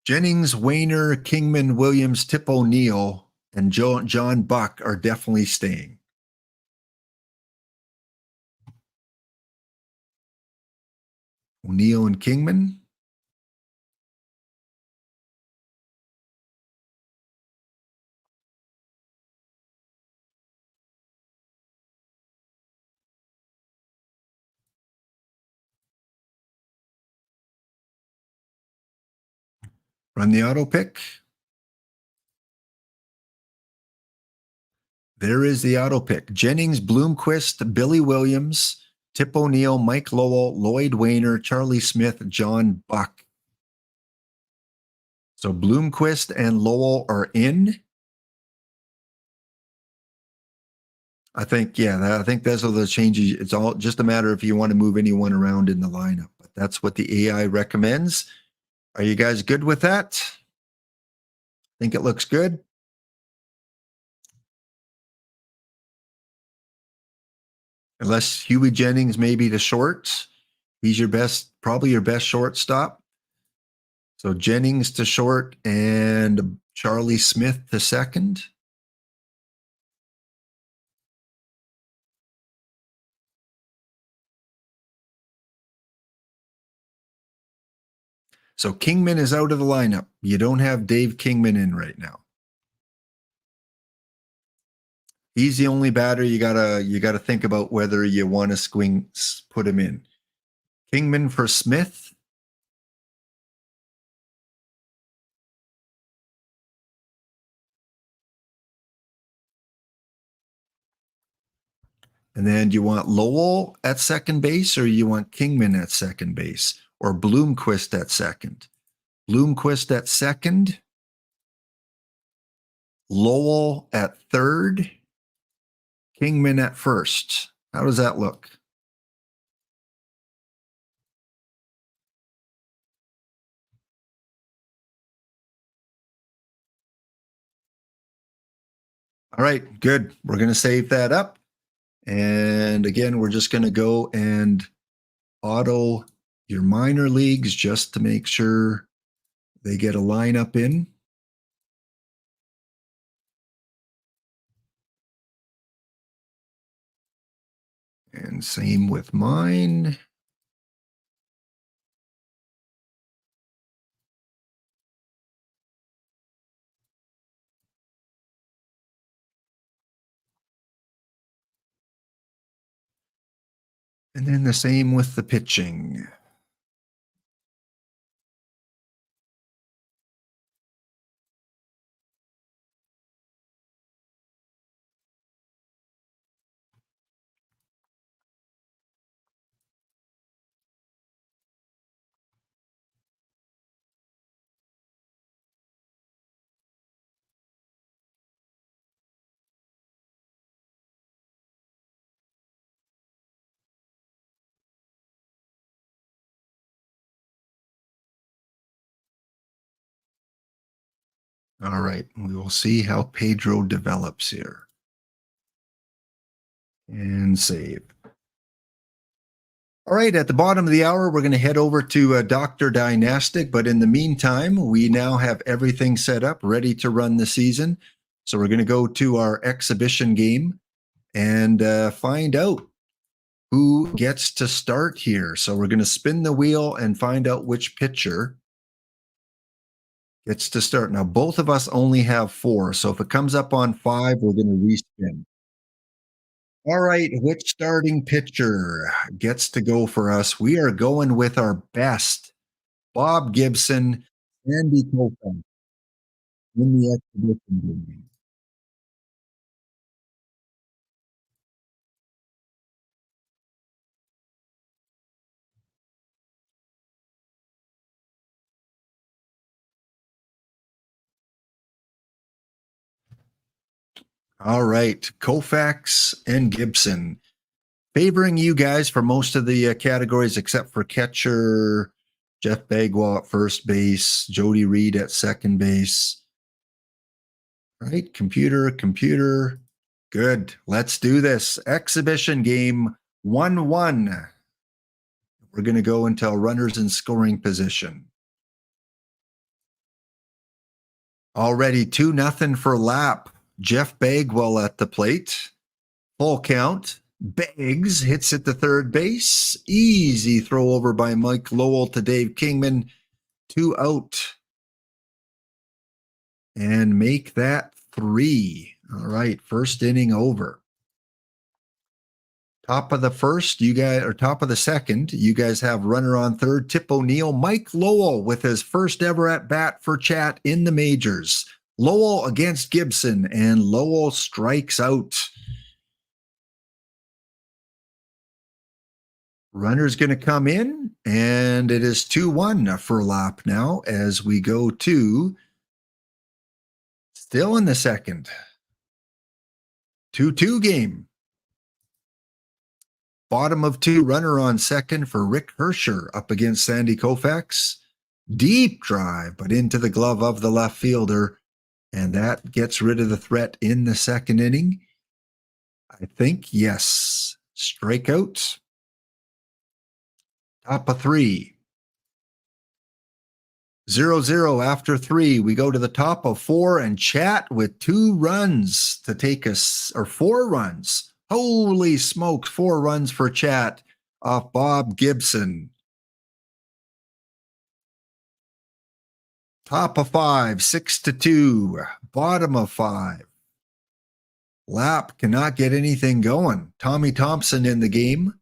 Jennings, Wayner, Kingman, Williams, Tip O'Neill, and John Buck are definitely staying. O'Neill and Kingman. Run the auto pick. There is the auto pick. Jennings, Bloomquist, Billy Williams, Tip O'Neill, Mike Lowell, Lloyd Wayner, Charlie Smith, John Buck. So Bloomquist and Lowell are in. I think those are the changes. It's all just a matter if you want to move anyone around in the lineup, but that's what the AI recommends. Are you guys good with that? Think it looks good? Unless Huey Jennings maybe the shorts. He's probably your best shortstop. So Jennings to short and Charlie Smith to second. So Kingman is out of the lineup. You don't have Dave Kingman in right now. He's the only batter you gotta think about whether you want to put him in. Kingman for Smith. And then do you want Lowell at second base, or you want Kingman at second base, or Bloomquist at second? Bloomquist at second. Lowell at third. Kingman at first. How does that look? All right, good. We're going to save that up. And again, we're just going to go and auto your minor leagues just to make sure they get a lineup in. And same with mine. And then the same with the pitching. All right, we will see how Pedro develops here. And save. All right, at the bottom of the hour, we're going to head over to Dr. Dynastic. But in the meantime, we now have everything set up, ready to run the season. So we're going to go to our exhibition game and find out who gets to start here. So we're going to spin the wheel and find out which pitcher gets to start. Now, both of us only have 4. So if it comes up on 5, we're going to respin. All right, which starting pitcher gets to go for us? We are going with our best, Bob Gibson, Sandy Koufax in the exhibition game. All right, Koufax and Gibson. Favoring you guys for most of the categories except for catcher, Jeff Bagwell at first base, Jody Reed at second base. All right, computer. Good. Let's do this. Exhibition game 1-1. We're going to go until runners in scoring position. Already 2-0 for Lap. Jeff Bagwell at the plate. Full count. Beggs hits it to third base. Easy throw over by Mike Lowell to Dave Kingman. 2 out. And make that 3. All right, first inning over. Top of the first, you guys, or top of the second, you guys have runner on third, Tip O'Neill. Mike Lowell with his first ever at bat for Chat in the majors. Lowell against Gibson, and Lowell strikes out. Runner's going to come in, and it is 2-1 for Lap now as we go to still in the second. 2-2 game. Bottom of 2, runner on second for Rick Hersher up against Sandy Koufax. Deep drive, but into the glove of the left fielder, and that gets rid of the threat in the second inning. I think, yes. Strikeout. Top of 3. 0-0 after 3. We go to the top of 4 and Chat with 2 runs to take us, or 4 runs. Holy smokes, 4 runs for Chat off Bob Gibson. Top of 5, 6-2. Bottom of 5. Lap cannot get anything going. Tommy Thompson in the game.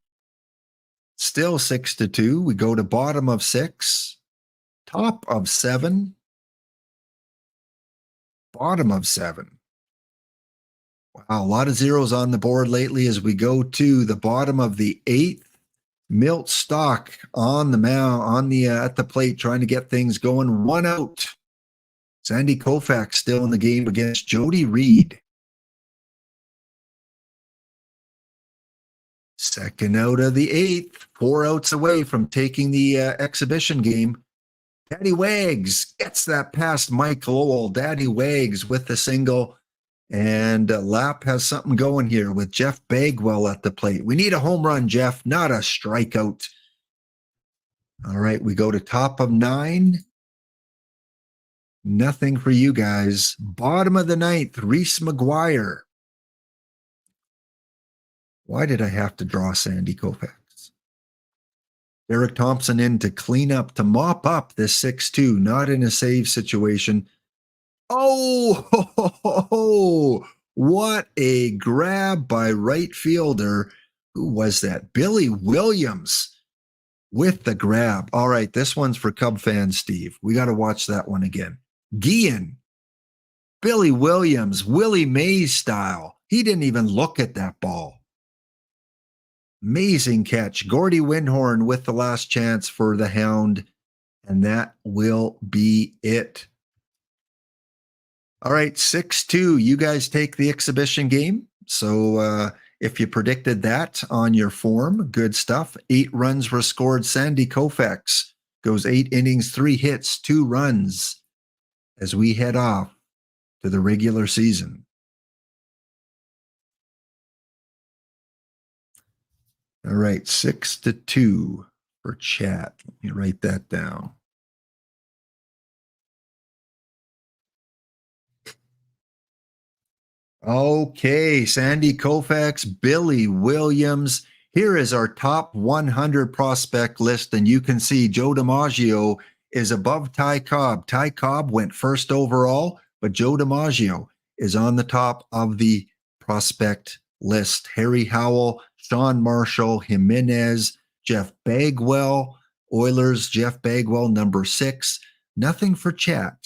Still 6-2. We go to bottom of 6. Top of 7. Bottom of 7. Wow, a lot of zeros on the board lately as we go to the bottom of the 8th. Milt Stock on the mound, at the plate, trying to get things going. 1 out. Sandy Koufax still in the game against Jody Reed. Second out of the 8th. 4 outs away from taking the exhibition game. Daddy Wags gets that past Mike Lowell. Daddy Wags with the single. And Lap has something going here with Jeff Bagwell at the plate. We need a home run, Jeff, not a strikeout. All right, we go to top of 9. Nothing for you guys. Bottom of the 9th, Reese McGuire. Why did I have to draw Sandy Koufax? Eric Thompson in to clean up, to mop up this 6-2, not in a save situation. Oh, what a grab by right fielder. Who was that? Billy Williams with the grab. All right, this one's for Cub fans, Steve. We got to watch that one again. Guillen. Billy Williams, Willie Mays style. He didn't even look at that ball. Amazing catch. Gordy Windhorn with the last chance for the Hound, and that will be it. All right, 6-2. You guys take the exhibition game. So if you predicted that on your form, good stuff. 8 runs were scored. Sandy Koufax goes 8 innings, 3 hits, 2 runs as we head off to the regular season. All right, 6-2 for Chat. Let me write that down. Okay, Sandy Koufax, Billy Williams. Here is our top 100 prospect list, and you can see Joe DiMaggio is above Ty Cobb. Ty Cobb went first overall, but Joe DiMaggio is on the top of the prospect list. Harry Howell, Sean Marshall, Jimenez, Jeff Bagwell, Oilers, Jeff Bagwell, number 6. Nothing for Chat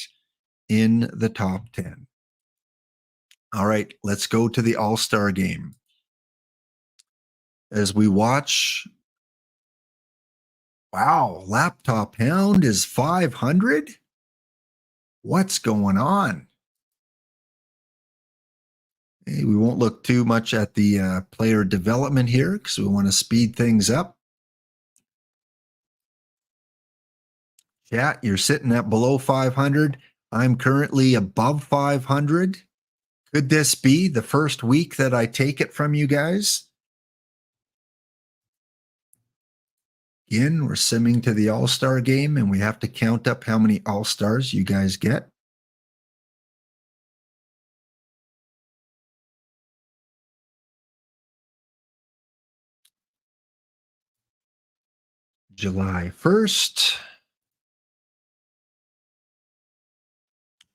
in the top 10. All right, let's go to the All-Star game. As we watch, wow, Laptop Hound is 500? What's going on? Hey, we won't look too much at the player development here because we want to speed things up. Chat, you're sitting at below 500. I'm currently above 500. Could this be the first week that I take it from you guys? Again, we're simming to the All-Star game, and we have to count up how many All-Stars you guys get. July 1st.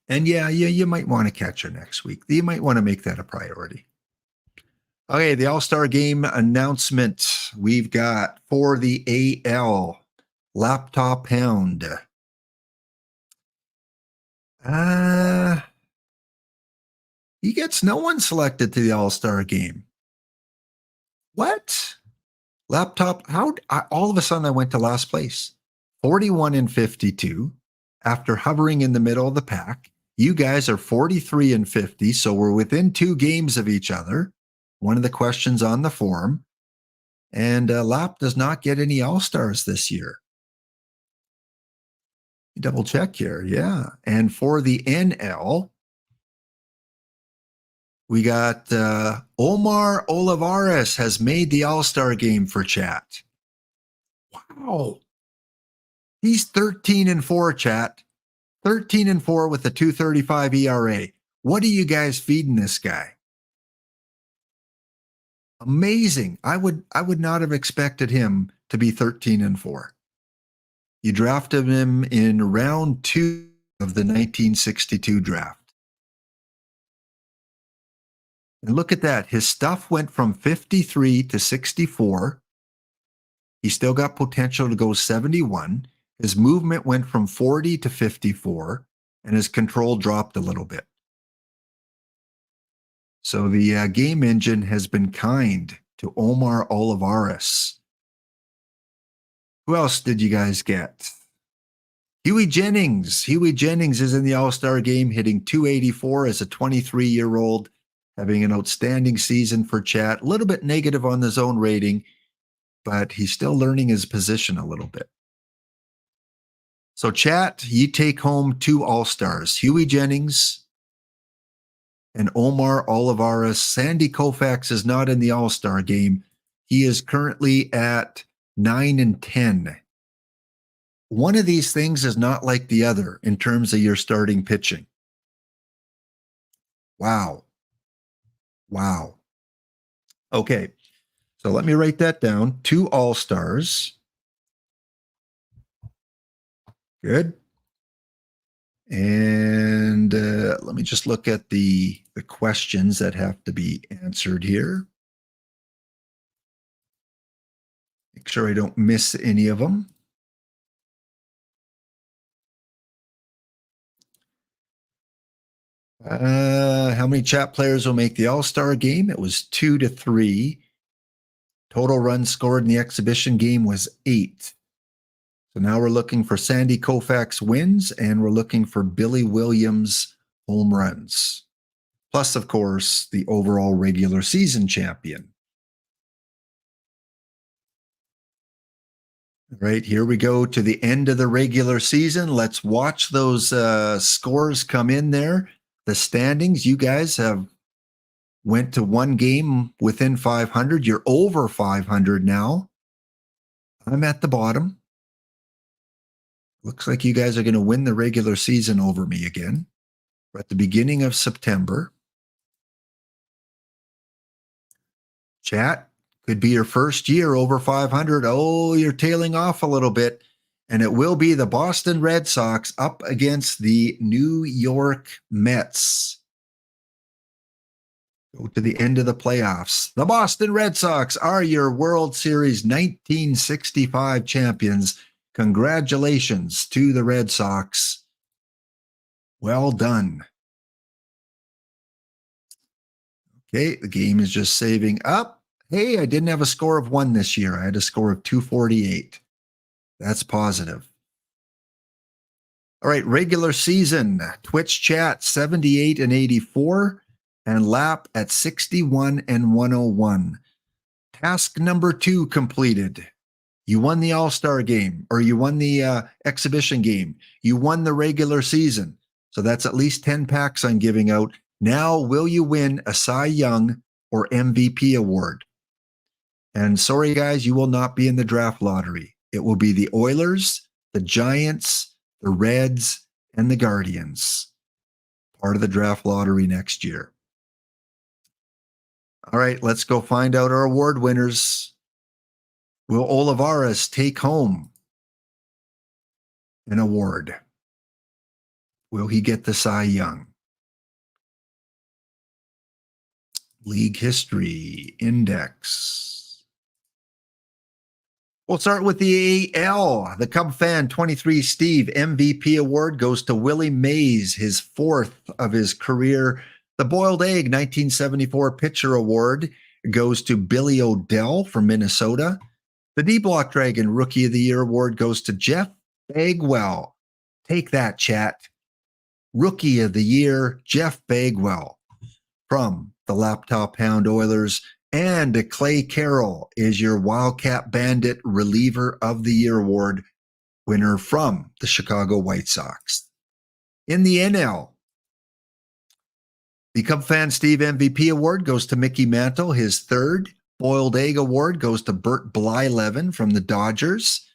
And yeah, you might want to catch her next week. You might want to make that a priority. Okay, the All-Star game announcement. We've got for the AL, Laptop Hound. He gets no one selected to the All-Star game. What? Laptop, all of a sudden I went to last place. 41 and 52 after hovering in the middle of the pack. You guys are 43 and 50, so we're within 2 games of each other. One of the questions on the forum. And Lap does not get any All-Stars this year. Double check here, yeah. And for the NL, we got Omar Olivares has made the All-Star game for Chat. Wow. He's 13 and 4, Chat. 13 and 4 with a 2.35 ERA. What are you guys feeding this guy? Amazing. I would not have expected him to be 13 and 4. You drafted him in round 2 of the 1962 draft. And look at that. His stuff went from 53 to 64. He still got potential to go 71. His movement went from 40 to 54, and his control dropped a little bit. So the game engine has been kind to Omar Olivares. Who else did you guys get? Huey Jennings. Huey Jennings is in the All-Star game, hitting 284 as a 23-year-old, having an outstanding season for Chat. A little bit negative on the zone rating, but he's still learning his position a little bit. So Chat, you take home 2 All-Stars, Huey Jennings and Omar Olivares. Sandy Koufax is not in the All-Star game. He is currently at 9 and 10. One of these things is not like the other in terms of your starting pitching. Wow. Wow. Okay. So let me write that down. 2 All-Stars. Good. And let me just look at the questions that have to be answered here. Make sure I don't miss any of them. How many Chat players will make the All-Star game? It was 2 to 3. Total runs scored in the exhibition game was 8. So now we're looking for Sandy Koufax wins, and we're looking for Billy Williams home runs. Plus, of course, the overall regular season champion. Right, here we go to the end of the regular season. Let's watch those scores come in there. The standings, you guys have went to 1 game within 500. You're over 500 now. I'm at the bottom. Looks like you guys are going to win the regular season over me again. We're at the beginning of September. Chat, could be your first year over 500. Oh, you're tailing off a little bit. And it will be the Boston Red Sox up against the New York Mets. Go to the end of the playoffs. The Boston Red Sox are your World Series 1965 champions. Congratulations to the Red Sox. Well done. Okay, the game is just saving up. Hey, I didn't have a score of 1 this year. I had a score of 248. That's positive. All right, regular season. Twitch chat 78 and 84, and Lap at 61 and 101. Task number 2 completed. You won the All-Star game, or you won the exhibition game. You won the regular season. So that's at least 10 packs I'm giving out. Now, will you win a Cy Young or MVP award? And sorry, guys, you will not be in the draft lottery. It will be the Oilers, the Giants, the Reds, and the Guardians. Part of the draft lottery next year. All right, let's go find out our award winners. Will Olivares take home an award? Will he get the Cy Young? League history index. We'll start with the AL. The Cub fan 23 Steve MVP award goes to Willie Mays, his 4th of his career. The Boiled Egg 1974 pitcher award goes to Billy Odell from Minnesota. The D Block Dragon Rookie of the Year award goes to Jeff Bagwell. Take that, chat. Rookie of the Year, Jeff Bagwell from the Laptop Hound Oilers. And Clay Carroll is your Wildcat Bandit Reliever of the Year award winner from the Chicago White Sox. In the NL, the Cub fan Steve MVP award goes to Mickey Mantle, his 3rd. Boiled Egg award goes to Bert Blyleven from the Dodgers.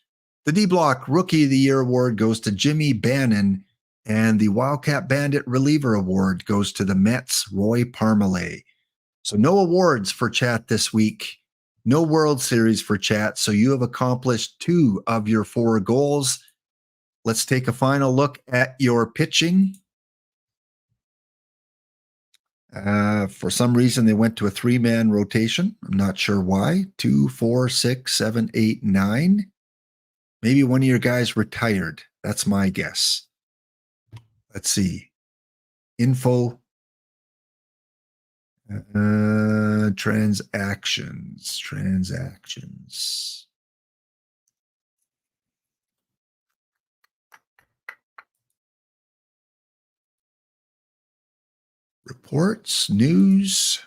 The D Block Rookie of the Year award goes to Jimmy Bannon. And the Wildcat Bandit Reliever award goes to the Mets' Roy Parmalee. So no awards for chat this week. No World Series for chat. So you have accomplished 2 of your 4 goals. Let's take a final look at your pitching. For some reason, they went to a 3-man rotation. I'm not sure why. 2, 4, 6, 7, 8, 9. Maybe one of your guys retired. That's my guess. Let's see. Info. Transactions. Reports, news.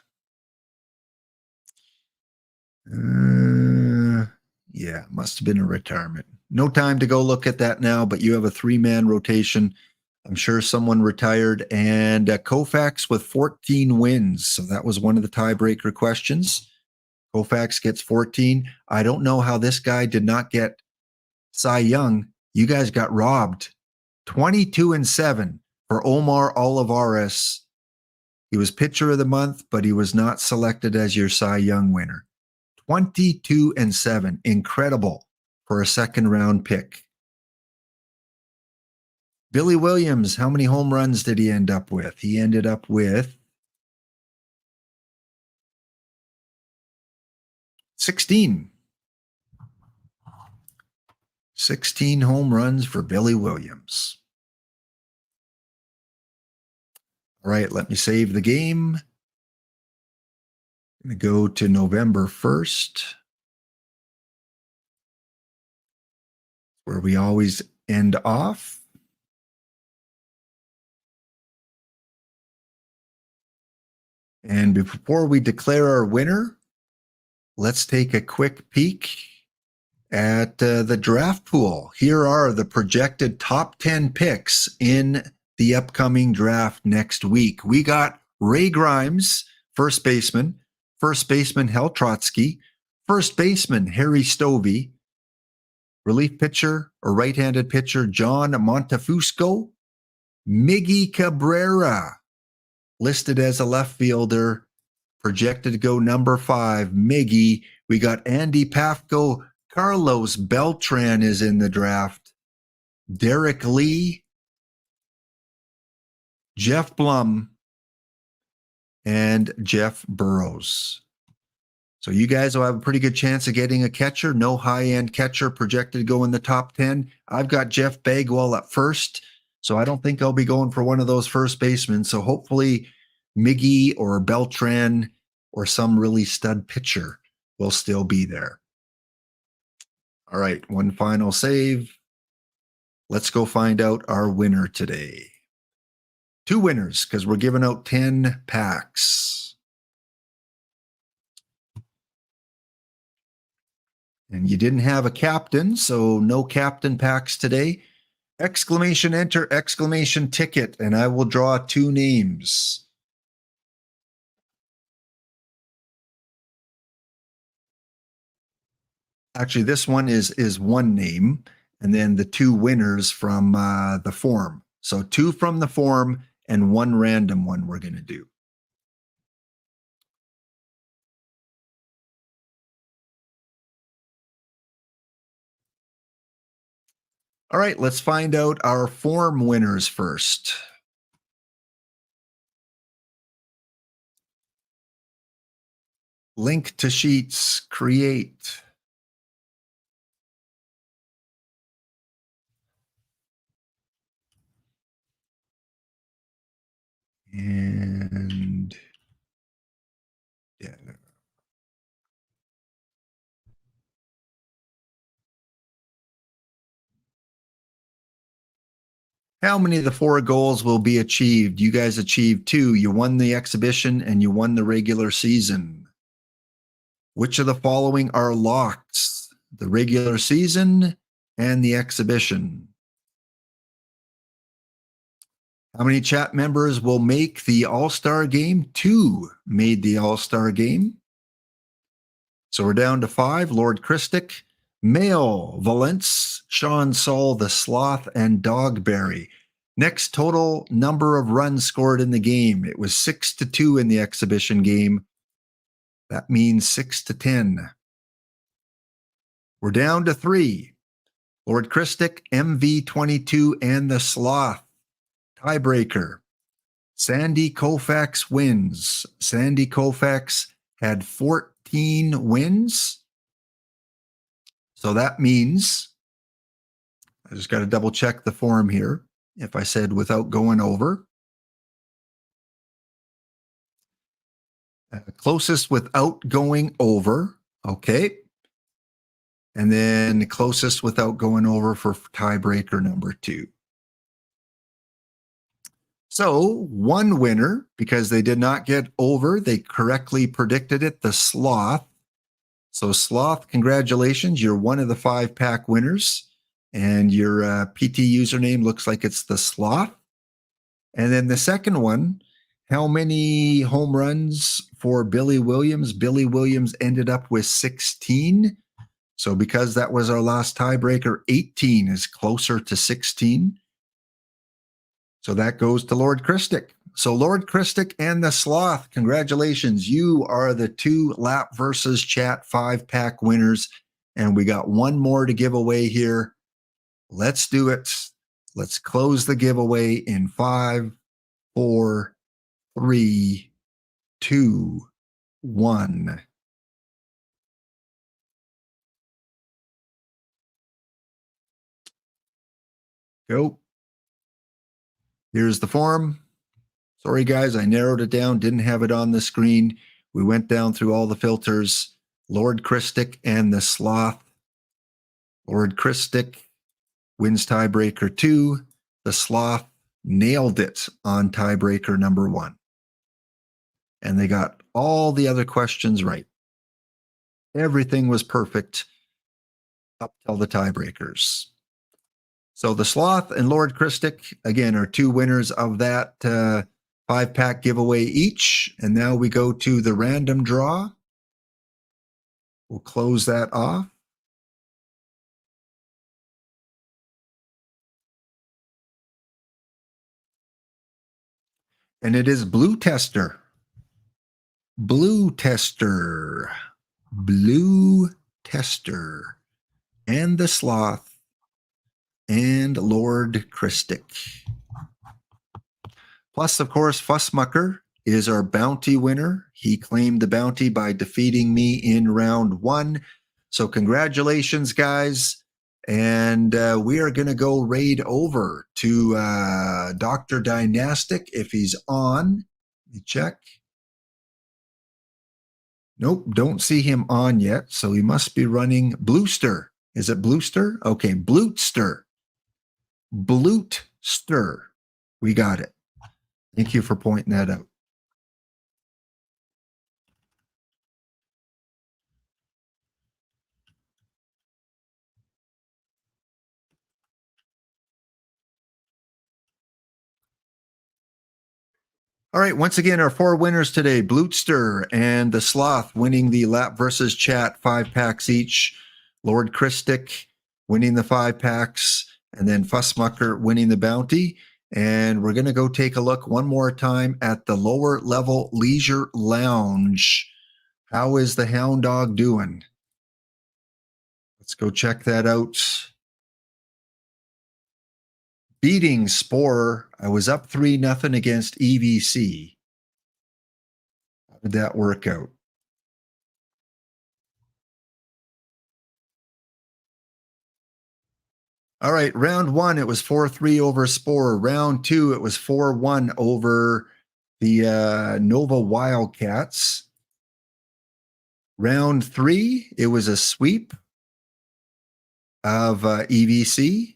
Yeah, must have been a retirement. No time to go look at that now, but you have a 3-man rotation. I'm sure someone retired. And Koufax with 14 wins. So that was one of the tiebreaker questions. Koufax gets 14. I don't know how this guy did not get Cy Young. You guys got robbed. 22-7 for Omar Olivares. He was pitcher of the month, but he was not selected as your Cy Young winner. 22-7. Incredible for a 2nd-round pick. Billy Williams, how many home runs did he end up with? He ended up with 16. 16 home runs for Billy Williams. All right, let me save the game. I'm going to go to November 1st, where we always end off. And before we declare our winner, let's take a quick peek at the draft pool. Here are the projected top 10 picks in the upcoming draft next week. We got Ray Grimes, first baseman Hal Trotsky, first baseman Harry Stovey, relief pitcher or right-handed pitcher John Montefusco, Miggy Cabrera, listed as a left fielder, projected to go number 5, Miggy. We got Andy Pafko. Carlos Beltran is in the draft. Derek Lee, Jeff Blum, and Jeff Burrows. So you guys will have a pretty good chance of getting a catcher. No high-end catcher projected to go in the top 10. I've got Jeff Bagwell at first, so I don't think I'll be going for one of those first basemen. So hopefully Miggy or Beltran or some really stud pitcher will still be there. All right, one final save. Let's go find out our winner today. 2 winners, because we're giving out 10 packs. And you didn't have a captain, so no captain packs today. Exclamation enter, exclamation ticket, and I will draw 2 names. Actually, this one is 1 name, and then the 2 winners from the form. So 2 from the form and 1 random one we're going to do. All right, let's find out our form winners first. Link to sheets, create. And yeah. How many of the 4 goals will be achieved? You guys achieved 2. You won the exhibition and you won the regular season. Which of the following are locks? The regular season and the exhibition. How many chat members will make the All-Star game? 2 made the All-Star game. So we're down to 5. Lord Christic, Mail, Valence, Sean Saul, the Sloth, and Dogberry. Next total number of runs scored in the game. It was 6-2 in the exhibition game. That means 6-10. We're down to 3. Lord Christic, MV22, and the Sloth. Tiebreaker. Sandy Koufax wins. Sandy Koufax had 14 wins. So that means, I just got to double check the form here. If I said without going over. Closest without going over. Okay. And then closest without going over for tiebreaker number 2. So 1 winner, because they did not get over, they correctly predicted it, the Sloth. So Sloth, congratulations, you're one of the 5-pack winners, and your PT username looks like it's the Sloth. And then the second one, how many home runs for Billy Williams? Billy Williams ended up with 16. So because that was our last tiebreaker, 18 is closer to 16. So that goes to Lord Christic. So Lord Christic and the Sloth, congratulations. You are the 2 Lap versus Chat 5-pack winners. And we got 1 more to give away here. Let's do it. Let's close the giveaway in 5, 4, 3, 2, 1. Go. Here's the form. Sorry, guys, I narrowed it down, didn't have it on the screen. We went down through all the filters. Lord Christic and the Sloth. Lord Christic wins tiebreaker 2. The Sloth nailed it on tiebreaker number 1. And they got all the other questions right. Everything was perfect up till the tiebreakers. So the Sloth and Lord Christic, again, are 2 winners of that 5-pack giveaway each. And now we go to the random draw. We'll close that off. And it is Blue Tester. Blue Tester. Blue Tester. And the Sloth. And Lord Christic. Plus, of course, Fussmucker is our bounty winner. He claimed the bounty by defeating me in round 1. So congratulations, guys. And we are going to go raid over to Dr. Dynastic if he's on. Let me check. Nope, don't see him on yet. So he must be running Bluester. Is it Bluester? Okay, Blutster. Blutster. We got it. Thank you for pointing that out. All right, once again, our 4 winners today, Blutster and the Sloth winning the Lap versus Chat 5-packs each, Lord Christic winning the 5-packs, and then Fussmucker winning the bounty. And we're going to go take a look one more time at the lower level Leisure Lounge. How is the Hound Dog doing? Let's go check that out. Beating Spore. I was up 3-0 against EVC. How did that work out? All right, round 1, it was 4-3 over Spore. Round 2, it was 4-1 over the Nova Wildcats. Round 3, it was a sweep of EVC.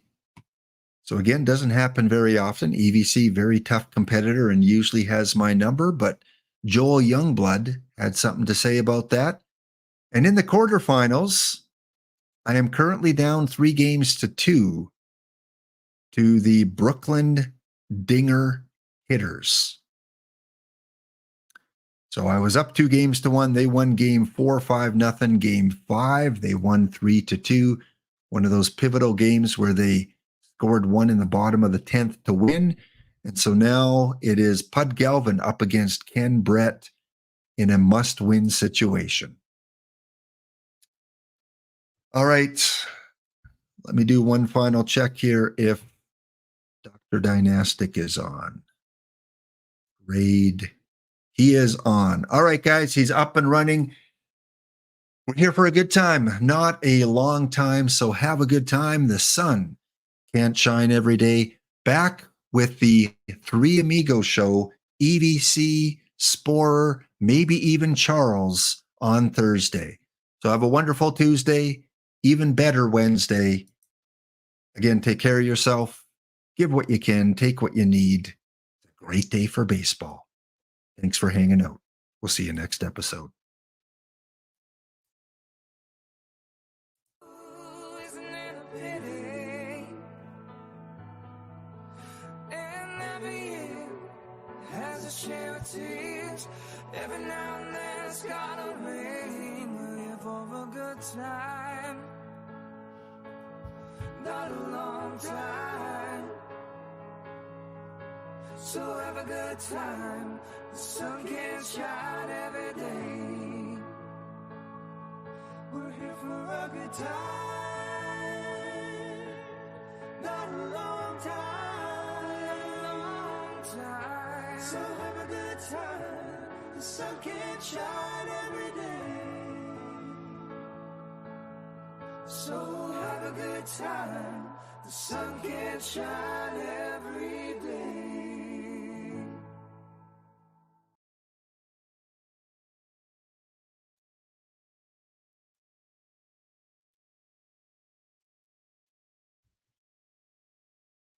So again, doesn't happen very often. EVC, very tough competitor and usually has my number, but Joel Youngblood had something to say about that. And in the quarterfinals, I am currently down 3-2 to the Brooklyn Dinger Hitters. So I was up 2-1. They won game 4, 5-0. Game 5, they won 3-2. One of those pivotal games where they scored 1 in the bottom of the 10th to win. And so now it is Pud Galvin up against Ken Brett in a must-win situation. All right. Let me do one final check here if Dr. Dynastic is on. Raid. He is on. All right, guys, he's up and running. We're here for a good time, not a long time, so have a good time. The sun can't shine every day. Back with the Three Amigos show, EVC, Sporer, maybe even Charles on Thursday. So have a wonderful Tuesday, even better Wednesday. Again, take care of yourself. Give what you can, take what you need. It's a great day for baseball. Thanks for hanging out. We'll see you next episode. Ooh, isn't it a pity? And every year has a share of tears. Every now and then it's gotta rain. We're here for a good time, not a long time. So have a good time. The sun can't shine every day. We're here for a good time, not a long time. So have a good time. The sun can't shine every day. So have a good time. The sun can't shine every day.